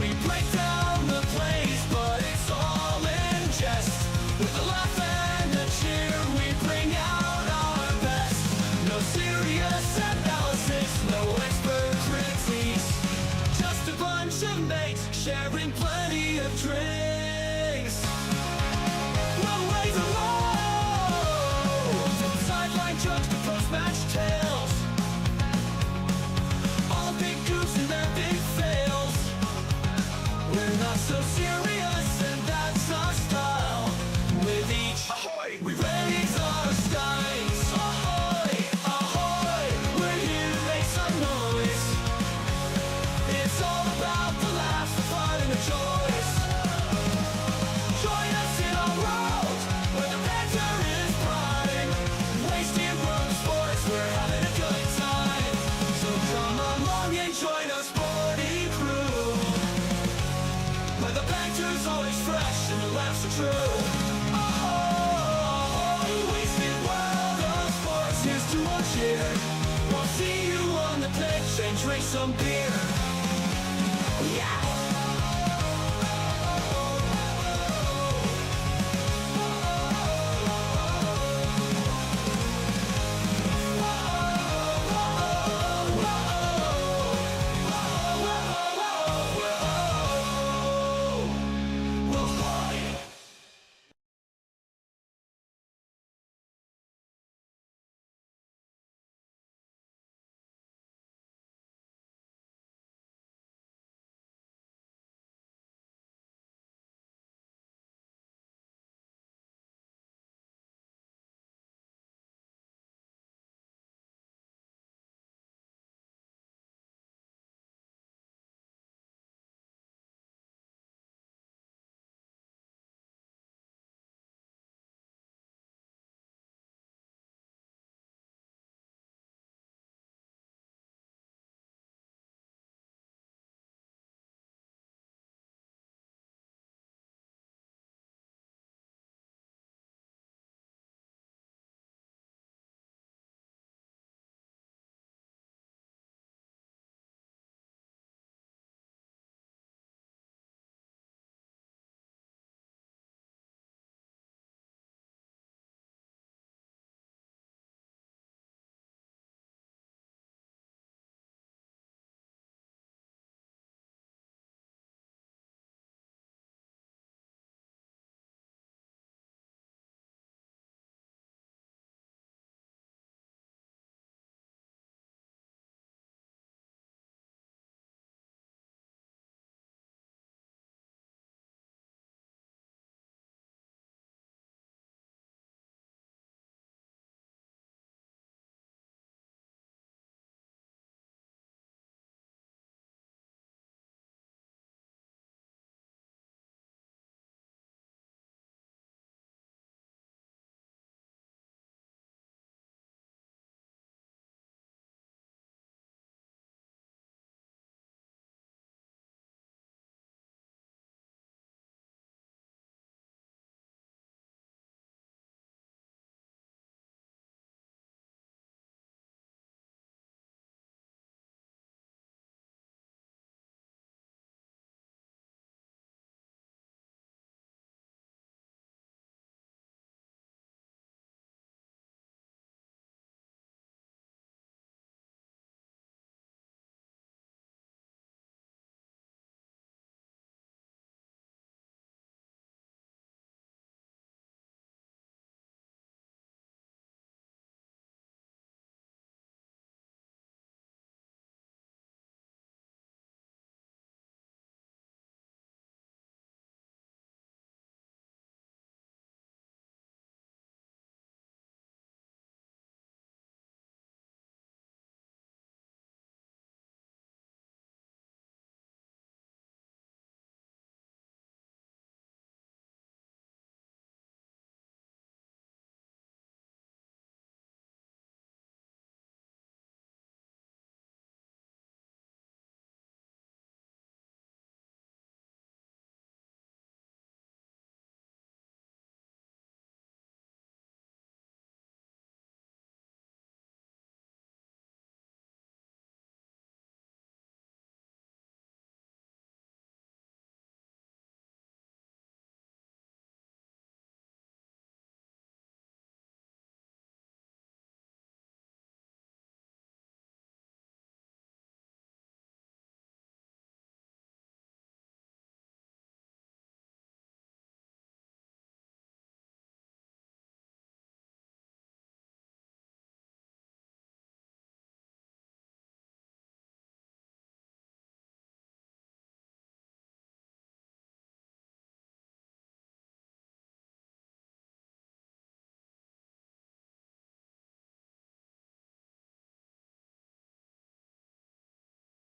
We break down the plays, but it's all in jest. With a laugh and a cheer, we bring out our best. No serious analysis, no expert critiques, just a bunch of mates sharing plenty of drinks. We'll raise a load, from sideline jokes to post-match tales, all big goofs and their big fails. We're not so serious, and that's our style. With each ahoy, we raise our skies. Ahoy, ahoy, we're here to make some noise. It's all about the laughs, the fun, and the joys. Join us in our world, where the banter is prime. Wasted world of sports, we're having a good time. So come along and join our sporty crew, where the banter's always fresh and the laughs are true. Oh, wasted world of sports, here's to our cheer. We'll see you on the pitch and drink some beer.